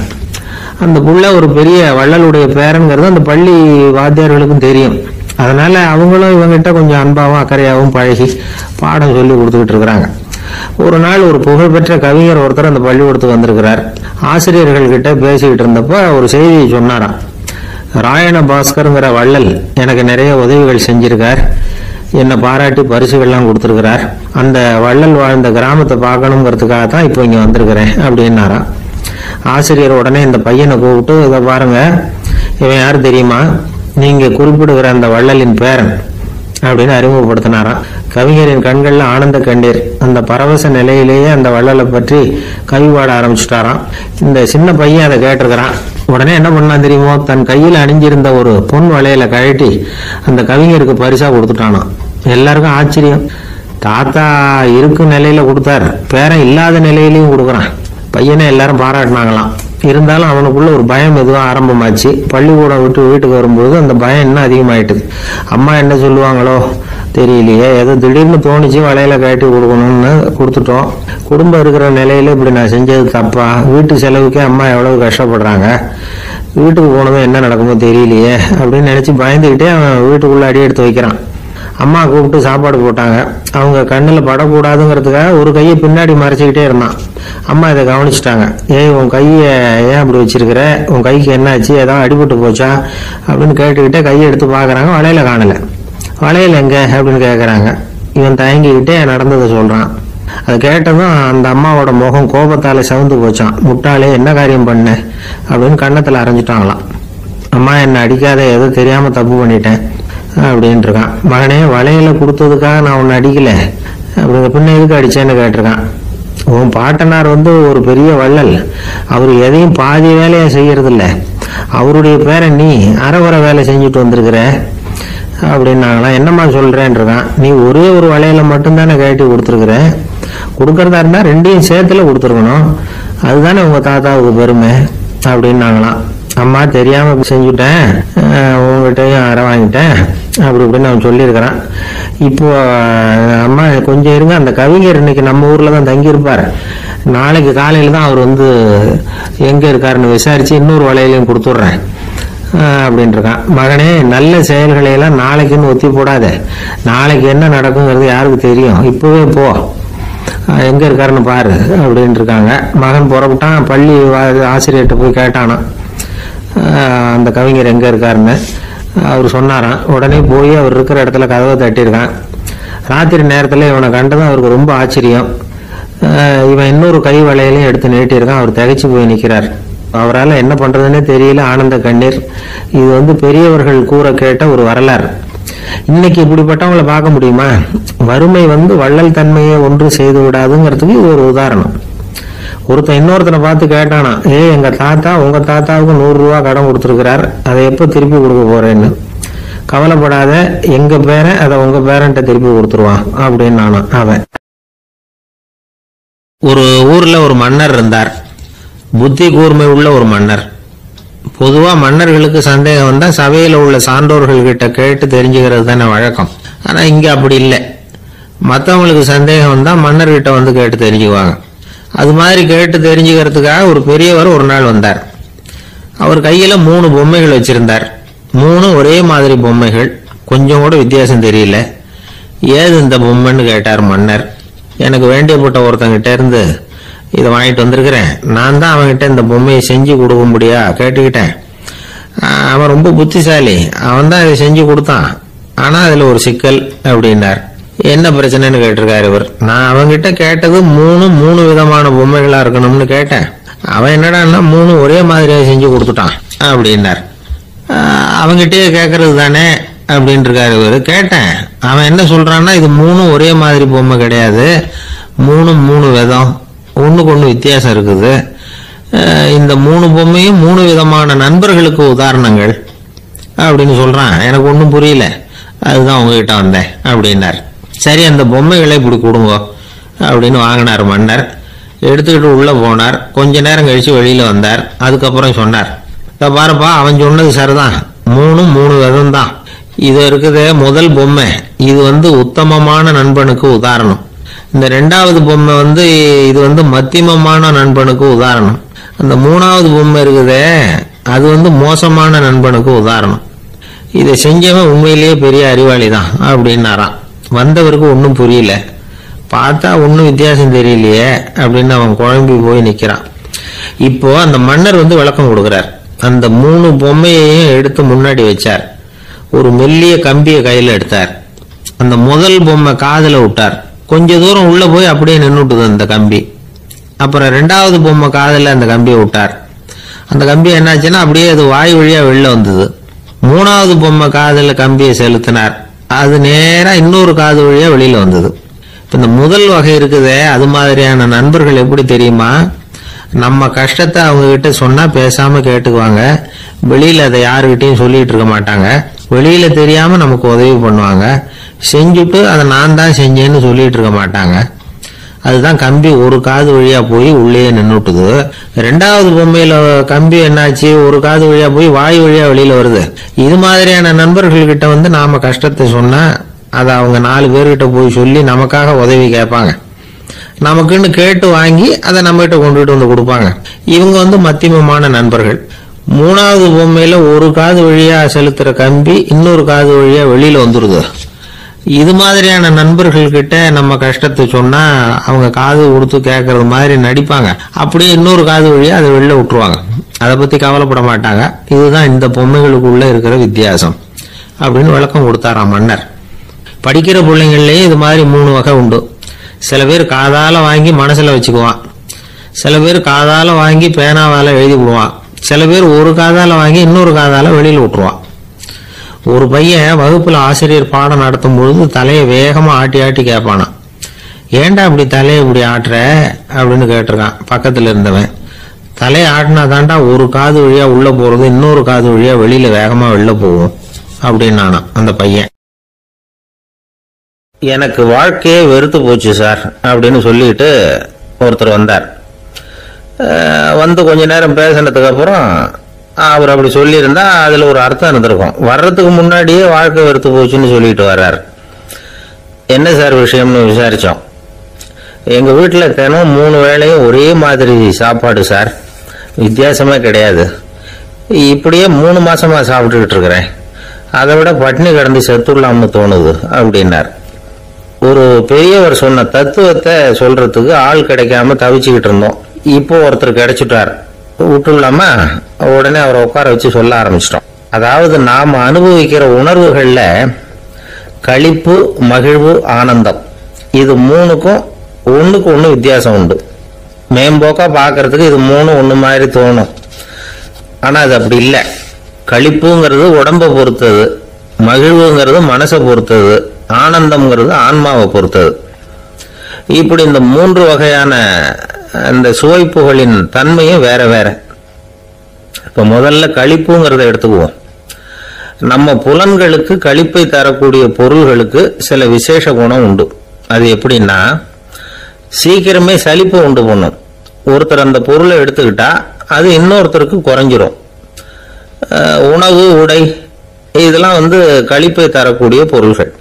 அந்த புள்ள ஒரு பெரிய வள்ளலுடைய பேரன்கிறது அந்த பள்ளி வாத்தியார்களுக்கும் தெரியும். அதனால அவங்களும் இவங்கிட்ட கொஞ்சம் அன்பாவும் அக்கறையாகவும் பழகி பாடம் சொல்லி கொடுத்துக்கிட்டு இருக்கிறாங்க. ஒரு நாள் ஒரு புகழ்பெற்ற கவிஞர் ஒருத்தர் அந்த பள்ளிக்கூடத்துக்கு வந்திருக்கிறார். ஆசிரியர்கள் கிட்ட பேசிக்கிட்டு இருந்தப்ப ஒரு செய்தியை சொன்னாராம். ராயண பாஸ்கருங்கிற வள்ளல் எனக்கு நிறைய உதவிகள் செஞ்சிருக்கார், என்னை பாராட்டி பரிசுகள்லாம் கொடுத்துருக்கிறார். அந்த வள்ளல் வாழ்ந்த கிராமத்தை பார்க்கணுங்கிறதுக்காக தான் இப்போ இங்கே வந்திருக்கிறேன் அப்படின்னாராம். ஆசிரியர் உடனே இந்த பையனை கூப்பிட்டு, இதை பாருங்க, இவன் யாரு தெரியுமா, நீங்க குறிப்பிடுகிற அந்த வள்ளலின் பேரன் அப்படின்னு அறிமுகப்படுத்தினாராம். கவிஞரின் கண்கள்ல ஆனந்த கண்ணீர். அந்த பரவச நிலையிலேயே அந்த வள்ளலை பற்றி கவி பாட ஆரம்பிச்சுட்டாராம். இந்த சின்ன பையன் அதை கேட்டிருக்கிறான். உடனே என்ன பண்ணலாம் தெரியுமோ, தன் கையில் அணிஞ்சிருந்த ஒரு பொன் வளையல கழட்டி அந்த கவிஞருக்கு பரிசா கொடுத்துட்டானாம். எல்லாருக்கும் ஆச்சரியம். தாத்தா இருக்கும் நிலையில கொடுத்தாரு, பேரன் இல்லாத நிலையிலையும் கொடுக்குறான். பையனை எல்லாரும் பாராட்டினாங்களாம். இருந்தாலும் அவனுக்குள்ள ஒரு பயம் எதுவும் ஆரம்பமாச்சு. பள்ளிக்கூடம் விட்டு வீட்டுக்கு வரும்போது அந்த பயம் இன்னும் அதிகமாயிட்டுது. அம்மா என்ன சொல்லுவாங்களோ தெரியலையே, ஏதோ திடீர்னு தோணிச்சு வளையல கட்டி கொடுக்கணும்னு கொடுத்துட்டோம். குடும்பம் இருக்கிற நிலையில இப்படி நான் செஞ்சது தப்பா, வீட்டு செலவுக்கே அம்மா எவ்வளவு கஷ்டப்படுறாங்க, வீட்டுக்கு போனதும் என்ன நடக்குமோ தெரியலையே அப்படின்னு நினைச்சு பயந்துக்கிட்டே அவன் வீட்டுக்குள்ள அடி எடுத்து வைக்கிறான். அம்மா கூப்பிட்டு சாப்பாடு போட்டாங்க. அவங்க கண்ணில் படக்கூடாதுங்கிறதுக்காக ஒரு கையை பின்னாடி மறைச்சிக்கிட்டே இருந்தான். அம்மா இதை கவனிச்சுட்டாங்க. ஏய், உன் கையை ஏன் அப்படி வச்சிருக்கிற, உன் கைக்கு என்னாச்சு, ஏதாவது அடிபட்டு போச்சா அப்படின்னு கேட்டுக்கிட்டே கையை எடுத்து பார்க்குறாங்க. வளையல காணலை. வளையல் எங்க அப்படின்னு கேட்குறாங்க. இவன் தயங்கிக்கிட்டே நடந்ததை சொல்கிறான். அதை கேட்டதும் அந்த அம்மாவோட முகம் கோபத்தால் சவுந்து போச்சான். முட்டாளே, என்ன காரியம் பண்ண அப்படின்னு கன்னத்தில் அரைஞ்சிட்டாங்களாம். அம்மா, என்னை அடிக்காத, ஏதோ தெரியாமல் தப்பு பண்ணிட்டேன் அப்படின்ட்டு இருக்கான். மகனே, வளையல கொடுத்ததுக்காக நான் உன்னை அடிக்கல, அப்படிங்க பின்ன எதுக்கு அடிச்சேன்னு கேட்டிருக்கான். உன் பாட்டனார் ஒரு பெரிய வள்ளல், அவர் எதையும் பாதி வேலையா செய்யறது இல்லை, அவருடைய பேரை நீ அரைவரை வேலை செஞ்சுட்டு வந்திருக்கிற அப்படின்னாங்களாம். என்னம்மா சொல்றேன் இருக்கான். நீ ஒரே ஒரு வளையல மட்டும்தானே கட்டி கொடுத்துருக்குற, கொடுக்கறதா இருந்தா ரெண்டையும் சேர்த்துல கொடுத்துருக்கணும், அதுதானே உங்க தாத்தாவுக்கு பெருமை அப்படின்னாங்களாம். அம்மா, தெரியாம செஞ்சுட்டேன், உங்ககிட்டையும் அரை வாங்கிட்டேன் அப்படி இப்படின்னு அவன் சொல்லியிருக்கிறான். இப்போ அம்மா கொஞ்சம் இருங்க, அந்த கவிஞர் இன்னைக்கு நம்ம ஊர்ல தான் தங்கியிருப்பார், நாளைக்கு காலையில தான் அவர் எங்க இருக்காருன்னு விசாரிச்சு இன்னொரு வளையலையும் கொடுத்துட்றேன் அப்படின்ட்டு இருக்கான். மகனே, நல்ல செயல்களை எல்லாம் நாளைக்குன்னு ஒத்தி போடாத, நாளைக்கு என்ன நடக்குங்கிறது யாருக்கு தெரியும், இப்பவே போ, எங்க இருக்காருன்னு பாரு அப்படின்ட்டு இருக்காங்க. மகன் புறப்பட்டான். பள்ளி ஆசிரியர்கிட்ட போய் கேட்டானா அந்த கவிஞர் எங்க இருக்காருன்னு. அவர் சொன்னாராம். உடனே போய் அவர் இருக்கிற இடத்துல கதவை தட்டியிருக்கான். ராத்திரி நேரத்தில் இவனை கண்டதும் அவருக்கு ரொம்ப ஆச்சரியம். இவன் இன்னொரு கை வளையலையும் எடுத்து நீட்டியிருக்கான். அவர் திகைச்சு போய் நிற்கிறார். அவரால் என்ன பண்றதுன்னே தெரியல. ஆனந்த கண்ணீர். இது பெரியவர்கள் கூற கேட்ட ஒரு வரலாறு. இன்னைக்கு இப்படிப்பட்டவங்களை பார்க்க முடியுமா? வறுமை வள்ளல் தன்மையை ஒன்று செய்து விடாதுங்கிறதுக்கு இது ஒரு உதாரணம். ஒருத்தன் இன்னொருத்தனை பார்த்து கேட்டானா, எங்க தாத்தா உங்க தாத்தாவுக்கு 100 ரூபா கடன் கொடுத்துருக்கிறார், அதை எப்போ திருப்பி கொடுக்க போறேன்னு. கவலைப்படாத, எங்க பேரன் அதை உங்க பேரன்ட்ட திருப்பி கொடுத்துருவான் அப்படின்னு நானும். அவன் ஒரு ஊர்ல ஒரு மன்னர் இருந்தார். புத்தி கூர்மை உள்ள ஒரு மன்னர். பொதுவா மன்னர்களுக்கு சந்தேகம் வந்தா சபையில உள்ள சான்றோர்கள் கிட்ட கேட்டு தெரிஞ்சுக்கிறது தானே வழக்கம். ஆனா இங்க அப்படி இல்லை. மற்றவங்களுக்கு சந்தேகம் வந்தா மன்னர்கிட்ட கேட்டு தெரிஞ்சுக்குவாங்க. அது மாதிரி கேட்டு தெரிஞ்சுக்கிறதுக்காக ஒரு பெரியவர் ஒரு நாள் வந்தார். அவர் கையில 3 பொம்மைகள் வச்சிருந்தார். 3 ஒரே மாதிரி பொம்மைகள், கொஞ்சம் கூட வித்தியாசம் தெரியல. ஏது இந்த பொம்மைன்னு கேட்டார் மன்னர். எனக்கு வேண்டியப்பட்ட ஒருத்தங்கிட்ட இருந்து இதை வாங்கிட்டு வந்திருக்கிறேன், நான் தான் அவன்கிட்ட இந்த பொம்மையை செஞ்சு கொடுக்க முடியா கேட்டுக்கிட்டேன். அவன் ரொம்ப புத்திசாலி, அவன் தான் இதை செஞ்சு கொடுத்தான், ஆனா அதுல ஒரு சிக்கல் அப்படின்னார். என்ன பிரச்சனைன்னு கேட்டிருக்காரு இவர். நான் அவன்கிட்ட கேட்டது 3 விதமான பொம்மைகளா இருக்கணும்னு கேட்டேன். அவன் என்னடான்னா 3 ஒரே மாதிரியா செஞ்சு கொடுத்துட்டான் அப்படின்னார். அவங்கிட்டே கேட்கறது தானே அப்படின்னு இருக்காரு இவர். கேட்டேன், அவன் என்ன சொல்றான்னா இது 3 ஒரே மாதிரி பொம்மை கிடையாது, 3 விதம், ஒண்ணுக்கு ஒண்ணு வித்தியாசம் இருக்குது. இந்த 3 பொம்மையும் 3 விதமான நண்பர்களுக்கு உதாரணங்கள் அப்படின்னு சொல்றான். எனக்கு ஒன்றும் புரியல, அதுதான் உங்ககிட்ட வந்தேன் அப்படின்னார். சரி, அந்த பொம்மைகளை இப்படி கொடுங்க அப்படின்னு வாங்கினார் மன்னர். எடுத்துக்கிட்டு உள்ள போனார். கொஞ்ச நேரம் கழிச்சு வெளியில வந்தார். அதுக்கப்புறம் சொன்னார், பாருப்பா, அவன் சொன்னது சரிதான், 3 விதம் தான். இது இருக்குது முதல் பொம்மை, இது உத்தமமான நண்பனுக்கு உதாரணம். இந்த 2வது பொம்மை இது மத்தியமமான நண்பனுக்கு உதாரணம். அந்த 3வது பொம்மை இருக்குதே அது மோசமான நண்பனுக்கு உதாரணம். இதை செஞ்சவன் உண்மையிலேயே பெரிய அறிவாளி தான் அப்படின்னாராம். வந்தவருக்கு ஒன்றும் புரியல. பார்த்தா ஒன்றும் வித்தியாசம் தெரியலையே அப்படின்னு அவன் குழம்பி போய் நிற்கிறான். இப்போ அந்த மன்னர் விளக்கம் கொடுக்கிறார். அந்த 3 பொம்மையையும் எடுத்து முன்னாடி வச்சார். ஒரு மெல்லிய கம்பியை கையில் எடுத்தார். அந்த முதல் பொம்மை காதில் விட்டார். கொஞ்ச தூரம் உள்ள போய் அப்படியே நின்றுட்டுது அந்த கம்பி. அப்புறம் 2வது பொம்மை காதில் அந்த கம்பியை விட்டார். அந்த கம்பி என்னாச்சுன்னா அப்படியே அது வாய் வழியா வெளில வந்தது. 3வது பொம்மை காதில் கம்பியை செலுத்தினார். அது நேரா இன்னொரு காது வழியா வெளியில வந்தது. இப்ப இந்த முதல் வகை இருக்குதே, அது மாதிரியான நண்பர்கள் எப்படி தெரியுமா? நம்ம கஷ்டத்தை அவங்க கிட்ட சொன்னா பேசாம கேட்டுக்குவாங்க. வெளியில அதை யாருகிட்டையும் சொல்லிட்டு இருக்க மாட்டாங்க. வெளியில தெரியாம நமக்கு உதவி பண்ணுவாங்க. செஞ்சுட்டு அதை நான் தான் செஞ்சேன்னு சொல்லிட்டு இருக்க மாட்டாங்க. அதுதான் கம்பி ஒரு காது வழியா போய் உள்ளே நின்றுட்டுது. 2வது பொம்மையில கம்பி என்னாச்சு, ஒரு காது வழியா போய் வாய் வழியா வெளியில வருது. இது மாதிரியான நண்பர்கள் கிட்ட நாம கஷ்டத்தை சொன்னா அதை அவங்க 4 பேர்கிட்ட போய் சொல்லி நமக்காக உதவி கேட்பாங்க. நமக்குன்னு கேட்டு வாங்கி அதை நம்ம கிட்ட கொண்டுகிட்டு கொடுப்பாங்க. இவங்க மத்தியமமான நண்பர்கள். 3வது பொம்மையில ஒரு காது வழியா செலுத்துற கம்பி இன்னொரு காது வழியா வெளியில வந்துருது. இது மாதிரியான நண்பர்கள் கிட்ட நம்ம கஷ்டத்தை சொன்னா அவங்க காது கொடுத்து கேட்கறது மாதிரி நடிப்பாங்க. அப்படியே இன்னொரு காது வழியா அதை வெளில விட்டுருவாங்க. அதை பத்தி கவலைப்பட மாட்டாங்க. இதுதான் இந்த பொம்மைகளுக்குள்ள இருக்கிற வித்தியாசம் அப்படின்னு விளக்கம் கொடுத்தாராம் மன்னர். படிக்கிற பிள்ளைங்கள்லயே இது மாதிரி 3 வகை உண்டு. சில பேர் காதால வாங்கி மனசுல வச்சுக்குவான். சில பேர் காதால வாங்கி பேனாவால எழுதி விடுவான். சில பேர் ஒரு காதால வாங்கி இன்னொரு காதால வெளியில விட்டுருவான். ஒரு பையன் வகுப்புல ஆசிரியர் பாடம் நடத்தும் பொழுது தலையை வேகமா ஆட்டி ஆட்டி கேட்பானா, ஏன்டா இப்படி தலையை இப்படி ஆட்டுற அப்படின்னு கேட்டிருக்கான் பக்கத்துல இருந்தவன். தலையை ஆட்டினா தாண்டா ஒரு காது வழியா உள்ள போறது இன்னொரு காது வழியா வெளியில வேகமா வெளில போகும் அப்படின்னானா அந்த பையன். எனக்கு வாழ்க்கையே வெறுத்து போச்சு சார் அப்படின்னு சொல்லிட்டு ஒருத்தர் வந்தார். கொஞ்ச நேரம் பேசினதுக்கு அப்புறம் அவர் அப்படி சொல்லியிருந்தா அதுல ஒரு அர்த்தம் இருந்திருக்கும். வர்றதுக்கு முன்னாடியே வாழ்க்கை வெறுத்து போச்சுன்னு சொல்லிட்டு வர்றார். என்ன சார் விஷயம்னு விசாரிச்சோம். எங்க வீட்டுல தினம் 3 வேளையும் ஒரே மாதிரி சாப்பாடு சார், வித்தியாசமே கிடையாது. இப்படியே 3 மாசமா சாப்பிட்டுக்கிட்டு இருக்கிறேன். அதை விட பட்டினி கிடந்து செத்துடலாம்னு தோணுது அப்படின்னார். ஒரு பெரியவர் சொன்ன தத்துவத்தை சொல்றதுக்கு ஆள் கிடைக்காம தவிச்சுக்கிட்டு இருந்தோம். இப்போ ஒருத்தர் கிடைச்சிட்டார். விட்டுலாமா? உடனே அவரை உட்கார வச்சு சொல்ல ஆரம்பிச்சிட்டோம். அதாவது நாம அனுபவிக்கிற உணர்வுகள்ல களிப்பு, மகிழ்வு, ஆனந்தம் இது 3க்கும் ஒண்ணுக்கு ஒண்ணு வித்தியாசம் உண்டு. மேம்போக்கா பாக்குறதுக்கு இது 3 ஒண்ணு மாதிரி தோணும். ஆனா அது அப்படி இல்லை. களிப்புங்கிறது உடம்பை பொறுத்தது, மகிழ்வுங்கிறது மனசை பொறுத்தது, ஆனந்தம்ங்கிறது ஆன்மாவை பொறுத்தது. இப்படி இந்த 3 வகையான அந்த சுவைப்புகளின் தன்மையும் வேற வேற. இப்ப முதல்ல களிப்புங்கிறத எடுத்துக்குவோம். நம்ம புலன்களுக்கு களிப்பை தரக்கூடிய பொருள்களுக்கு சில விசேஷ குணம் உண்டு. அது எப்படின்னா, சீக்கிரமே சலிப்பு உண்டு பண்ணும். ஒருத்தர் அந்த பொருளை எடுத்துக்கிட்டா அது இன்னொருத்தருக்கு குறைஞ்சிரும். உணவு, உடை இதெல்லாம் களிப்பை தரக்கூடிய பொருள்கள்.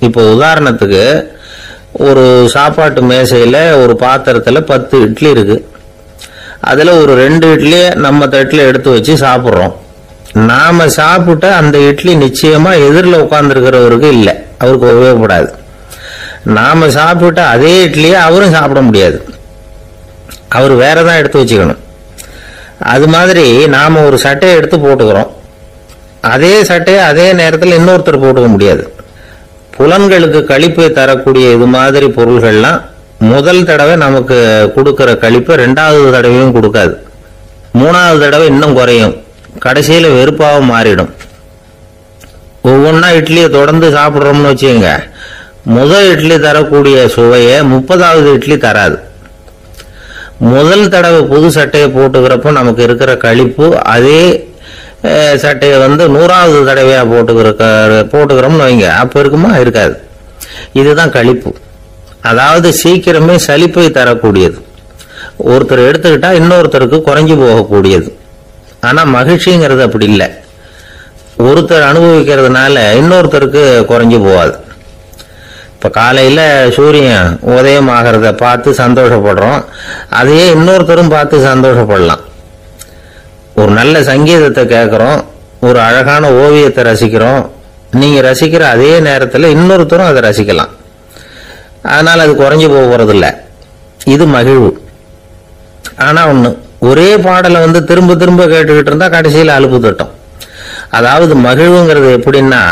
இப்போ உதாரணத்துக்கு ஒரு சாப்பாட்டு மேசையில ஒரு பாத்திரத்துல 10 இட்லி இருக்கு. அதுல ஒரு 2 இட்லியை நம்ம தட்டுல எடுத்து வச்சு சாப்பிட்றோம். நாம சாப்பிட்ட அந்த இட்லி நிச்சயமா எதிரில் உட்கார்ந்துருக்கிறவருக்கு இல்லை, அவருக்கு உபயோகப்படாது. நாம சாப்பிட்ட அதே இட்லியை அவரும் சாப்பிட முடியாது, அவர் வேறதான் எடுத்து வச்சுக்கணும். அது மாதிரி நாம ஒரு சட்டையை எடுத்து போட்டுக்கிறோம். அதே சட்டையை அதே நேரத்தில் இன்னொருத்தர் போட்டுக்க முடியாது. புலன்களுக்கு களிப்பை தரக்கூடிய இது மாதிரி பொருள்கள்லாம் முதல் தடவை நமக்கு கொடுக்கிற களிப்பை 2வது தடவையும் கொடுக்காது. 3வது தடவை இன்னும் குறையும். கடைசியில வெறுப்பாக மாறிடும். ஒவ்வொன்றா இட்லியை தொடர்ந்து சாப்பிட்றோம்னு வச்சுக்கோங்க, முதல் இட்லி தரக்கூடிய சுவையை 30வது இட்லி தராது. முதல் தடவை புது சட்டையை போட்டுக்கிறப்ப நமக்கு இருக்கிற களிப்பு அதே சட்டையை 100வது தடவையா போட்டுக்கிறோம்னு வைங்க, அப்ப இருக்குமா? இருக்காது. இதுதான் களிப்பு. அதாவது சீக்கிரமே சலிப்பை தரக்கூடியது. ஒருத்தர் எடுத்துக்கிட்டா இன்னொருத்தருக்கு குறைஞ்சு போகக்கூடியது. ஆனா மகிழ்ச்சிங்கிறது அப்படி இல்லை. ஒருத்தர் அனுபவிக்கிறதுனால இன்னொருத்தருக்கு குறைஞ்சு போகாது. இப்ப காலையில சூரியன் உதயம் ஆகிறத பார்த்து சந்தோஷப்படுறோம், அதையே இன்னொருத்தரும் பார்த்து சந்தோஷப்படலாம். ஒரு நல்ல சங்கீதத்தை கேட்கிறோம், ஒரு அழகான ஓவியத்தை ரசிக்கிறோம், நீங்க ரசிக்கிற அதே நேரத்தில் இன்னொருத்தரும் அதை ரசிக்கலாம். அதனால அது குறைஞ்சு போறதில்ல. இது மகிழ்வு. ஆனா ஒண்ணு, ஒரே பாடலை திரும்ப திரும்ப கேட்டுக்கிட்டு இருந்தா கடைசியில் அலுப்பு தட்டும். அதாவது மகிழ்வுங்கிறது எப்படின்னா,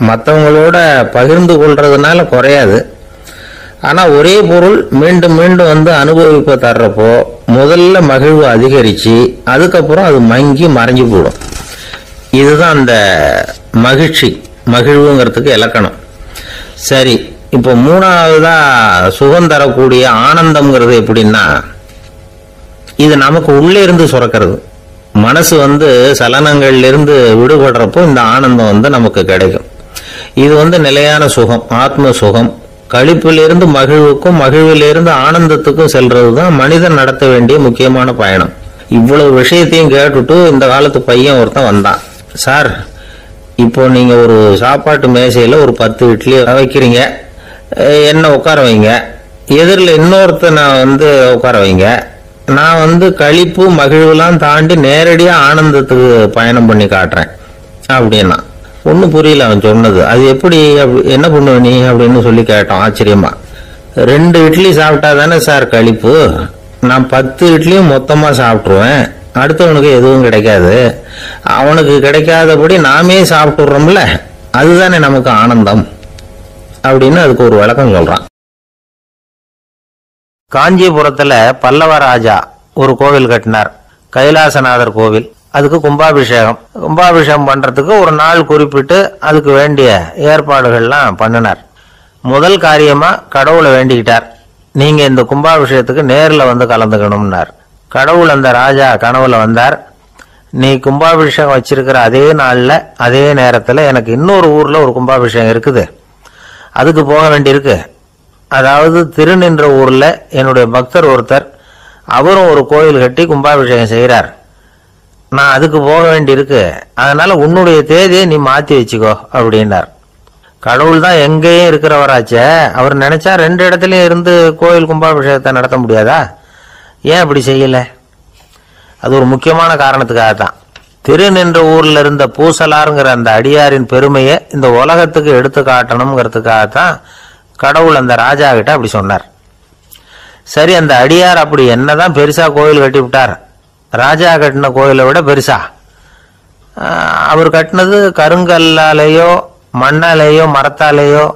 மற்றவங்களோட பகிர்ந்து கொள்றதுனால குறையாது. ஆனா ஒரே பொருள் மீண்டும் மீண்டும் அனுபவிப்ப தர்றப்போ முதல்ல மகிழ்வு அதிகரிச்சு அதுக்கப்புறம் அது மங்கி மறைஞ்சு போடும். இதுதான் அந்த மகிழ்வுங்கிறதுக்கு இலக்கணம். சரி, இப்போ மூணாவதா சுகம் தரக்கூடிய ஆனந்தம்ங்கிறது எப்படின்னா, இது நமக்கு உள்ளே இருந்து சுரக்கிறது. மனசு சலனங்கள்ல இருந்து விடுபடுறப்போ இந்த ஆனந்தம் நமக்கு கிடைக்கும். இது நிலையான சுகம், ஆத்ம சுகம். களிப்பிலிருந்து மகிழ்வுக்கும் மகிழ்விலிருந்து ஆனந்தத்துக்கும் செல்றதுதான் மனிதன் நடத்த வேண்டிய முக்கியமான பயணம். இவ்வளவு விஷயத்தையும் கேட்டுட்டு இந்த காலத்து பையன் ஒருத்தன் வந்தான். சார், இப்போ நீங்க ஒரு சாப்பாட்டு மேசையில ஒரு 10 இட்லி வைக்கிறீங்க, என்ன உட்கார வைங்க, எதிரில் இன்னொருத்தனை உட்கார வைங்க, நான் களிப்பு மகிழ்வுலாம் தாண்டி நேரடியா ஆனந்தத்துக்கு பயணம் பண்ணி காட்டுறேன் அப்படின்னா. ஒன்னும் புரியல அவன் சொன்னது. அது எப்படி, என்ன பண்ணுவ நீ அப்படின்னு சொல்லி கேட்டோம் ஆச்சரியமா. 2 இட்லி சாப்பிட்டா தானே சார் களிப்பு, நான் 10 இட்லியும் மொத்தமா சாப்பிட்டுருவேன், அடுத்தவனுக்கு எதுவும் கிடைக்காது, அவனுக்கு கிடைக்காதபடி நாமே சாப்பிட்டுறோம்ல, அதுதானே நமக்கு ஆனந்தம் அப்படின்னு அதுக்கு ஒரு விளக்கம் சொல்றான். காஞ்சிபுரத்துல பல்லவ ராஜா ஒரு கோவில் கட்டினார், கைலாசநாதர் கோவில். அதுக்கு கும்பாபிஷேகம் பண்றதுக்கு ஒரு நாள் குறிப்பிட்டு அதுக்கு வேண்டிய ஏற்பாடுகள்லாம் பண்ணினார். முதல் காரியமா கடவுளை வேண்டிக்கிட்டார், நீங்க இந்த கும்பாபிஷேகத்துக்கு நேரில் கலந்துக்கணும்னார். கடவுள் அந்த ராஜா கனவுல வந்தார். நீ கும்பாபிஷேகம் வச்சிருக்கிற அதே நாள்ல அதே நேரத்துல எனக்கு இன்னொரு ஊர்ல ஒரு கும்பாபிஷேகம் இருக்குது, அதுக்கு போக வேண்டியிருக்கு. அதாவது திருநின்ற ஊர்ல என்னுடைய பக்தர் ஒருத்தர், அவரும் ஒரு கோயில் கட்டி கும்பாபிஷேகம் செய்யறார், நான் அதுக்கு போக வேண்டியிருக்கு, அதனால உன்னுடைய தேதியை நீ மாத்தி வச்சுக்கோ அப்படின்னார். கடவுள் தான் எங்கேயும் இருக்கிறவராச்சே, அவர் நினைச்சா 2 இடத்துலயும் இருந்து கோயில் கும்பாபிஷேகத்தை நடத்த முடியாதா? ஏன் அப்படி செய்யல? அது ஒரு முக்கியமான காரணத்துக்காகத்தான். திருநின்ற ஊர்ல இருந்த பூசலாருங்கிற அந்த அடியாரின் பெருமையை இந்த உலகத்துக்கு எடுத்து காட்டணுங்கிறதுக்காகத்தான் கடவுள் அந்த ராஜா கிட்ட அப்படி சொன்னார். சரி, அந்த அடியார் அப்படி என்னதான் பெருசா கோயில் கட்டி விட்டார்? ராஜா கட்டின கோயிலை விட பெருசா? அவர் கட்டினது கருங்கல்லாலேயோ மண்ணாலேயோ மரத்தாலேயோ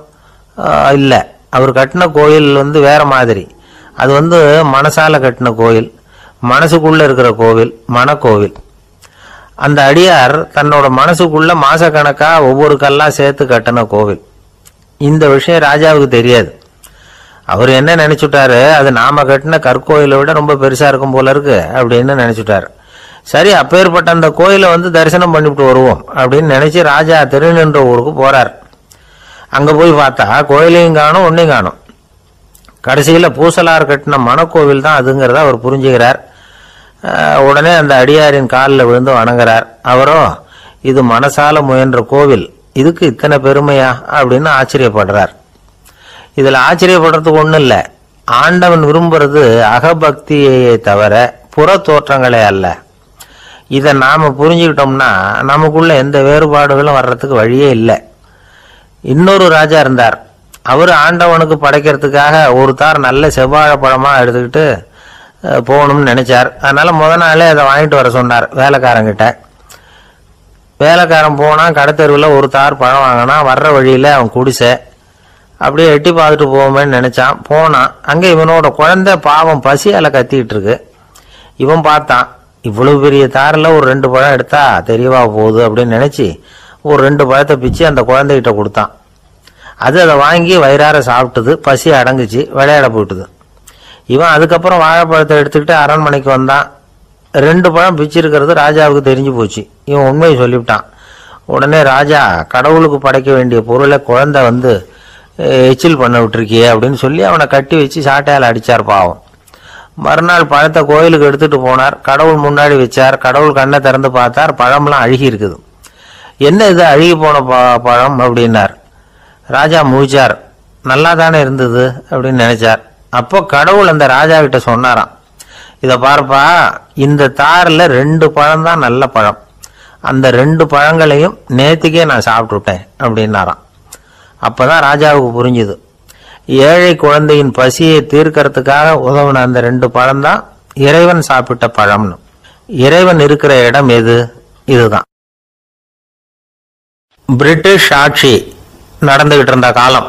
இல்ல. அவர் கட்டின கோயில் வேற மாதிரி. அது மனசால கட்டின கோயில், மனசுக்குள்ள இருக்கிற கோவில், மனக்கோவில். அந்த அடியார் தன்னோட மனசுக்குள்ள மாசக்கணக்கா ஒவ்வொரு கல்லா சேர்த்து கட்டின கோவில். இந்த விஷயம் ராஜாவுக்கு தெரியாது. அவர் என்ன நினைச்சுட்டாரு, அது நாம கட்டின கற்கோயிலை விட ரொம்ப பெருசா இருக்கும் போல இருக்கு அப்படின்னு நினைச்சுட்டாரு. சரி, அப்பேற்பட்ட அந்த கோயிலை தரிசனம் பண்ணிவிட்டு வருவோம் அப்படின்னு நினைச்சு ராஜா திருநின்ற ஊருக்கு போறார். அங்க போய் பார்த்தா கோயிலையும் காணும், ஒன்னையும் காணும். கடைசியில பூசலார் கட்டின மனக்கோவில் தான் அதுங்கிறத அவர் புரிஞ்சுக்கிறார். உடனே அந்த அடியாரின் காலில் விழுந்து வணங்குறார். அவரோ, இது மனசால முயன்ற கோவில், இதுக்கு இத்தனை பெருமையா அப்படின்னு ஆச்சரியப்படுறார். இதுல ஆச்சரியப்படுறதுக்கு ஒண்ணும் இல்ல. ஆண்டவன் விரும்புறது அகபக்தியை தவிர புற தோற்றங்களே அல்ல. இதை நாம புரிஞ்சுக்கிட்டோம்னா நமக்குள்ள எந்த வேறுபாடுகளும் வர்றதுக்கு வழியே இல்லை. இன்னொரு ராஜா இருந்தார். அவரு ஆண்டவனுக்கு படைக்கிறதுக்காக ஒரு தார் நல்ல செவ்வாழை பழமா எடுத்துக்கிட்டு போகணும்னு நினைச்சார். அதனால முத நாளே அதை வாங்கிட்டு வர சொன்னார் வேலைக்காரங்கிட்ட. வேலைக்காரன் போனா கடத்தெருவில் ஒரு தார் பழம் வாங்கினா. வர்ற வழியில அவன் குடிசை அப்படியே எட்டி பார்த்துட்டு போவோமேன்னு நினைச்சான். போனான். அங்க இவனோட குழந்தை பாவம் பசியால கத்திட்டு இருக்கு. இவன் பார்த்தான், இவ்வளவு பெரிய தாரில் ஒரு 2 பழம் எடுத்தா தெரியவா போகுது அப்படின்னு நினைச்சு ஒரு 2 பழத்தை பிச்சு அந்த குழந்தைகிட்ட கொடுத்தான். அது அதை வாங்கி வயிறார சாப்பிட்டது. பசி அடங்குச்சு, விளையாட போயிட்டுது. இவன் அதுக்கப்புறம் வாழைப்பழத்தை எடுத்துக்கிட்டு அரண்மனைக்கு வந்தான். 2 பழம் பிச்சிருக்கிறது ராஜாவுக்கு தெரிஞ்சு போச்சு. இவன் உண்மையை சொல்லிவிட்டான். உடனே ராஜா, கடவுளுக்கு படைக்க வேண்டிய பொருளை குழந்தை எச்சில் பண்ண விட்டுருக்கியே அப்படின்னு சொல்லி அவனை கட்டி வச்சு சாட்டையால் அடிச்சார் பாவம். மறுநாள் பழத்தை கோயிலுக்கு எடுத்துட்டு போனார். கடவுள் முன்னாடி வச்சார். கடவுள் கண்ணை திறந்து பார்த்தார், பழம்லாம் அழுகி இருக்குது. என்ன இது அழுகி போன பழம் அப்படின்னார். ராஜா முழிச்சார். நல்லா தானே இருந்தது அப்படின்னு நினைச்சார். அப்போ கடவுள் அந்த ராஜா கிட்ட சொன்னாராம், இதை பார்ப்பா, இந்த தாரில் 2 பழம் தான் நல்ல பழம், அந்த 2 பழங்களையும் நேத்திக்கே நான் சாப்பிட்டுட்டேன் அப்படின்னாராம். அப்பதான் ராஜாவுக்கு புரிஞ்சுது, ஏழை குழந்தையின் பசியை தீர்க்கறதுக்காக உதவுன அந்த 2 பழம்தான் இறைவன் சாப்பிட்ட பழம்னு. இறைவன் இருக்கிற இடம் எது? இதுதான். பிரிட்டிஷ் ஆட்சி நடந்துகிட்டு இருந்த காலம்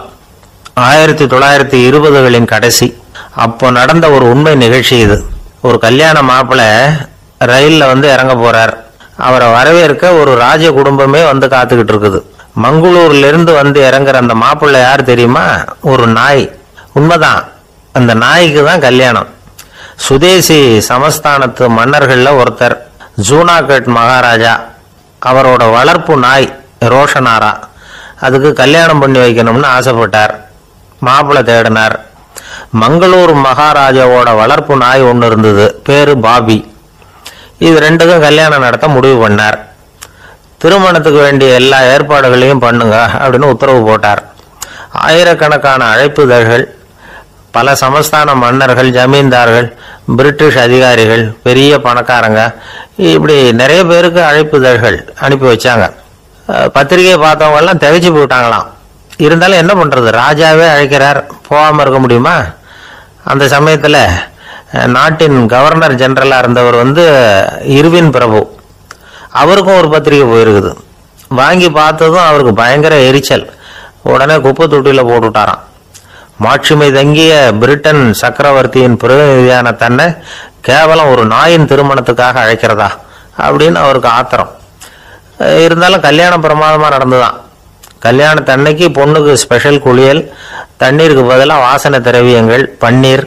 1920களின் கடைசி. அப்போ நடந்த ஒரு உண்மை நிகழ்ச்சி இது. ஒரு கல்யாண மாப்பிள்ளை ரயில்ல இறங்க போறார். அவரை வரவேற்க ஒரு ராஜ குடும்பமே காத்துக்கிட்டு இருக்குது. மங்களூர்ல இருந்து இறங்குற அந்த மாப்பிள்ளை யார் தெரியுமா? ஒரு நாய். உண்மைதான், அந்த நாய்க்கு தான் கல்யாணம். சுதேசி சமஸ்தானத்து மன்னர்கள்ல ஒருத்தர் ஜூனாகட் மகாராஜா. அவரோட வளர்ப்பு நாய் ரோஷனாரா. அதுக்கு கல்யாணம் பண்ணி வைக்கணும்னு ஆசைப்பட்டார். மாப்பிள்ளை தேடினார். மங்களூர் மகாராஜாவோட வளர்ப்பு நாய் ஒன்று இருந்தது, பேரு பாபி. இது 2க்கும் கல்யாணம் நடத்த முடிவு பண்ணார். திருமணத்துக்கு வேண்டிய எல்லா ஏற்பாடுகளையும் பண்ணுங்க அப்படின்னு உத்தரவு போட்டார். ஆயிரக்கணக்கான அழைப்புதழ்கள், பல சமஸ்தான மன்னர்கள், ஜமீன்தார்கள், பிரிட்டிஷ் அதிகாரிகள், பெரிய பணக்காரங்க, இப்படி நிறைய பேருக்கு அழைப்புதழ்கள் அனுப்பி வச்சாங்க. பத்திரிகையை பார்த்தவங்க எல்லாம் திகைச்சு போயிட்டாங்களாம். இருந்தாலும் என்ன பண்றது, ராஜாவே அழைக்கிறார், போகாம இருக்க முடியுமா? அந்த சமயத்துல நாட்டின் கவர்னர் ஜெனரலா இருந்தவர் இருவின் பிரபு, அவருக்கும் ஒரு பத்திரிகை போயிருக்குது. வாங்கி பார்த்ததும் அவருக்கு பயங்கர எரிச்சல். உடனே குப்பை தொட்டியில போட்டுட்டாராம். மாட்சிமை தங்கிய பிரிட்டன் சக்கரவர்த்தியின் பிரதிநிதியான தன்னை கேவலம் ஒரு நாயின் திருமணத்துக்காக அழைக்கிறதா அப்படின்னு அவருக்கு ஆத்திரம். இருந்தாலும் கல்யாணம் பிரமாதமா நடந்துதான். கல்யாணத்தன்னைக்கு பொண்ணுக்கு ஸ்பெஷல் குளியல், தண்ணீருக்கு பதிலாக வாசனை திரவியங்கள், பன்னீர்,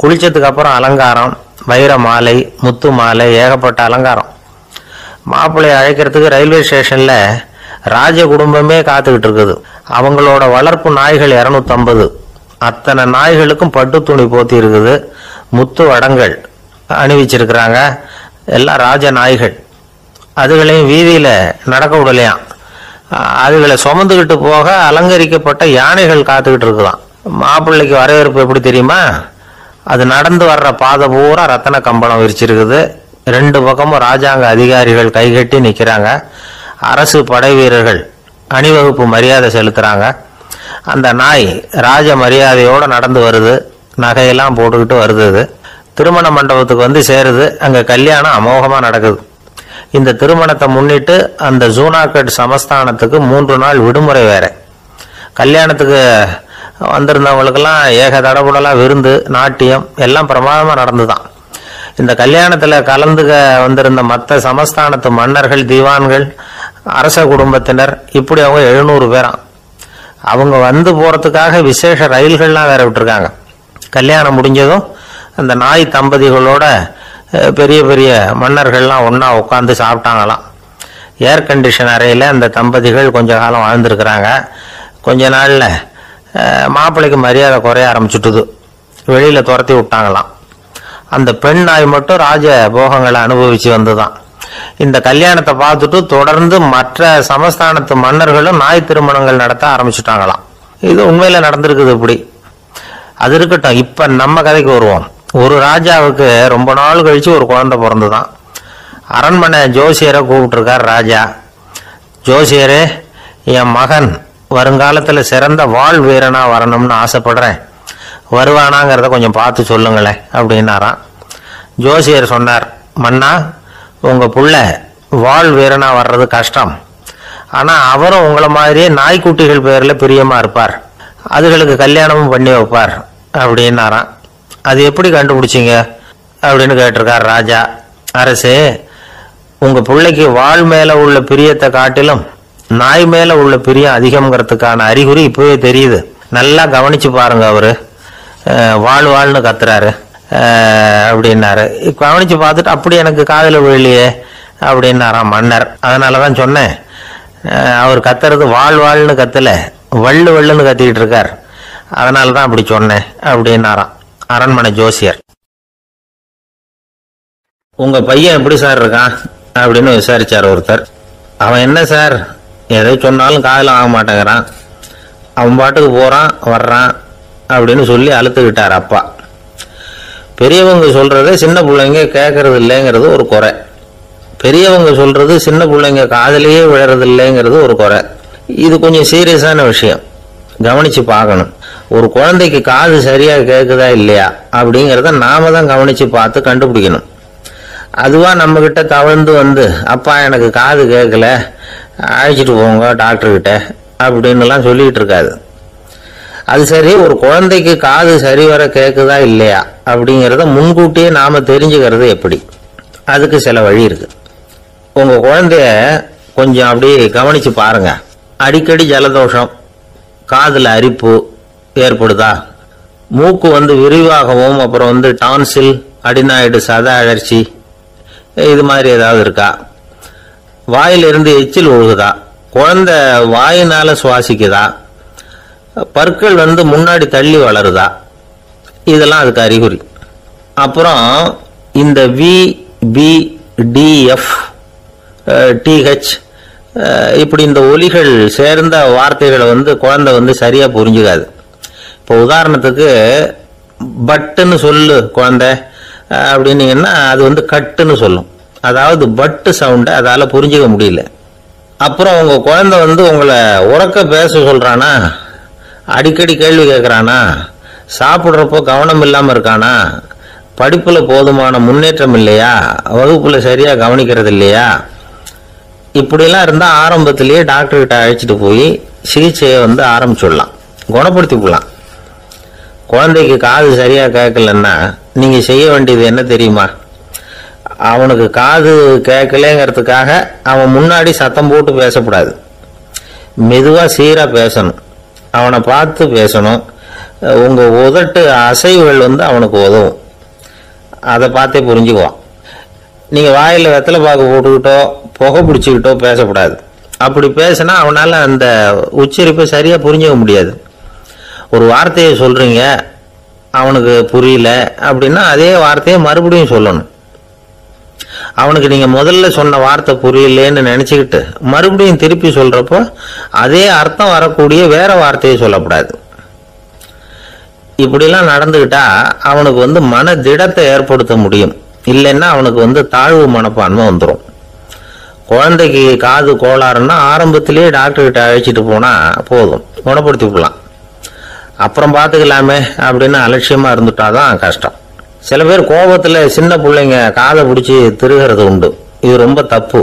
குளிச்சதுக்கு அப்புறம் அலங்காரம், வைர மாலை, முத்து மாலை, ஏகப்பட்ட அலங்காரம். மாப்பிள்ளையை அழைக்கிறதுக்கு ரயில்வே ஸ்டேஷன்ல ராஜ குடும்பமே காத்துக்கிட்டு இருக்குது. அவங்களோட வளர்ப்பு நாய்கள் 250. அத்தனை நாய்களுக்கும் பட்டு துணி போத்தி இருக்குது. முத்து வடங்கள் அணிவிச்சிருக்கிறாங்க. எல்லாம் ராஜ நாய்கள். அதுகளையும் வீதியில நடக்க விடலையாம். அதுகளை சுமந்துக்கிட்டு போக அலங்கரிக்கப்பட்ட யானைகள் காத்துக்கிட்டு இருக்குதான். மாப்பிள்ளைக்கு வரவேற்பு எப்படி தெரியுமா? அது நடந்து வர்ற பாதை பூரா ரத்தன கம்பளம் விரிச்சிருக்குது. 2 பக்கமும் ராஜாங்க அதிகாரிகள் கைகட்டி நிக்கிறாங்க. அரசு படை வீரர்கள் அணிவகுப்பு மரியாதை செலுத்துறாங்க. அந்த நாய் ராஜ மரியாதையோட நடந்து வருது. நகையெல்லாம் போட்டுக்கிட்டு வருது. திருமண மண்டபத்துக்கு சேருது. அங்க கல்யாணம் அமோகமா நடக்குது. இந்த திருமணத்தை முன்னிட்டு அந்த ஜூனாகட் சமஸ்தானத்துக்கு 3 நாள் விடுமுறை வேற. கல்யாணத்துக்கு வந்திருந்தவங்களுக்கெல்லாம் ஏக தடபுடலா விருந்து, நாட்டியம் எல்லாம் பிரமாதமா நடந்துதான். இந்த கல்யாணத்துல கலந்துக்க வந்திருந்த மற்ற சமஸ்தானத்து மன்னர்கள், தீவான்கள், அரச குடும்பத்தினர், இப்படி அவங்க 700 பேராம். அவங்க போறதுக்காக விசேஷ ரயில்கள்லாம் வேற விட்டுருக்காங்க. கல்யாணம் முடிஞ்சதும் அந்த நாய் தம்பதிகளோட பெரிய பெரிய மன்னர்கள்லாம் ஒன்னா உட்காந்து சாப்பிட்டாங்களாம். ஏர் கண்டிஷன் அறையில அந்த தம்பதிகள் கொஞ்ச காலம் வாழ்ந்துருக்கிறாங்க. கொஞ்ச நாள்ல மாப்பிள்ளைக்கு மரியாதை குறைய ஆரம்பிச்சுட்டுது. வெளியில துரத்தி விட்டாங்களாம். அந்த பெண் நாய் மட்டும் ராஜ போகங்களை அனுபவிச்சு வந்துதான். இந்த கல்யாணத்தை பார்த்துட்டு தொடர்ந்து மற்ற சமஸ்தானத்து மன்னர்களும் நாய் திருமணங்கள் நடத்த ஆரம்பிச்சுட்டாங்களாம். இது உண்மையில நடந்திருக்குது. இப்படி அது இருக்கட்டும். இப்ப நம்ம கதைக்கு வருவோம். ஒரு ராஜாவுக்கு ரொம்ப நாள் கழிச்சு ஒரு குழந்தை பிறந்துதான். அரண்மனை ஜோசியரை கூப்பிட்டுருக்கார் ராஜா. ஜோசியரே, என் மகன் வருங்காலத்துல சிறந்த வாழ் வீரனா வரணும்னு ஆசைப்படுறேன், வருவானாங்கிறத கொஞ்சம் பார்த்து சொல்லுங்களேன் அப்படின்னாராம். ஜோசியர் சொன்னார், மன்னா, உங்க புள்ள வாழ் வீரனா வர்றது கஷ்டம். ஆனா அவரும் உங்களை மாதிரியே நாய்க்குட்டிகள் பேர்ல பிரியமா இருப்பார், அதுகளுக்கு கல்யாணமும் பண்ணி வைப்பார் அப்படின்னாராம். அது எப்படி கண்டுபிடிச்சிங்க அப்படின்னு கேட்டிருக்கார் ராஜா. அரசே, உங்க பிள்ளைக்கு வாழ் மேல உள்ள பிரியத்தை காட்டிலும் நாய் மேல உள்ள பிரியம் அதிகம்ங்கிறதுக்கான அறிகுறி இப்பவே தெரியுது. நல்லா கவனிச்சு பாருங்க. அவரு வாழ்னு கத்துறாரு அப்படின்னாரு. கவனிச்சு பார்த்துட்டு அப்படி எனக்கு காதல விழலையே அப்படின்னாராம் மன்னர். அதனாலதான் சொன்னேன், அவர் கத்துறது வாழ்னு கத்தல, வள்ளுன்னு கத்திக்கிட்டு இருக்கார், அதனாலதான் அப்படி சொன்னேன் அப்படின்னாராம் அரண்மனை ஜோசியர். உங்க பையன் எப்படி சார் இருக்கான் அப்படின்னு விசாரிச்சார் ஒருத்தர். அவன் என்ன சார், எதை சொன்னாலும் காதல ஆக மாட்டேங்கிறான், அவன் பாட்டுக்கு போறான் வர்றான் அப்படின்னு சொல்லி அழுத்துக்கிட்டார் அப்பா. பெரியவங்க சொல்றதை சின்ன பிள்ளைங்க கேட்கறது இல்லைங்கிறது ஒரு குறை. பெரியவங்க சொல்றது சின்ன பிள்ளைங்க காதலையே விழறதில்லைங்கிறது ஒரு குறை. இது கொஞ்சம் சீரியஸான விஷயம், கவனிச்சு பார்க்கணும். ஒரு குழந்தைக்கு காது சரியா கேட்குதா இல்லையா அப்படிங்கிறத நாம தான் கவனிச்சு பார்த்து கண்டுபிடிக்கணும். அதுவா நம்ம கிட்ட தவழ்ந்து வந்து அப்பா எனக்கு காது கேட்கல, அழைச்சிட்டு போங்க டாக்டர்கிட்ட அப்படின்னுலாம் சொல்லிட்டு இருக்காது. அது சரி, ஒரு குழந்தைக்கு காது சரி வர கேட்குதா இல்லையா அப்படிங்கிறத முன்கூட்டியே நாம தெரிஞ்சுக்கிறது எப்படி? அதுக்கு சில வழி இருக்கு. உங்க குழந்தைய கொஞ்சம் அப்படியே கவனிச்சு பாருங்க. அடிக்கடி ஜலதோஷம், காதுல அரிப்பு ஏற்படுதா, மூக்கு விரிவாகவும் அப்புறம் டான்சில், அடினாய்டு, சத அழற்சி இது மாதிரி ஏதாவது இருக்கா, வாயிலிருந்து எச்சில் ஒழுகுதா, குழந்தை வாயினால சுவாசிக்குதா, பற்கள் முன்னாடி தள்ளி வளருதா, இதெல்லாம் அதுக்கு அறிகுறி. அப்புறம் இந்த VBDF TH இப்படி இந்த ஒலிகள் சேர்ந்த வார்த்தைகளை குழந்தை சரியா புரிஞ்சுக்காது. இப்போ உதாரணத்துக்கு பட்டுன்னு சொல்லு குழந்தை அப்படின்னீங்கன்னா அது கட்டுன்னு சொல்லும். அதாவது பட்டு சவுண்டை அதால புரிஞ்சுக்க முடியல. அப்புறம் உங்க குழந்தை உங்களை உறக்க பேச சொல்றானா, அடிக்கடி கேள்வி கேட்கறானா, சாப்பிட்றப்போ கவனம் இல்லாம இருக்கானா, படிப்புல போதுமான முன்னேற்றம் இல்லையா, வகுப்புல சரியா கவனிக்கிறது இல்லையா, இப்படிலாம் இருந்தா ஆரம்பத்திலேயே டாக்டர் கிட்ட அழைச்சிட்டு போய் சிகிச்சையை ஆரம்பிச்சுடலாம், குணப்படுத்திக்கலாம். குழந்தைக்கு காது சரியா கேட்கலன்னா நீங்க செய்ய வேண்டியது என்ன தெரியுமா? அவனுக்கு காது கேட்கலங்கிறதுக்காக அவன் முன்னாடி சத்தம் போட்டு பேசக்கூடாது. மெதுவா சீரா பேசணும், அவனை பார்த்து பேசணும். உங்க உதட்டு அசைவுகள் அவனுக்கு உதவும், அதை பார்த்தே புரிஞ்சுக்குவான். நீங்க வாயில வெத்தலை பாக்கு போட்டுக்கிட்டோ புகை பிடிச்சிக்கிட்டோ பேசக்கூடாது. அப்படி பேசினா அவனால அந்த உச்சரிப்பை சரியா புரிஞ்சுக்க முடியாது. ஒரு வார்த்தையை சொல்றீங்க, அவனுக்கு புரியல அப்படின்னா அதே வார்த்தையை மறுபடியும் சொல்லணும். அவனுக்கு நீங்க முதல்ல சொன்ன வார்த்தை புரியலேன்னு நினைச்சுக்கிட்டு மறுபடியும் திருப்பி சொல்றப்போ அதே அர்த்தம் வரக்கூடிய வேற வார்த்தையை சொல்லக்கூடாது. இப்படிலாம் நடந்துகிட்டா அவனுக்கு மன திடத்தை ஏற்படுத்த முடியும். இல்லைன்னா அவனுக்கு தாழ்வு மனப்பான்மை வந்துடும். குழந்தைக்கு காது கோளாறுன்னா ஆரம்பத்திலேயே டாக்டர் கிட்ட அழைச்சிட்டு போனா போதும், குணப்படுத்திக்கலாம். அப்புறம் பார்த்துக்கலாமே அப்படின்னு அலட்சியமா இருந்துட்டாதான் கஷ்டம். சில பேர் கோபத்துல சின்ன பிள்ளைங்க காதை பிடிச்சி திருகிறது உண்டு. இது ரொம்ப தப்பு.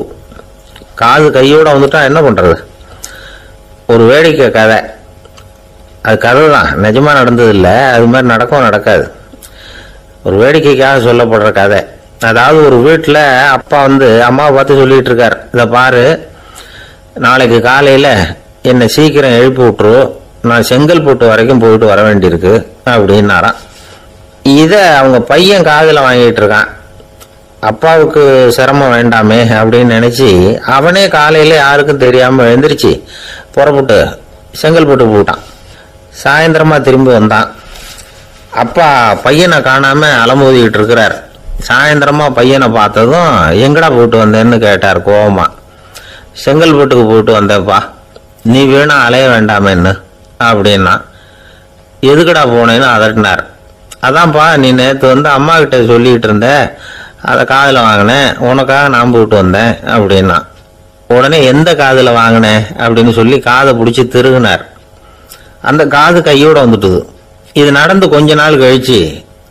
காது கையோட வந்துட்டா என்ன பண்றது? ஒரு வேடிக்கை கதை, அது கதை தான், நிஜமா நடந்தது இல்லை. அது மாதிரி நடக்காது. ஒரு வேடிக்கைக்காக சொல்லப்படுற கதை. அதாவது ஒரு வீட்டில் அப்பா அம்மாவை பார்த்து சொல்லிட்டு இருக்கார், இதை பாரு, நாளைக்கு காலையில் என்னை சீக்கிரம் எழுப்பி விட்டுரு, நான் செங்கல்பட்டு வரைக்கும் போயிட்டு வர வேண்டியிருக்கு அப்படின்னாராம். இதை அவங்க பையன் காதில் வாங்கிட்டு இருக்கான். அப்பாவுக்கு சிரமம் வேண்டாமே அப்படின்னு நினைச்சு அவனே காலையில யாருக்கும் தெரியாம எழுந்திரிச்சு புறப்பட்டு செங்கல்பட்டு போட்டான். சாயந்தரமா திரும்பி வந்தான். அப்பா பையனை காணாம அலமோதிக்கிட்டு இருக்கிறார். சாயந்தரமா பையனை பார்த்ததும் எங்கடா போயிட்டு வந்தேன்னு கேட்டார் கோவமா. செங்கல்பட்டுக்கு போயிட்டு வந்தேப்பா, நீ வேணா அலைய வேண்டாமேன்னு அப்படின்னா. எதுக்கடா போனேன்னு அதட்டினார். அதான்ப்பா, நீ நேற்று அம்மா கிட்ட சொல்லிட்டு இருந்த, அதை காதில் வாங்கினேன், உனக்காக நான் போயிட்டு வந்தேன் அப்படின்னா. உடனே எந்த காதில் வாங்கினேன் அப்படின்னு சொல்லி காதை பிடிச்சி திருகுனார். அந்த காது கையோட வந்துட்டுது. இது நடந்து கொஞ்ச நாள் கழிச்சு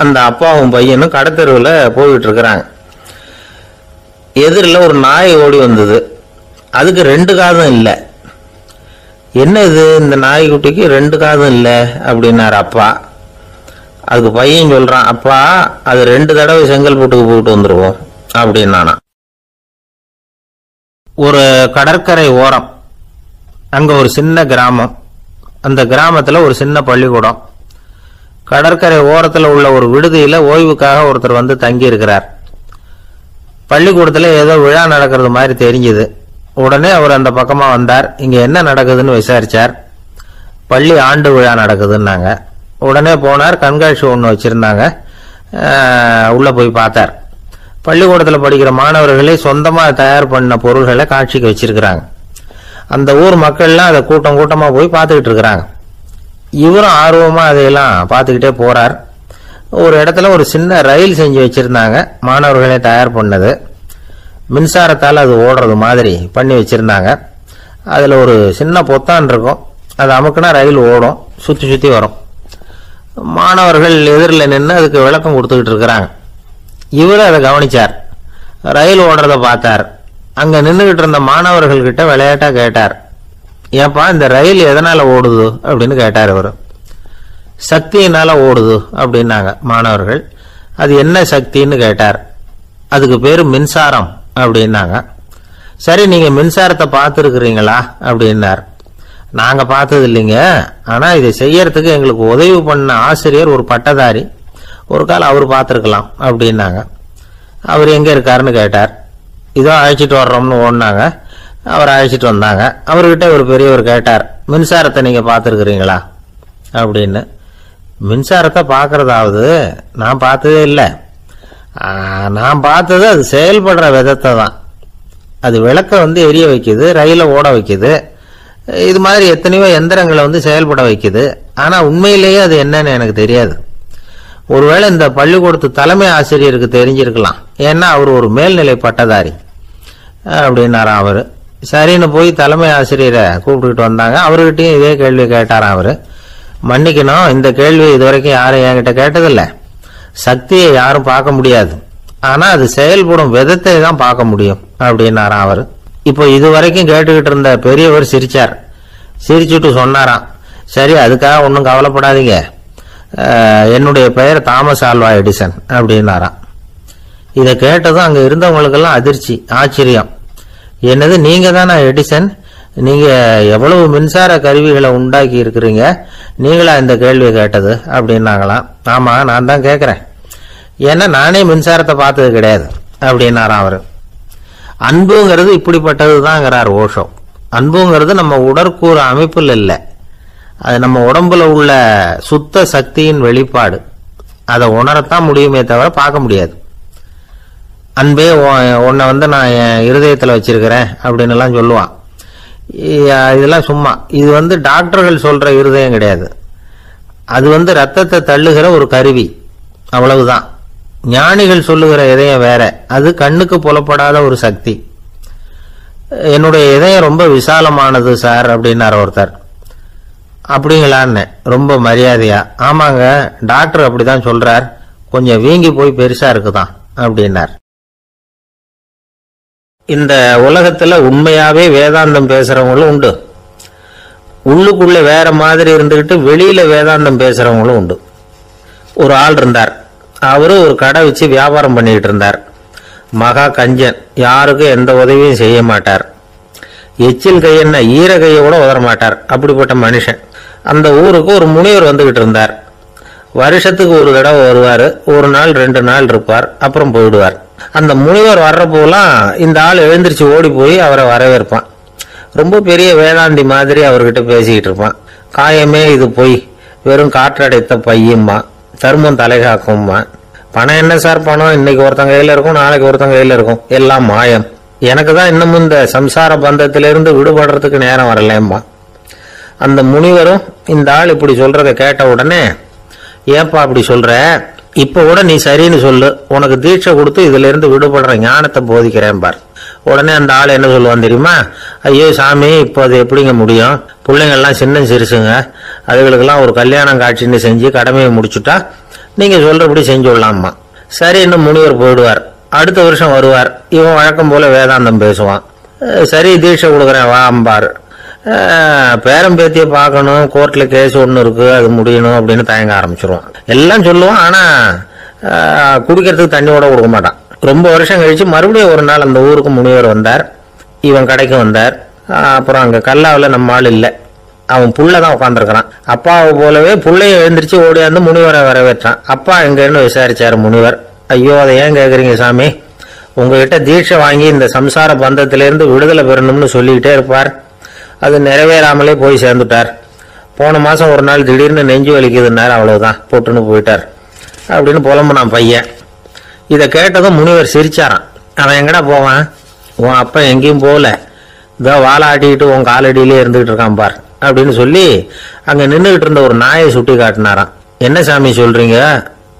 அந்த அப்பாவும் பையனும் கடத்தெருவில் போயிட்டு இருக்கிறாங்க. எதிரில் ஒரு நாய் ஓடி வந்தது. அதுக்கு 2 காதும் இல்லை. என்ன இது, இந்த நாய்க்குட்டிக்கு 2 காதும் இல்லை அப்படின்னாரு அப்பா. அதுக்கு பையன் சொல்றான், அப்பா அது 2 தடவை செங்கல்பட்டுக்கு போயிட்டு வந்துருவோம் அப்படின்னானா. ஒரு கடற்கரை ஓரம், அங்க ஒரு சின்ன கிராமம். அந்த கிராமத்துல ஒரு சின்ன பள்ளிக்கூடம். கடற்கரை ஓரத்துல உள்ள ஒரு விடுதியில ஓய்வுக்காக ஒருத்தர் தங்கி இருக்கிறார். பள்ளிக்கூடத்துல ஏதோ விழா நடக்கிறது மாதிரி தெரிஞ்சது. உடனே அவர் அந்த பக்கமா வந்தார். இங்க என்ன நடக்குதுன்னு விசாரிச்சார். பள்ளி ஆண்டு விழா நடக்குதுன்னாங்க. உடனே போனார். கண்காட்சி ஒன்று வச்சிருந்தாங்க. உள்ள போய் பார்த்தார். பள்ளிக்கூடத்தில் படிக்கிற மாணவர்களே சொந்தமா தயார் பண்ண பொருள்களை காட்சிக்கு வச்சிருக்கிறாங்க. அந்த ஊர் மக்கள்லாம் அதை கூட்டம் கூட்டமா போய் பார்த்துக்கிட்டு இருக்கிறாங்க. இவரும் ஆர்வமா அதையெல்லாம் பார்த்துக்கிட்டே போறார். ஒரு இடத்துல ஒரு சின்ன ரயில் செஞ்சு வச்சிருந்தாங்க, மாணவர்களே தயார் பண்ணது. மின்சாரத்தால் அது ஓடுறது மாதிரி பண்ணி வச்சிருந்தாங்க. அதில் ஒரு சின்ன பொத்தான் இருக்கும், அது அமுக்குனா ரயில் ஓடும், சுற்றி சுற்றி வரும். மாணவர்கள் எதிரில் நின்று அதுக்கு விளக்கம் கொடுத்துக்கிட்டு இருக்கிறாங்க. இவர் அதை கவனிச்சார், ரயில் ஓடுறத பார்த்தார். அங்கே நின்றுகிட்டு இருந்த மாணவர்கள்கிட்ட விளையாட்டா கேட்டார், ஏப்பா இந்த ரயில் எதனால ஓடுது அப்படின்னு கேட்டார். இவர் சக்தியினால ஓடுது அப்படின்னாங்க மாணவர்கள். அது என்ன சக்தின்னு கேட்டார். அதுக்கு பேரு மின்சாரம் அப்படின்னாங்க. சரி, நீங்க மின்சாரத்தை பார்த்துருக்குறீங்களா அப்படின்னார். நாங்க பார்த்தது இல்லைங்க, ஆனா இதை செய்யறதுக்கு எங்களுக்கு உதவி பண்ண ஆசிரியர் ஒரு பட்டதாரி, ஒரு காலம் அவர் பார்த்துருக்கலாம் அப்படின்னாங்க. அவர் எங்க இருக்காருன்னு கேட்டார். இதோ அழைச்சிட்டு வர்றோம்னு ஓடினாங்க. அவர் அழைச்சிட்டு வந்தாங்க. அவர்கிட்ட ஒரு பெரியவர் கேட்டார், மின்சாரத்தை நீங்க பார்த்துருக்குறீங்களா அப்படின்னு. மின்சாரத்தை பார்க்கறதாவது நான் பார்த்ததே இல்லை. நான் பார்த்தது அது செயல்படுற விதத்தை தான். அது விளக்க எரிய வைக்குது, ரயிலை ஓட வைக்குது, இது மாதிரி எத்தனையோ எந்திரங்களை செயல்பட வைக்குது. ஆனா உண்மையிலேயே அது என்னன்னு எனக்கு தெரியாது. ஒருவேளை இந்த பள்ளிக்கூடத்து தலைமை ஆசிரியருக்கு தெரிஞ்சிருக்கலாம், ஏன்னா அவர் ஒரு மேல்நிலை பட்டதாரி அப்படின்னாராம் அவரு. சரின்னு போய் தலைமை ஆசிரியரை கூப்பிட்டுக்கிட்டு வந்தாங்க. அவர்கிட்டயும் இதே கேள்வி கேட்டாராம் அவரு. மன்னிக்கணும், இந்த கேள்வி இதுவரைக்கும் யாரும் என்கிட்ட கேட்டதில்லை. சக்தியை யாரும் பார்க்க முடியாது, ஆனா அது செயல்படும் விதத்தை தான் பார்க்க முடியும் அப்படின்னாராம் அவரு. இப்போ இதுவரைக்கும் கேட்டுக்கிட்டு இருந்த பெரியவர் சிரிச்சார். சிரிச்சுட்டு சொன்னாராம், சரி அதுக்காக ஒன்றும் கவலைப்படாதீங்க, என்னுடைய பெயர் தாமஸ் ஆல்வா எடிசன் அப்படின்னாராம். இதை கேட்டதும் அங்க இருந்தவங்களுக்கெல்லாம் அதிர்ச்சி, ஆச்சரியம். என்னது, நீங்க தானா எடிசன்? நீங்க எவ்வளவு மின்சார கருவிகளை உண்டாக்கி இருக்கிறீங்க, நீங்களா இந்த கேள்வியை கேட்டது அப்படின்னாங்களாம். ஆமா, நான் தான் கேட்கிறேன், ஏன்னா நானே மின்சாரத்தை பார்த்தது கிடையாது அப்படின்னாராம் அவரு. அன்புங்கிறது இப்படிப்பட்டது தான்ங்கிறார் ஓஷோ. அன்புங்கிறது நம்ம உடற்கூறு அமைப்பில் இல்லை, அது நம்ம உடம்புல உள்ள சுத்த சக்தியின் வெளிப்பாடு. அதை உணரத்தான் முடியுமே தவிர பார்க்க முடியாது. அன்பே உன்னை நான் என் இருதயத்தில் வச்சிருக்கிறேன் அப்படின்னு எல்லாம் சொல்லுவான். இதெல்லாம் சும்மா. இது டாக்டர்கள் சொல்ற இருதயம் கிடையாது. அது ரத்தத்தை தள்ளுகிற ஒரு கருவி, அவ்வளவுதான். ஞானிகள் சொல்லுகிற இதயம் வேற, அது கண்ணுக்கு புலப்படாத ஒரு சக்தி. என்னுடைய இதயம் ரொம்ப விசாலமானது சார் அப்படின்னார் ஒருத்தர். அப்படிங்களான்னு ரொம்ப மரியாதையா, ஆமாங்க டாக்டர் அப்படிதான் சொல்றார், கொஞ்சம் வீங்கி போய் பெருசா இருக்குதான் அப்படின்னார். இந்த உலகத்துல உண்மையாவே வேதாந்தம் பேசுறவங்களும் உண்டு, உள்ளுக்குள்ள வேற மாதிரி இருந்துகிட்டு வெளியில வேதாந்தம் பேசுறவங்களும் உண்டு. ஒரு ஆள் இருந்தார், அவரு ஒரு கடை வச்சு வியாபாரம் பண்ணிட்டு இருந்தார். மகா கஞ்சன், யாருக்கும் எந்த உதவியும் செய்ய மாட்டார். எச்சில் கையென்ன ஈர கையை கூட உதற மாட்டார், அப்படிப்பட்ட மனுஷன். அந்த ஊருக்கு ஒரு முனிவர் வந்துகிட்டு இருந்தார். வருஷத்துக்கு ஒரு தடவை வருவார், ஒரு நாள் 2 நாள் இருப்பார், அப்புறம் போயிடுவார். அந்த முனிவர் வர்றப்போலாம் இந்த ஆள் எழுந்திரிச்சு ஓடி போய் அவரை வரவேற்பான். ரொம்ப பெரிய வேதாந்தி மாதிரி அவர்கிட்ட பேசிக்கிட்டு இருப்பான். காயமே இது பொய், வெறும் காற்றடைத்த பையும்மா, தர்மம் தலைகாக்கும்மா. பணம் என்ன சார் பணம், இன்னைக்கு ஒருத்தங்க கையில இருக்கும், நாளைக்கு ஒருத்தங்க கையில இருக்கும், எல்லாம் மாயம். எனக்கு தான் இன்னமும் இந்த சம்சார பந்தத்திலிருந்து விடுபடுறதுக்கு நேரம் வரலேம்மா. அந்த முனிவரும் இந்த ஆள் இப்படி சொல்றதை கேட்ட உடனே, ஏன்பா அப்படி சொல்ற, இப்ப கூட நீ சரின்னு சொல்லு, உனக்கு தீட்சை கொடுத்து இதுல இருந்து விடுபடுற ஞானத்தை போதிக்கிறேன் பார். உடனே அந்த ஆள் என்ன சொல்லுவான் தெரியுமா, ஐயோ சாமி, இப்போ அது எப்படிங்க முடியும், பிள்ளைங்கள்லாம் சின்ன சிறுசுங்க, அதுகளுக்கெல்லாம் ஒரு கல்யாணம் காட்சின்னு செஞ்சு கடமையை முடிச்சுட்டா நீங்க சொல்றபடி செஞ்சு விடலாமா. சரி, இன்னும் முனிவர் போயிடுவார். அடுத்த வருஷம் வருவார். இவன் வழக்கம் போல வேதாந்தம் பேசுவான். சரி தீட்சை கொடுக்குறேன் வா அம்பார். பேரம்பேத்திய பார்க்கணும், கோர்ட்ல கேஸ் ஒன்று இருக்கு, அது முடியணும் அப்படின்னு தயங்க ஆரம்பிச்சிருவான். எல்லாம் சொல்லுவான், ஆனா குடிக்கிறதுக்கு தண்ணியோட கொடுக்க மாட்டான். ரொம்ப வருஷம் கழிச்சு மறுபடியும் ஒரு நாள் அந்த ஊருக்கு முனிவர் வந்தார். இவன் கடைக்கு வந்தார். அப்புறம் அங்க கல்லாவில் நம்ம ஆள் இல்லை, அவன் புள்ளதான் உட்காந்துருக்கிறான். அப்பாவை போலவே புள்ளைய எழுந்திரிச்சு ஓடியாந்து முனிவரை வரவேற்றான். அப்பா எங்கன்னு விசாரிச்சாரு முனிவர். ஐயோ அதை ஏன் கேட்குறீங்க சாமி, உங்ககிட்ட தீட்சை வாங்கி இந்த சம்சார பந்தத்திலிருந்து விடுதலை பெறணும்னு சொல்லிக்கிட்டே இருப்பார், அது நிறைவேறாமலே போய் சேர்ந்துட்டார். போன மாசம் ஒரு நாள் திடீர்னு நெஞ்சு வலிக்குதுன்னார், அவ்வளவுதான் போட்டுன்னு போயிட்டார் அப்படின்னு புலம்புனான் பையன். இதை கேட்டதும் முனிவர் சிரிச்சாரான். அவன் எங்கடா போவான், உன் அப்பா எங்கேயும் போகல, இதோ வாழை ஆட்டிக்கிட்டு உன் காலடியிலே இருந்துகிட்டு இருக்கான் பார் அப்படின்னு சொல்லி அங்க நின்றுகிட்டு இருந்த ஒரு நாயை சுட்டி காட்டினாராம். என்ன சாமி சொல்றீங்க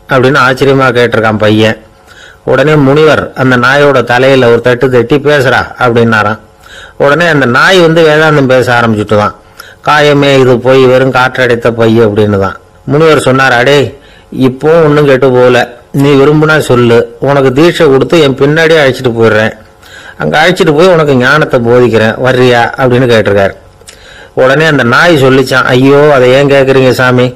அப்படின்னு ஆச்சரியமா கேட்டிருக்கான் பையன். உடனே முனிவர் அந்த நாயோட தலையில ஒரு தட்டு தட்டி பேசுறா அப்படின்னாராம். உடனே அந்த நாய் வேதாந்தம் பேச ஆரம்பிச்சுட்டுதான். காயமே இது போய் வெறும் காற்றடைத்த பைய அப்படின்னு தான். முனிவர் சொன்னார், அடே இப்போ ஒன்னும் கெட்டு போகல, நீ விரும்புனா சொல்லு, உனக்கு தீட்சை கொடுத்து என் பின்னாடியே அழைச்சிட்டு போயிடுறேன், அங்க அழைச்சிட்டு போய் உனக்கு ஞானத்தை போதிக்கிறேன், வர்றியா அப்படின்னு கேட்டிருக்காரு. உடனே அந்த நாய் சொல்லிச்சான், ஐயோ அதை ஏன் கேட்குறீங்க சாமி,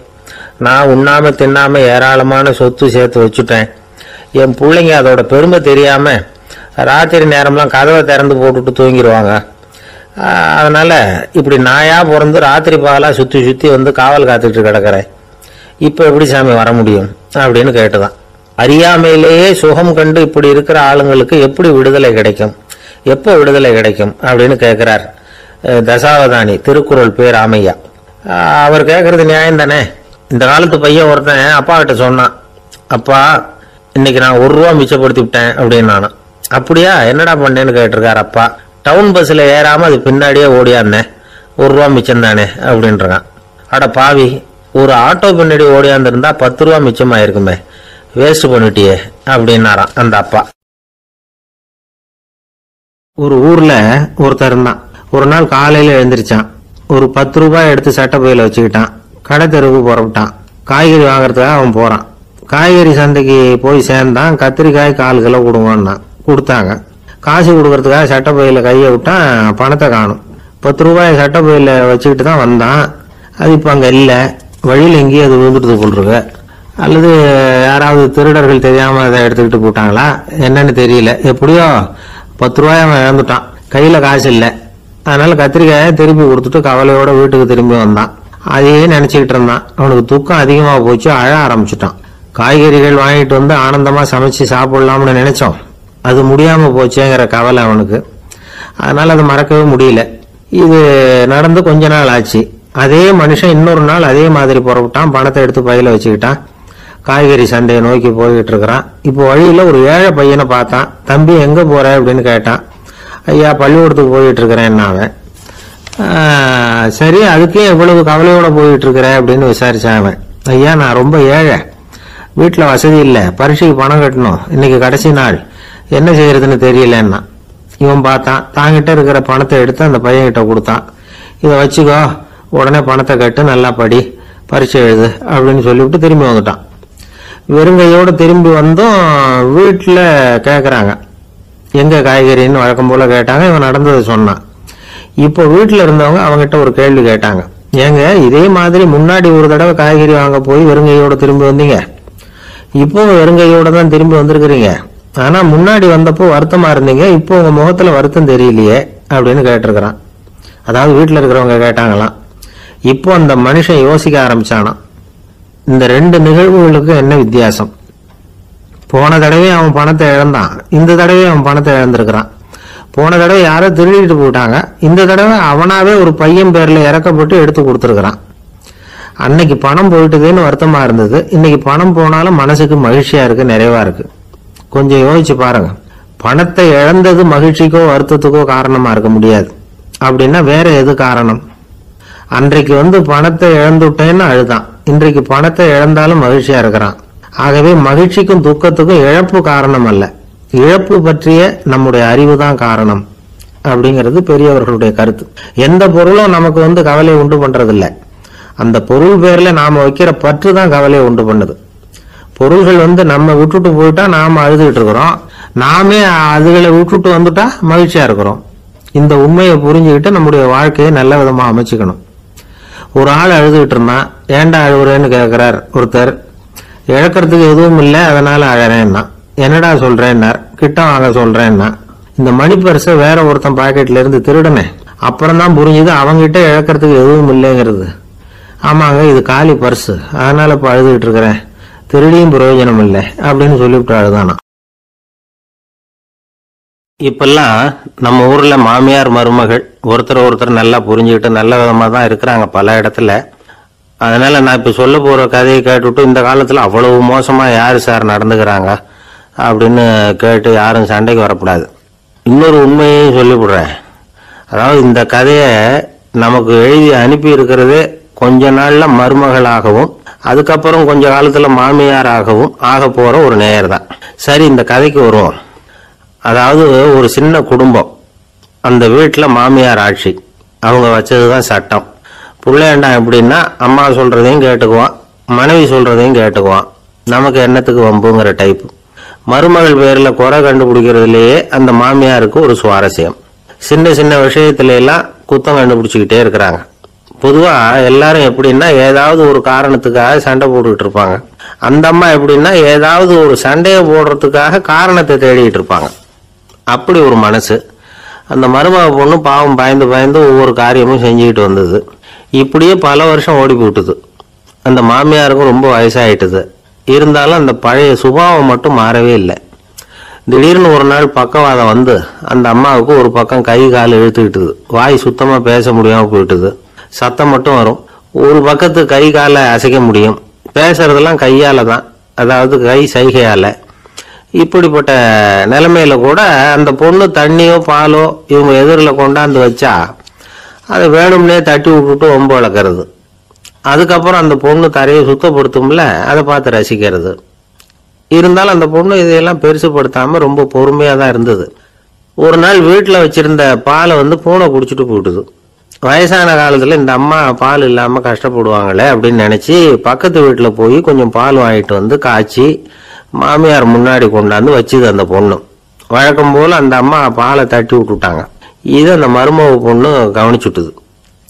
நான் உண்ணாம தின்னாம ஏராளமான சொத்து சேர்த்து வச்சுட்டேன், என் பிள்ளைங்க அதோட பெருமை தெரியாம ராத்திரி நேரம்லாம் கதவை திறந்து போட்டுட்டு தூங்கிடுவாங்க, அதனால இப்படி நாயா பிறந்து ராத்திரி பகலா சுத்தி சுத்தி காவல் காத்துட்டு கிடக்கிறேன், இப்ப எப்படி சாமி வர முடியும் அப்படின்னு கேட்டுதான். அறியாமையிலேயே சுகம் கண்டு இப்படி இருக்கிற ஆளுங்களுக்கு எப்படி விடுதலை கிடைக்கும், எப்போ விடுதலை கிடைக்கும் அப்படின்னு கேட்கிறார் தசாவதானி, திருக்குறள் பேர் ராமையா. அவர் கேட்கறது நியாயம் தானே. இந்த காலத்து பையன் ஒருத்தன் அப்பா கிட்ட சொன்னான், அப்பா இன்னைக்கு நான் ₹1 மிச்சப்படுத்தி விட்டேன் அப்படின்னு. நானும் அப்படியா, என்னடா பண்ணேன்னு கேட்டிருக்காரு அப்பா. டவுன் பஸ்ல ஏறாம அது பின்னாடியே ஓடியாந்தேன், ₹1 மிச்சம் தானே அப்படின்றான். அட பாவி, ஒரு ஆட்டோ பின்னாடி ஓடியாந்துருந்தா ₹10 மிச்சமாயிருக்குமே, வேஸ்ட் பண்ணிட்டியே அப்படின்னாராம் அந்த அப்பா. ஒரு ஊர்ல ஒருத்தர் இருந்தான். ஒரு நாள் காலையில எழுந்திரிச்சான், ஒரு ₹10 எடுத்து சட்டை பையில வச்சுக்கிட்டான், கடை தெருவுக்கு புறப்பட்டான். காய்கறி வாங்கறதுக்காக அவன் போறான். காய்கறி சந்தைக்கு போய் சேர்ந்தான். கத்திரிக்காய் 4 கிலோ கொடுங்கன்னா கொடுத்தாங்க. காசு கொடுக்கறதுக்காக சட்டை பையில கையை விட்டான், பணத்தை காணும். ₹10 சட்டை பையில வச்சுக்கிட்டு தான் வந்தான். அது இப்ப அங்க இல்ல, வழியில் எங்கேயும் அது விழுந்துட்டு போட்டிருக்கு. அல்லது யாராவது திருடர்கள் தெரியாம அதை எடுத்துக்கிட்டு போட்டாங்களா என்னன்னு தெரியல. எப்படியோ ₹10 அவன் இழந்துட்டான், கையில காசு இல்லை. அதனால கத்திரிக்காயை திருப்பி கொடுத்துட்டு கவலையோட வீட்டுக்கு திரும்பி வந்தான். அதையே நினைச்சுக்கிட்டு இருந்தான். அவனுக்கு துக்கம் அதிகமா போச்சு, அழ ஆரம்பிச்சுட்டான். காய்கறிகள் வாங்கிட்டு ஆனந்தமா சமைச்சு சாப்பிடலாம்னு நினைச்சோம், அது முடியாம போச்சேங்கிற கவலை அவனுக்கு. அதனால அதை மறக்கவே முடியல. இது நடந்து கொஞ்ச நாள் ஆச்சு. அதே மனுஷன் இன்னொரு நாள் அதே மாதிரி புறப்பட்டான், பணத்தை எடுத்து பையில வச்சுக்கிட்டான், காய்கறி சந்தையை நோக்கி போய்கிட்டு இருக்கிறான். இப்போ வழியில ஒரு ஏழை பையனை பார்த்தான். தம்பி எங்க போற அப்படின்னு கேட்டான். ஐயா பள்ளிக்கூடத்துக்கு போயிட்டு இருக்கிறேன் அவன். சரி, அதுக்கே எவ்வளவு கவலையோட போயிட்டு இருக்கிற அப்படின்னு விசாரிச்சான் அவன். ஐயா நான் ரொம்ப ஏழை, வீட்டுல வசதி இல்லை, பரீட்சைக்கு பணம் கட்டணும், இன்னைக்கு கடைசி நாள், என்ன செய்யறதுன்னு தெரியலன்னா. இவன் பார்த்தான், தாங்கிட்ட இருக்கிற பணத்தை எடுத்து அந்த பையன் கிட்ட கொடுத்தான். இதை வச்சுக்கோ, உடனே பணத்தை கட்டு, நல்லா படி, பரீட்சை எழுது அப்படின்னு சொல்லிவிட்டு திரும்பி வந்துட்டான். வெறுங்கையோடு திரும்பி வந்தும் வீட்டுல கேக்குறாங்க, எங்க காய்கறின்னு வழக்கம் போல கேட்டாங்க. இவன் நடந்ததை சொன்னான். இப்போ வீட்டுல இருந்தவங்க அவங்ககிட்ட ஒரு கேள்வி கேட்டாங்க, ஏங்க இதே மாதிரி முன்னாடி ஒரு தடவை காய்கறி வாங்க போய் வெறுங்கையோட திரும்பி வந்தீங்க, இப்போ வெறுங்கையோட தான் திரும்பி வந்திருக்கிறீங்க, ஆனா முன்னாடி வந்தப்போ வருத்தமா இருந்தீங்க, இப்போ உங்க முகத்துல வருத்தம் தெரியலையே அப்படின்னு கேட்டிருக்கிறான். அதாவது வீட்டுல இருக்கிறவங்க கேட்டாங்களாம். இப்போ அந்த மனுஷன் யோசிக்க ஆரம்பிச்சானாம், இந்த 2 நிகழ்வுகளுக்கு என்ன வித்தியாசம். போன தடவை அவன் பணத்தை இழந்தான், இந்த தடவை அவன் பணத்தை இழந்திருக்கிறான். போன தடவை யாரோ திருடிட்டு போயிட்டாங்க, இந்த தடவை அவனாவே ஒரு பையன் பேர்ல இறக்கப்பட்டு எடுத்து கொடுத்துருக்கிறான். அன்னைக்கு பணம் போயிட்டுதுன்னு வருத்தமா இருந்தது, இன்னைக்கு பணம் போனாலும் மனசுக்கு மகிழ்ச்சியா இருக்கு, நிறைவா இருக்கு. கொஞ்சம் யோசிச்சு பாருங்க. பணத்தை இழந்தது மகிழ்ச்சிக்கோ வருத்தத்துக்கோ காரணமா இருக்க முடியாது. அப்படின்னா வேற எது காரணம்? அன்றைக்கு பணத்தை இழந்துட்டேன்னு அழுதான், இன்றைக்கு பணத்தை இழந்தாலும் மகிழ்ச்சியா இருக்கிறான். ஆகவே மகிழ்ச்சிக்கும் துக்கத்துக்கும் இழப்பு காரணம் அல்ல, இழப்பு பற்றிய நம்முடைய அறிவு தான் காரணம் அப்படிங்கிறது பெரியவர்களுடைய கருத்து. எந்த பொருளும் நமக்கு கவலையை உண்டு பண்றதில்லை, அந்த பொருள் பேர்ல நாம வைக்கிற பற்று தான் கவலையை உண்டு பண்ணுது. பொருள்கள் நம்ம விட்டுட்டு போயிட்டா நாம அழுதுகிட்டு இருக்கிறோம், நாமே அதுகளை விட்டுட்டு வந்துட்டா மகிழ்ச்சியா இருக்கிறோம். இந்த உண்மையை புரிஞ்சுக்கிட்டு நம்முடைய வாழ்க்கையை நல்ல விதமா அமைச்சுக்கணும். ஒரு ஆள் அழுதுகிட்டு இருந்தான், ஏண்டா அழுகுறேன்னு கேட்கிறார் ஒருத்தர். இழக்கிறதுக்கு எதுவும் இல்லை அதனால அழறேன்னா. என்னடா சொல்றேன்னார். கிட்ட வாங்க சொல்றேன்னா. இந்த மணி பர்ஸை வேற ஒருத்தன் பாக்கெட்ல இருந்து திருடனேன், அப்புறம் தான் புரிஞ்சுது அவங்கிட்ட இழக்கிறதுக்கு எதுவும் இல்லைங்கிறது. ஆமாங்க இது காலி பர்ஸ், அதனால இப்ப அழுதுகிட்டு இருக்கிறேன், திருடியும் பிரயோஜனம் இல்லை அப்படின்னு சொல்லிவிட்டு அழுதானா. இப்பெல்லாம் நம்ம ஊர்ல மாமியார் மருமகள் ஒருத்தர் நல்லா புரிஞ்சுக்கிட்டு நல்ல விதமா தான் இருக்கிறாங்க பல இடத்துல. அதனால நான் இப்ப சொல்ல போற கதையை கேட்டுவிட்டு இந்த காலத்துல அவ்வளவு மோசமா யாரு சார் நடந்துக்கிறாங்க அப்படின்னு கேட்டு யாரும் சண்டைக்கு வரக்கூடாது. இன்னொரு உண்மையையும் சொல்லிவிடுறேன். அதாவது இந்த கதையை நமக்கு எழுதி அனுப்பி இருக்கிறது கொஞ்ச நாள்ல மருமகளாகவும் அதுக்கப்புறம் கொஞ்ச காலத்துல மாமியாராகவும் ஆக போற ஒரு நேயர் தான். சரி, இந்த கதைக்கு வருவோம். அதாவது ஒரு சின்ன குடும்பம், அந்த வீட்டுல மாமியார் ஆட்சி, அவங்க வச்சதுதான் சட்டம். புள்ளையண்டா எப்படின்னா அம்மா சொல்றதையும் கேட்டுக்குவான், மனைவி சொல்றதையும் கேட்டுக்குவான், நமக்கு என்னத்துக்கு வம்புங்கிற டைப். மருமகள் பேர்ல குறை கண்டுபிடிக்கிறதுலயே அந்த மாமியாருக்கு ஒரு சுவாரஸ்யம். சின்ன சின்ன விஷயத்துல எல்லாம் குத்தம் கண்டுபிடிச்சுக்கிட்டே இருக்கிறாங்க. பொதுவா எல்லாரும் எப்படின்னா ஏதாவது ஒரு காரணத்துக்காக சண்டை போட்டுக்கிட்டு இருப்பாங்க. அந்த அம்மா எப்படின்னா ஏதாவது ஒரு சண்டையை போடுறதுக்காக காரணத்தை தேடிட்டு இருப்பாங்க. அப்படி ஒரு மனசு. அந்த மருமக பொண்ணு பாவம் பயந்து பயந்து ஒவ்வொரு காரியமும் செஞ்சுக்கிட்டு வந்தது. இப்படியே பல வருஷம் ஓடி போட்டுது. அந்த மாமியாருக்கும் ரொம்ப வயசாயிட்டுது. இருந்தாலும் அந்த பழைய சுபாவம் மட்டும் மாறவே இல்லை. திடீர்னு ஒரு நாள் பக்கவாதம் வந்து அந்த அம்மாவுக்கு ஒரு பக்கம் கை கால் இழுத்துக்கிட்டுது. வாய் சுத்தமா பேச முடியாம போயிட்டுது. சத்தம் மட்டும் வரும். ஒரு பக்கத்து கை காலை அசைக்க முடியும். பேசுறதெல்லாம் கையால தான், அதாவது கை சைகையால. இப்படிப்பட்ட நிலைமையில கூட அந்த பொண்ணு தண்ணியோ பாலோ இவங்க எதிரில் கொண்டாந்து வச்சா அதை வேணும்னே தட்டி விட்டுட்டு ஒம்பு வளர்க்கறது. அதுக்கப்புறம் அந்த பொண்ணு தரையை சுத்தப்படுத்தும்ல, அதை பார்த்து ரசிக்கிறது. இருந்தாலும் அந்த பொண்ணு இதையெல்லாம் பெருசுப்படுத்தாம ரொம்ப பொறுமையா தான் இருந்தது. ஒரு நாள் வீட்டில் வச்சிருந்த பாலை பூனை குடிச்சிட்டு போயிட்டுது. வயசான காலத்துல இந்த அம்மா பால் இல்லாம கஷ்டப்படுவாங்களே அப்படின்னு நினைச்சு பக்கத்து வீட்டுல போய் கொஞ்சம் பால் வாங்கிட்டு வந்து காய்ச்சி மாமியார் முன்னாடி கொண்டாந்து வச்சுது அந்த பொண்ணு. வழக்கம் போல அந்த அம்மா பாலை தட்டி விட்டுட்டாங்க. இதை அந்த மருமக பொண்ணு கவனிச்சுட்டுது.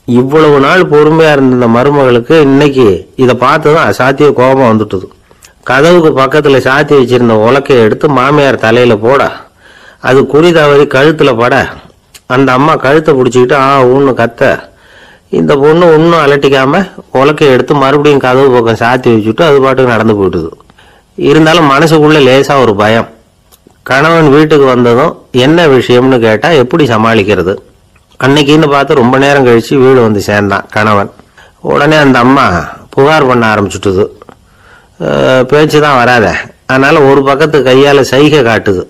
இவ்வளவு நாள் பொறுமையா இருந்த இந்த மருமகளுக்கு இன்னைக்கு இதை பார்த்துதான் அசாத்திய கோபம் வந்துட்டுது. கதவுக்கு பக்கத்துல சாத்தி வச்சிருந்த உலக்கையை எடுத்து மாமியார் தலையில போட, அது குறி தவறி கழுத்துல பட, அந்த அம்மா கழுத்தை பிடிச்சிக்கிட்டு ஊன்னு கத்த, இந்த பொண்ணு ஒன்னும் அலட்டிக்காம உலக்கையை எடுத்து மறுபடியும் கதவு பக்கம் சாத்தி வச்சுட்டு அது பாட்டுக்கு நடந்து போயிட்டுது. இருந்தாலும் மனசுக்குள்ள லேசா ஒரு பயம். கணவன் வீட்டுக்கு வந்ததும் என்ன விஷயம்னு கேட்டா எப்படி சமாளிக்கிறது. அன்னைக்குன்னு பார்த்து ரொம்ப நேரம் கழிச்சு வீடு வந்து சேர்ந்தான் கணவன். உடனே அந்த அம்மா புகார் பண்ண ஆரம்பிச்சுட்டுது. பேச்சுதான் வராத, அதனால ஒரு பக்கத்து கையால சைகை காட்டுது.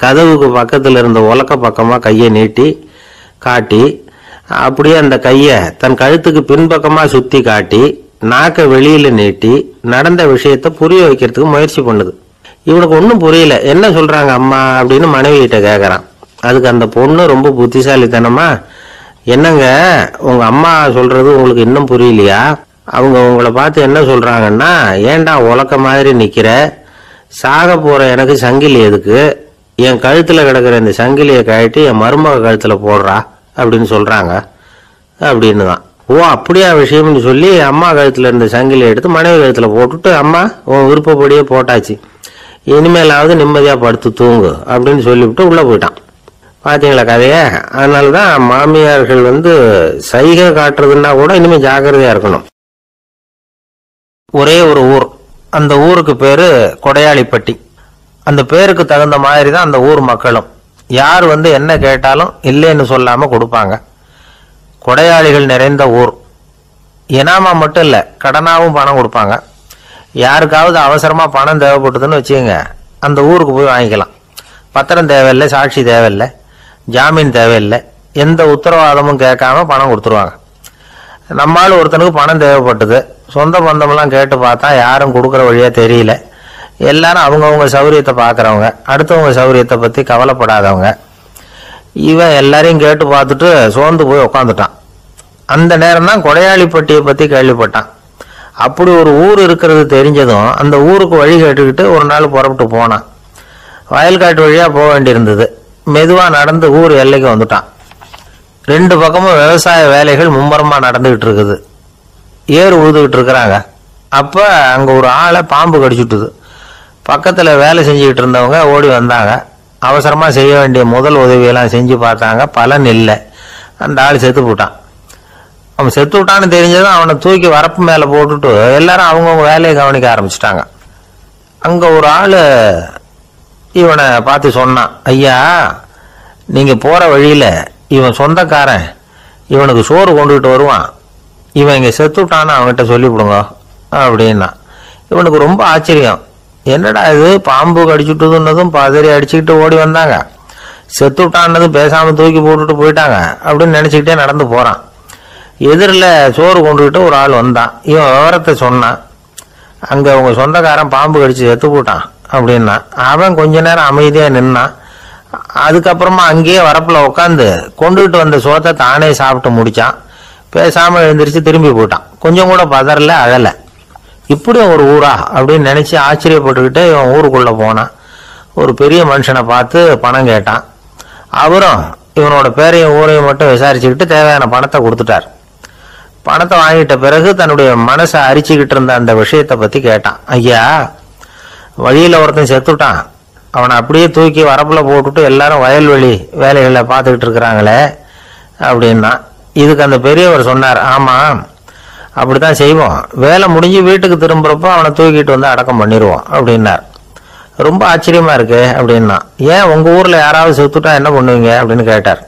கதவுக்கு பக்கத்துல இருந்த உலக்க பக்கமா கையை நீட்டி காட்டி, அப்படியே அந்த கைய தன் கழுத்துக்கு பின்பக்கமா சுத்தி காட்டி நாக்க வெளியில நீட்டி நடந்த விஷயத்த புரிய வைக்கிறதுக்கு முயற்சி பண்ணுது. இவனுக்கு ஒன்னும் புரியல. என்ன சொல்றாங்க அம்மா அப்படின்னு மனைவி கிட்ட கேக்குறான். அதுக்கு அந்த பொண்ணு ரொம்ப புத்திசாலித்தனமா, என்னங்க உங்க அம்மா சொல்றது உங்களுக்கு இன்னும் புரியலையா? அவங்க உங்களை பார்த்து என்ன சொல்றாங்கன்னா, ஏன்டா உலக்க மாதிரி நிக்கிற, சாக போற எனக்கு சங்கிலி எதுக்கு, என் கழுத்துல கிடக்குற இந்த சங்கிலியை கழட்டி என் மருமக கழுத்துல போடுறா அப்படின்னு சொல்றாங்க அப்படின்னு தான். ஓ அப்படியா விஷயம்னு சொல்லி அம்மா கழுத்துல இருந்த சங்கிலியை எடுத்து மனைவி கழுத்துல போட்டுட்டு, அம்மா உன் விருப்பப்படியே போட்டாச்சு, இனிமேலாவது நிம்மதியா படுத்து தூங்கு அப்படின்னு சொல்லிவிட்டு உள்ள போயிட்டான். பாத்தீங்களா கதைய? அதனாலதான் மாமியார்கள் சைகை காட்டுறதுன்னா கூட இனிமே ஜாக்கிரதையா இருக்கணும். ஒரே ஒரு ஊர், அந்த ஊருக்கு பேரு கொடையாளிப்பட்டி. அந்த பேருக்கு தகுந்த மாதிரி தான் அந்த ஊர் மக்களும். யார் என்ன கேட்டாலும் இல்லைன்னு சொல்லாம கொடுப்பாங்க. கொடையாளிகள் நிறைந்த ஊர். இனாமா மட்டும் இல்ல, கடனாவும் பணம் கொடுப்பாங்க. யாருக்காவது அவசரமா பணம் தேவைப்பட்டதுன்னு வச்சுக்கோங்க, அந்த ஊருக்கு போய் வாங்கிக்கலாம். பத்திரம் தேவையில்லை, சாட்சி தேவையில்லை, ஜாமீன் தேவையில்லை, எந்த உத்தரவாதமும் கேட்காம பணம் கொடுத்துருவாங்க. நம்மால் ஒருத்தனுக்கு பணம் தேவைப்பட்டது, சொந்த பந்தமெல்லாம் கேட்டு பார்த்தா யாரும் கொடுக்குற வழியா தெரியல. எல்லாரும் அவங்கவுங்க சௌரியத்தை பார்க்கறவங்க, அடுத்தவங்க சௌரியத்தை பத்தி கவலைப்படாதவங்க. இவன் எல்லாரையும் கேட்டு பார்த்துட்டு சோர்ந்து போய் உக்காந்துட்டான். அந்த நேரம் தான் கொடையாளிப்பட்டியை பத்தி கேள்விப்பட்டான். அப்படி ஒரு ஊர் இருக்கிறது தெரிஞ்சதும் அந்த ஊருக்கு வழி கேட்டுக்கிட்டு ஒரு நாள் புறப்பட்டு போனான். வயல்காட்டு வழியா போக வேண்டியிருந்தது. மெதுவா நடந்து ஊர் எல்லைக்கு வந்துட்டான். ரெண்டு பக்கமும் விவசாய வேலைகள் மும்முரமா நடந்துகிட்டு இருக்குது. ஏறு உழுதுகிட்டு இருக்கிறாங்க. அப்ப அங்க ஒரு ஆளை பாம்பு கடிச்சுட்டுது. பக்கத்துல வேலை செஞ்சுக்கிட்டு இருந்தவங்க ஓடி வந்தாங்க. அவசரமா செய்ய வேண்டிய முதல் உதவியெல்லாம் செஞ்சு பார்த்தாங்க. பலன் இல்லை. அந்த ஆள் செத்து போட்டான். அவன் செத்து விட்டான்னு தெரிஞ்சதும் அவனை தூக்கி வரப்பு மேல போட்டுட்டு எல்லாரும் அவங்கவுங்க வேலையை கவனிக்க ஆரம்பிச்சுட்டாங்க. அங்க ஒரு ஆளு இவனை பார்த்து சொன்னான், ஐயா நீங்க போற வழியில இவன் சொந்தக்காரன், இவனுக்கு சோறு கொண்டுகிட்டு வருவான், இவன் இங்க செத்து விட்டான்னு அவன்கிட்ட சொல்லிவிடுங்க அப்படின்னா. இவனுக்கு ரொம்ப ஆச்சரியம். என்னடா இது, பாம்பு கடிச்சுட்டுதுன்னதும் பதறி அடிச்சுக்கிட்டு ஓடி வந்தாங்க, செத்து விட்டான்னதும் பேசாம தூக்கி போட்டுட்டு போயிட்டாங்க அப்படின்னு நினைச்சுக்கிட்டே நடந்து போறான். எதிரில் சோறு கொண்டுகிட்டு ஒரு ஆள் வந்தான். இவன் விவரத்தை சொன்னான். அங்கே உங்க சொந்தக்காரன் பாம்பு கடிச்சு செத்து போட்டான் அப்படின்னா. அவன் கொஞ்ச நேரம் அமைதியாக நின்னான். அதுக்கப்புறமா அங்கேயே வரப்பில் உட்காந்து கொண்டுகிட்டு வந்த சோத்தை தானே சாப்பிட்டு முடிச்சான். பேசாமல் எழுந்திரிச்சு திரும்பி போயிட்டான். கொஞ்சம் கூட பதறல, அழலை. இப்படி ஒரு ஊரா அப்படின்னு நினச்சி ஆச்சரியப்பட்டுக்கிட்டே இவன் ஊருக்குள்ளே போனான். ஒரு பெரிய மனுஷனை பார்த்து பணம் கேட்டான். அவரும் இவனோட பேரையும் ஊரையும் மட்டும் விசாரிச்சுக்கிட்டு தேவையான பணத்தை கொடுத்துட்டார். பணத்தை வாங்கிட்ட பிறகு தன்னுடைய மனசை அரிச்சுக்கிட்டு இருந்த அந்த விஷயத்தை பற்றி கேட்டான். ஐயா, வழியில் ஒருத்தன் செத்துட்டான், அவனை அப்படியே தூக்கி வரப்பில் போட்டுட்டு எல்லாரும் வயல்வெளி வேலைகளை பார்த்துக்கிட்டு இருக்கிறாங்களே அப்படின்னா. இதுக்கு அந்த பெரியவர் சொன்னார், ஆமாம் அப்படித்தான் செய்வோம், வேலை முடிஞ்சு வீட்டுக்கு திரும்புறப்போ அவனை தூக்கிட்டு வந்து அடக்கம் பண்ணிடுவோம் அப்படின்னார். ரொம்ப ஆச்சரியமா இருக்கு அப்படின்னா. ஏன் உங்க ஊர்ல யாராவது செத்துட்டா என்ன பண்ணுவீங்க அப்படின்னு கேட்டார்.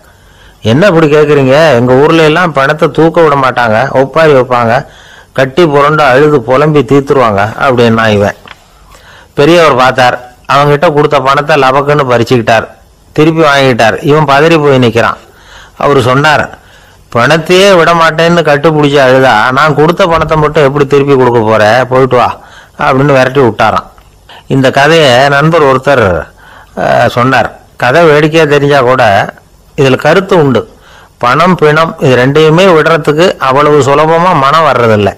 என்ன இப்படி கேட்குறீங்க, எங்க ஊர்ல எல்லாம் பணத்தை தூக்க விட மாட்டாங்க, ஒப்பாரி வைப்பாங்க, கட்டி புரண்டு அழுது புலம்பி தீத்துருவாங்க அப்படின்னா. இவன் பெரியவர் பார்த்தார். அவங்கிட்ட கொடுத்த பணத்தை லபக்குன்னு பறிச்சுக்கிட்டார். திருப்பி வாங்கிட்டார். இவன் பதறி போய் நிற்கிறான். அவர் சொன்னார், பணத்தையே விட மாட்டேன்னு கட்டுப்பிடிச்சி அழுதா நான் கொடுத்த பணத்தை மட்டும் எப்படி திருப்பி கொடுக்க போற, போயிட்டு வா அப்படின்னு விரட்டி விட்டாராம். இந்த கதையை நண்பர் ஒருத்தர் சொன்னார். கதை வேடிக்கையா தெரிஞ்சா கூட இதுல கருத்து உண்டு. பணம் பிணம் இது ரெண்டையுமே விடுறதுக்கு அவ்வளவு சுலபமா மனம் வர்றதில்லை.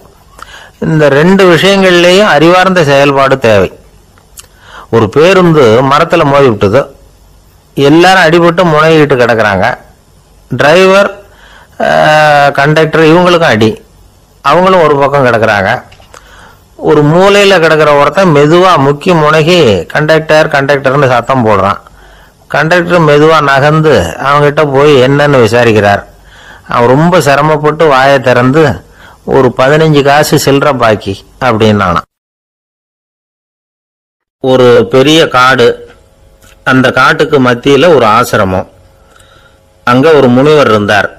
இந்த ரெண்டு விஷயங்கள்லேயும் அறிவார்ந்த செயல்பாடு தேவை. ஒரு பேருந்து மரத்துல மோதி விட்டது. எல்லாரும் அடிபட்டு முனைகிட்டு கிடக்குறாங்க. டிரைவர், கண்டக்டர் இவங்களுக்கும் அடி. அவங்களும் ஒரு பக்கம் கிடக்குறாங்க. ஒரு மூலையில கிடக்கிற ஒருத்தன் மெதுவா முக்கி முனகி கண்டக்டர்னு சத்தம் போடுறான். கண்டக்டர் மெதுவா நகர்ந்து அவங்ககிட்ட போய் என்னன்னு விசாரிக்கிறார். அவன் ரொம்ப சிரமப்பட்டு வாயை திறந்து ஒரு 15 காசு சில்லற பாக்கி அப்படின்னானா. ஒரு பெரிய காடு. அந்த காட்டுக்கு மத்தியில ஒரு ஆசிரமம். அங்க ஒரு முனிவர் இருந்தார்.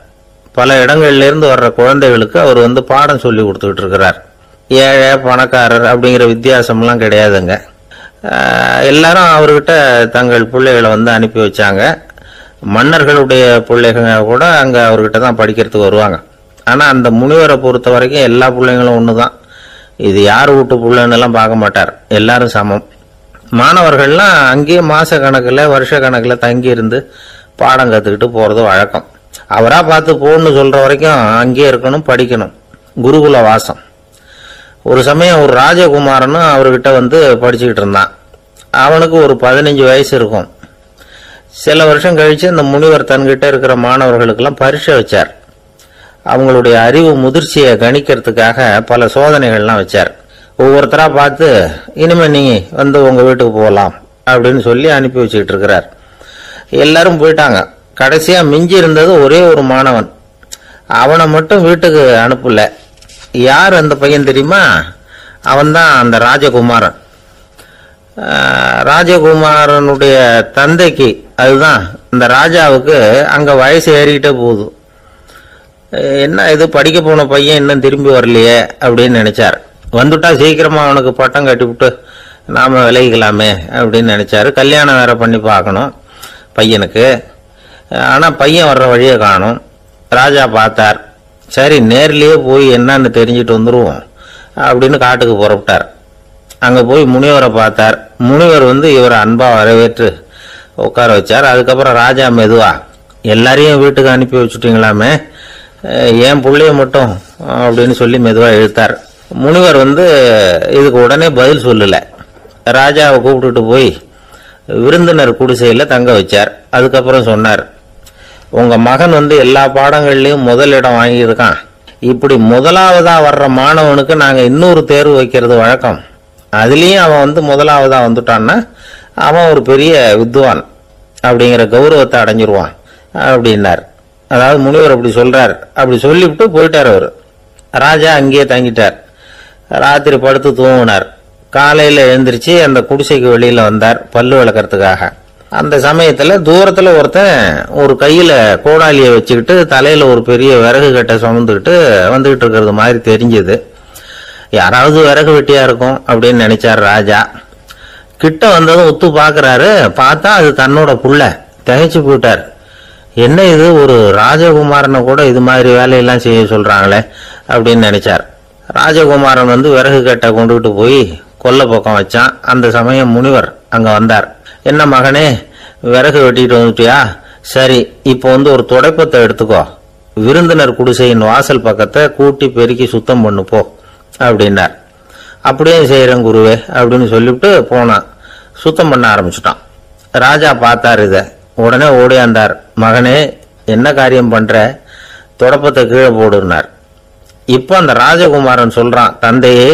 பல இடங்கள்ல இருந்து வர்ற குழந்தைகளுக்கு அவர் பாடம் சொல்லி கொடுத்துக்கிட்டு இருக்கிறார். ஏழை பணக்காரர் அப்படிங்கிற வித்தியாசம்லாம் கிடையாதுங்க. எல்லாரும் அவர்கிட்ட தங்கள் பிள்ளைகளை அனுப்பி வச்சாங்க. மன்னர்களுடைய பிள்ளைகள் கூட அங்க அவர்கிட்ட தான் படிக்கிறதுக்கு வருவாங்க. ஆனா அந்த முனிவரை பொறுத்த வரைக்கும் எல்லா பிள்ளைங்களும் ஒண்ணுதான். இது யார் வீட்டு பிள்ளைன்னு எல்லாம் பார்க்க மாட்டார். எல்லாரும் சமம். மாணவர்கள்லாம் அங்கேயே மாச கணக்கில் வருஷ கணக்கில் தங்கி இருந்து பாடம் கற்றுக்கிட்டு போறது வழக்கம். அவரா பார்த்து போன்னு சொல்ற வரைக்கும் அங்கேயே இருக்கணும், படிக்கணும். குருகுல வாசம். ஒரு சமயம் ஒரு ராஜகுமாரனும் அவர்கிட்ட படிச்சுக்கிட்டு இருந்தான். அவனுக்கு ஒரு 15 வயசு இருக்கும். சில வருஷம் கழிச்சு அந்த முனிவர் தன்கிட்ட இருக்கிற மாணவர்களுக்கெல்லாம் பரீட்சை வச்சார். அவங்களுடைய அறிவு முதிர்ச்சியை கணிக்கிறதுக்காக பல சோதனைகள்லாம் வச்சார். ஒவ்வொருத்தரா பார்த்து இனிமே நீங்க உங்க வீட்டுக்கு போகலாம் அப்படின்னு சொல்லி அனுப்பி வச்சுக்கிட்டு இருக்கிறார். எல்லாரும் போயிட்டாங்க. கடைசியா மிஞ்சி இருந்தது ஒரே ஒரு மாணவன். அவனை மட்டும் வீட்டுக்கு அனுப்பல. யார் அந்த பையன் தெரியுமா? அவன்தான் அந்த ராஜகுமாரன். ராஜகுமாரனுடைய தந்தைக்கு, அதுதான் இந்த ராஜாவுக்கு அங்க வயசு ஏறிக்கிட்டே போகுது. என்ன இது படிக்க போன பையன் இன்னும் திரும்பி வரலையே அப்படின்னு நினைச்சார். வந்துட்டா சீக்கிரமா அவனுக்கு பட்டம் கட்டிவிட்டு நாம விலகிக்கலாமே அப்படின்னு நினைச்சாரு. கல்யாணம் வேற பண்ணி பார்க்கணும் பையனுக்கு. ஆனா பையன் வர்ற வழியை காணும். ராஜா பார்த்தார். சரி, நேர்லயே போய் என்னன்னு தெரிஞ்சுட்டு வந்துருவோம் அப்படின்னு காட்டுக்கு புறப்பட்டார். அங்க போய் முனிவரை பார்த்தார். முனிவர் இவரை அன்பா வரவேற்று உட்கார வச்சார். அதுக்கப்புறம் ராஜா மெதுவா, எல்லாரையும் வீட்டுக்கு அனுப்பி வச்சுட்டீங்களாமே, ஏன் பிள்ளைய மட்டும் அப்படின்னு சொல்லி மெதுவா இழுத்தார். முனிவர் இதுக்கு உடனே பதில் சொல்லல. ராஜாவை கூப்பிட்டுட்டு போய் விருந்தினர் குடிசையில தங்க வச்சார். அதுக்கப்புறம் சொன்னார், உங்க மகன் எல்லா பாடங்கள்லயும் முதலிடம் வாங்கியிருக்கான். இப்படி முதலாவதா வர்ற மாணவனுக்கு நாங்க இன்னொரு தேர்வு வைக்கிறது வழக்கம். அதுலயும் அவன் முதலாவதா வந்துட்டான்னா அவன் ஒரு பெரிய வித்வான் அப்படிங்கிற கௌரவத்தை அடைஞ்சிருவான் அப்படின்னார். அதாவது முனிவர் அப்படி சொல்றார். அப்படி சொல்லிவிட்டு போயிட்டார் அவரு. ராஜா அங்கேயே தங்கிட்டார். ராத்திரி படுத்து தூங்கினார். காலையில எழுந்திரிச்சு அந்த குடிசைக்கு வெளியில வந்தார் பல்லு விளக்கறதுக்காக. அந்த சமயத்துல தூரத்துல ஒருத்தன் ஒரு கையில கோடாலியை வச்சுக்கிட்டு தலையில ஒரு பெரிய விறகு கட்டை சுமந்துக்கிட்டு வந்துகிட்டு இருக்கிறது மாதிரி தெரிஞ்சது. யாராவது விறகு வெட்டியா இருக்கும் அப்படின்னு நினைச்சார் ராஜா. கிட்ட வந்ததும் ஒத்து பாக்குறாரு. பார்த்தா அது தன்னோட புள்ள. திகைச்சு போயிட்டார். என்ன இது, ஒரு ராஜகுமாரனை கூட இது மாதிரி வேலையெல்லாம் செய்ய சொல்றாங்களே அப்படின்னு நினைச்சார். ராஜகுமாரன் வந்து விறகு கட்டை கொண்டுகிட்டு போய் கொல்லை பக்கம் வச்சான். அந்த சமயம் முனிவர் அங்க வந்தார். என்ன மகனே, விறகு வெட்டிட்டு வந்துட்டியா? சரி, இப்போ வந்து ஒரு துடைப்பத்தை எடுத்துக்கோ, விருந்தினர் குடிசையின் வாசல் பக்கத்தை கூட்டி பெருக்கி சுத்தம் பண்ணு போ அப்படின்னார். அப்படியே செய்யறேன் குருவே அப்படின்னு சொல்லிவிட்டு போனான். சுத்தம் பண்ண ஆரம்பிச்சுட்டான். ராஜா பார்த்தார் இத. உடனே ஓடியாந்தார். மகனே, என்ன காரியம் பண்ற? துடைப்பத்தை கீழே போடுனார். இப்ப அந்த ராஜகுமாரன் சொல்றான், தந்தையே,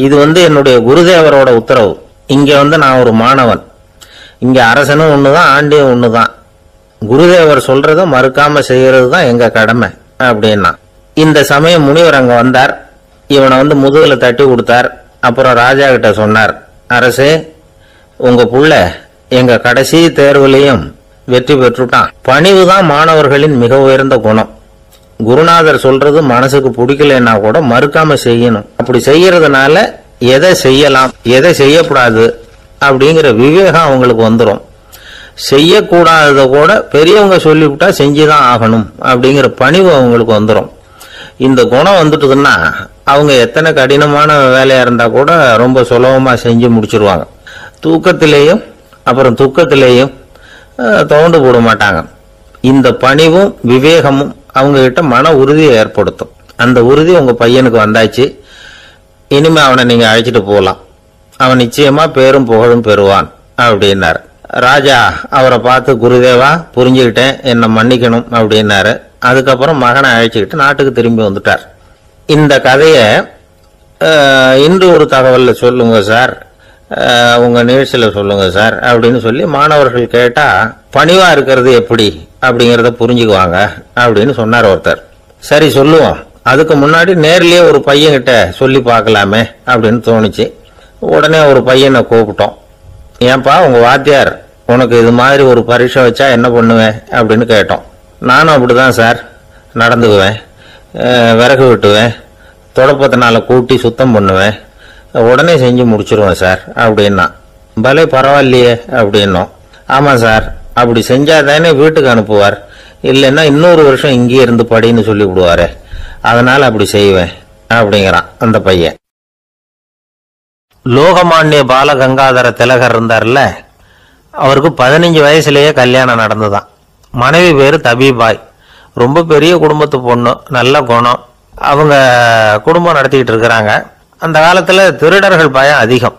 இது வந்து என்னுடைய குருதேவரோட உத்தரவு. இங்க வந்து நான் ஒரு மாணவன். இங்க அரசனும் ஒண்ணுதான், ஆண்டியும் ஒண்ணுதான். குருதேவர் சொல்றத மறுக்காம செய்யறது தான் எங்க கடமை அப்படின்னா. இந்த சமயம் முனிவர் அங்க வந்தார். இவனை வந்து முதுகுல தட்டி கொடுத்தார். அப்புறம் ராஜா கிட்ட சொன்னார், அரசே, உங்க புள்ள எங்க கடைசி தேர்வுலையும் வெற்றி பெற்றுட்டான். பணிவுதான் மாணவர்களின் மிக உயர்ந்த குணம். குருநாதர் சொல்றது மனசுக்கு பிடிக்கலன்னா கூட மறுக்காம செய்யணும். அப்படி செய்யறதுனால எதை செய்யலாம் எதை செய்யக்கூடாது அப்படிங்கிற விவேகம் அவங்களுக்கு வந்துடும். செய்யக்கூடாததை கூட பெரியவங்க சொல்லிவிட்டா செஞ்சுதான் ஆகணும் அப்படிங்கிற பணிவு அவங்களுக்கு வந்துடும். இந்த குணம் வந்துட்டுதுன்னா அவங்க எத்தனை கடினமான வேலையா இருந்தா கூட ரொம்ப சுலபமா செஞ்சு முடிச்சிருவாங்க. தூக்கத்திலேயும் அப்புறம் துக்கத்திலேயும் தோண்டு போட மாட்டாங்க. இந்த பணிவும் விவேகமும் அவங்க கிட்ட மன உறுதியை ஏற்படுத்தும். அந்த உறுதி உங்க பையனுக்கு வந்தாச்சு. இனிமே அவனை நீங்க அழைச்சிட்டு போகலாம். அவன் நிச்சயமா பேரும் புகழும் பெறுவான் அப்படின்னாரு. ராஜா அவரை பார்த்து, குருதேவா, புரிஞ்சுக்கிட்டேன், என்னை மன்னிக்கணும் அப்படின்னாரு. அதுக்கப்புறம் மகனை அழைச்சிக்கிட்டு நாட்டுக்கு திரும்பி வந்துட்டார். இந்த கதையை இன்று ஒரு தகவல்ல சொல்லுங்க சார், உங்க நிகழ்ச்சியில சொல்லுங்க சார் அப்படின்னு சொல்லி மாணவர்கள் கேட்டா பணிவா இருக்கிறது எப்படி அப்படிங்கறத புரிஞ்சுக்குவாங்க அப்படின்னு சொன்னார் ஒருத்தர். சரி சொல்லுவோம், அதுக்கு முன்னாடி நேர்லயே ஒரு பையன்கிட்ட சொல்லி பார்க்கலாமே அப்படின்னு தோணுச்சு. உடனே ஒரு பையனை கூப்பிட்டோம். ஏன்பா, உங்க வாத்தியார் உனக்கு இது மாதிரி ஒரு பரீட்சை வச்சா என்ன பண்ணுவேன் அப்படின்னு கேட்டோம். நானும் அப்படிதான் சார் நடந்துக்குவேன், விறகு வெட்டுவேன், துடைப்பத்தினால கூட்டி சுத்தம் பண்ணுவேன், உடனே செஞ்சு முடிச்சிருவேன் சார் அப்படின்னா. பலே பரவாயில்லையே அப்படின்னோம். ஆமா சார், அப்படி செஞ்சாதானே வீட்டுக்கு அனுப்புவார், இல்லைன்னா இன்னொரு வருஷம் இங்கே இருந்து படின்னு சொல்லி விடுவாரு, அதனால அப்படி செய்வேன் அப்படிங்கிறான் அந்த பையன். லோகமானிய பாலகங்காதர திலகர் இருந்தார்ல, அவருக்கு 15 வயசுலயே கல்யாணம் நடந்துதான். மனைவி பேரு தபீபாய். ரொம்ப பெரிய குடும்பத்து பொண்ணு, நல்ல குணம். அவங்க குடும்பம் நடத்திக்கிட்டு இருக்கிறாங்க. அந்த காலத்துல திருடர்கள் பயம் அதிகம்.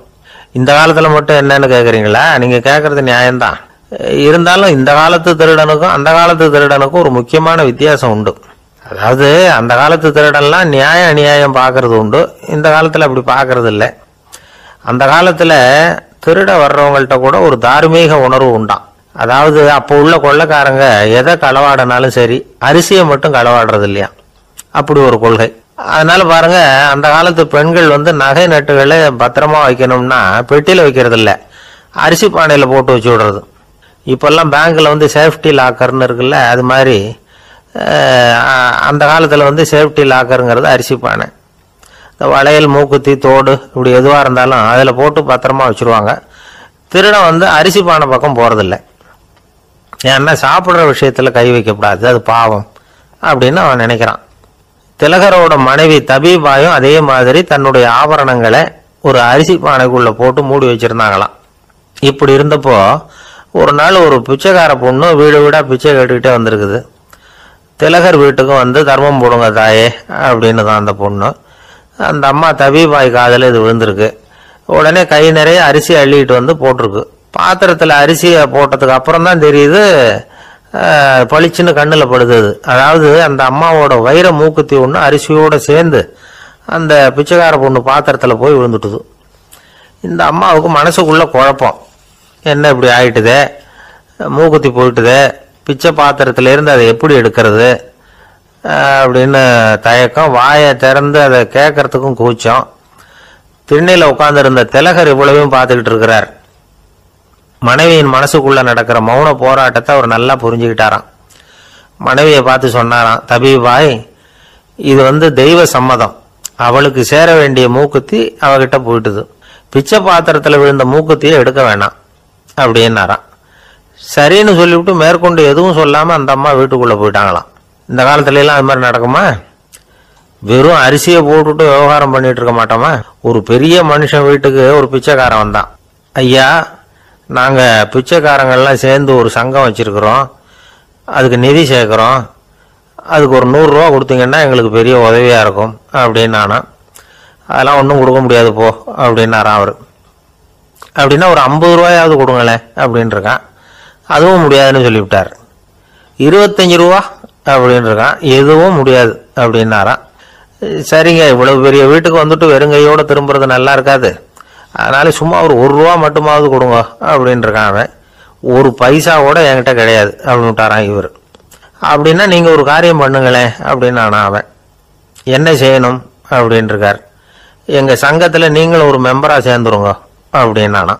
இந்த காலத்துல மட்டும் என்னன்னு கேக்குறீங்களா? நீங்க கேக்குறது நியாயம்தான். இருந்தாலும் இந்த காலத்து திருடனுக்கும் அந்த காலத்து திருடனுக்கும் ஒரு முக்கியமான வித்தியாசம் உண்டு. அதாவது அந்த காலத்து திருடன்லாம் நியாயம் அநியாயம் பாக்குறது உண்டு, இந்த காலத்துல அப்படி பாக்குறது இல்லை. அந்த காலத்துல திருட வர்றவங்கள்ட்ட கூட ஒரு தார்மீக உணர்வு உண்டாம். அதாவது அப்போ உள்ள கொள்ளைக்காரங்க எதை களவாடினாலும் சரி, அரிசியை மட்டும் களவாடுறது இல்லையா, அப்படி ஒரு கொள்கை. அதனால பாருங்க, அந்த காலத்து பெண்கள் வந்து நகை நட்டுகளை பத்திரமா வைக்கணும்னா பெட்டியில வைக்கிறது இல்ல, அரிசி பானையில போட்டு வச்சு விடுறது. இப்பெல்லாம் பேங்க்ல வந்து சேஃப்டி லாக்கர்னு இருக்குல்ல, அது மாதிரி அந்த காலத்துல வந்து சேஃப்டி லாக்கருங்கிறது அரிசி பானை. வளையல், மூக்குத்தி, தோடு இப்படி எதுவா இருந்தாலும் அதுல போட்டு பத்திரமா வச்சிருவாங்க. திருடன் வந்து அரிசி பானை பக்கம் போறதில்லை. ஏன்னா சாப்பிடுற விஷயத்துல கை வைக்கக்கூடாது, அது பாவம் அப்படின்னு அவன் நினைக்கிறான். திலகரோட மனைவி தபீபாயும் அதே மாதிரி தன்னுடைய ஆபரணங்களை ஒரு அரிசி பானைக்குள்ள போட்டு மூடி வச்சிருந்தாங்களாம். இப்படி இருந்தப்போ ஒரு நாள் ஒரு பிச்சைக்கார பொண்ணு வீடு வீடா பிச்சை கேட்டுக்கிட்டே வந்திருக்குது. திலகர் வீட்டுக்கும் வந்து தர்மம் போடுங்க தாயே அப்படின்னு தான் அந்த பொண்ணு. அந்த அம்மா தபீபாய் காதில் இது விழுந்திருக்கு. உடனே கை நிறைய அரிசி அள்ளிட்டு வந்து போட்டிருக்கு. பாத்திரத்தில் அரிசியை போட்டதுக்கு அப்புறம் தான் தெரியுது, பளிச்சுன்னு கண்ணில் படுது. அதாவது அந்த அம்மாவோட வைர மூக்குத்தி ஒன்று அரிசியோட சேர்ந்து அந்த பிச்சைக்கார பொண்ணு பாத்திரத்தில் போய் விழுந்துட்டுது. இந்த அம்மாவுக்கு மனசுக்குள்ள குழப்பம், என்ன இப்படி ஆயிட்டுதே, மூக்குத்தி போயிட்டுதே, பிச்சை பாத்திரத்திலேருந்து அதை எப்படி எடுக்கிறது அப்படின்னு தயக்கம். வாயை திறந்து அதை கேட்கறதுக்கும் கூச்சம். திண்ணையில் உட்கார்ந்துருந்த திலகர் இவ்வளவையும் பார்த்துக்கிட்டு இருக்கிறார். மனைவியின் மனசுக்குள்ள நடக்கிற மௌன போராட்டத்தை அவர் நல்லா புரிஞ்சுக்கிட்டாராம். மனைவியை பார்த்து சொன்னாராம், தபீபாய், இது வந்து தெய்வ சம்மதம், அவளுக்கு சேர வேண்டிய மூக்குத்தி அவகிட்ட போயிட்டுது, பிச்சை பாத்திரத்துல விழுந்த மூக்குத்தியை எடுக்க வேணாம் அப்படின்னாராம். சரின்னு சொல்லிவிட்டு மேற்கொண்டு எதுவும் சொல்லாம அந்த அம்மா வீட்டுக்குள்ள போயிட்டாங்களாம். இந்த காலத்துல எல்லாம் அது மாதிரி நடக்குமா? வெறும் அரிசியை போட்டுட்டு விவகாரம் பண்ணிட்டு இருக்க மாட்டோமா? ஒரு பெரிய மனுஷன் வீட்டுக்கு ஒரு பிச்சைக்காரன் வந்தான். ஐயா, நாங்க பிச்சைக்காரங்கள்லாம் சேர்ந்து ஒரு சங்கம் வச்சிருக்கிறோம், அதுக்கு நிதி சேர்க்கிறோம், அதுக்கு ஒரு 100 ரூபா கொடுத்தீங்கன்னா எங்களுக்கு பெரிய உதவியா இருக்கும் அப்படின்னானா. அதெல்லாம் ஒன்றும் கொடுக்க முடியாது போ அப்படின்னாராம் அவர். அப்படின்னா ஒரு 50 ரூபாயாவது கொடுங்களேன் அப்படின்னு இருக்கான். அதுவும் முடியாதுன்னு சொல்லிவிட்டார். 25 ரூபா அப்படின்னு இருக்கான். எதுவும் முடியாது அப்படின்னாராம். சரிங்க, இவ்வளவு பெரிய வீட்டுக்கு வந்துட்டு வெறுங்கையோட திரும்புறது நல்லா இருக்காது, அதனால சும்மா ஒரு 1 ரூபா மட்டுமாவது கொடுங்க அப்படின்னு இருக்கான் அவன். ஒரு பைசா கூட என்கிட்ட கிடையாது அப்படின்னு விட்டாரான் இவர். அப்படின்னா நீங்க ஒரு காரியம் பண்ணுங்களேன் அப்படின்னானா அவன். என்ன செய்யணும் அப்படின்னு இருக்கார். எங்க சங்கத்துல நீங்களும் ஒரு மெம்பரா சேர்ந்துருங்க அப்படின்னானா.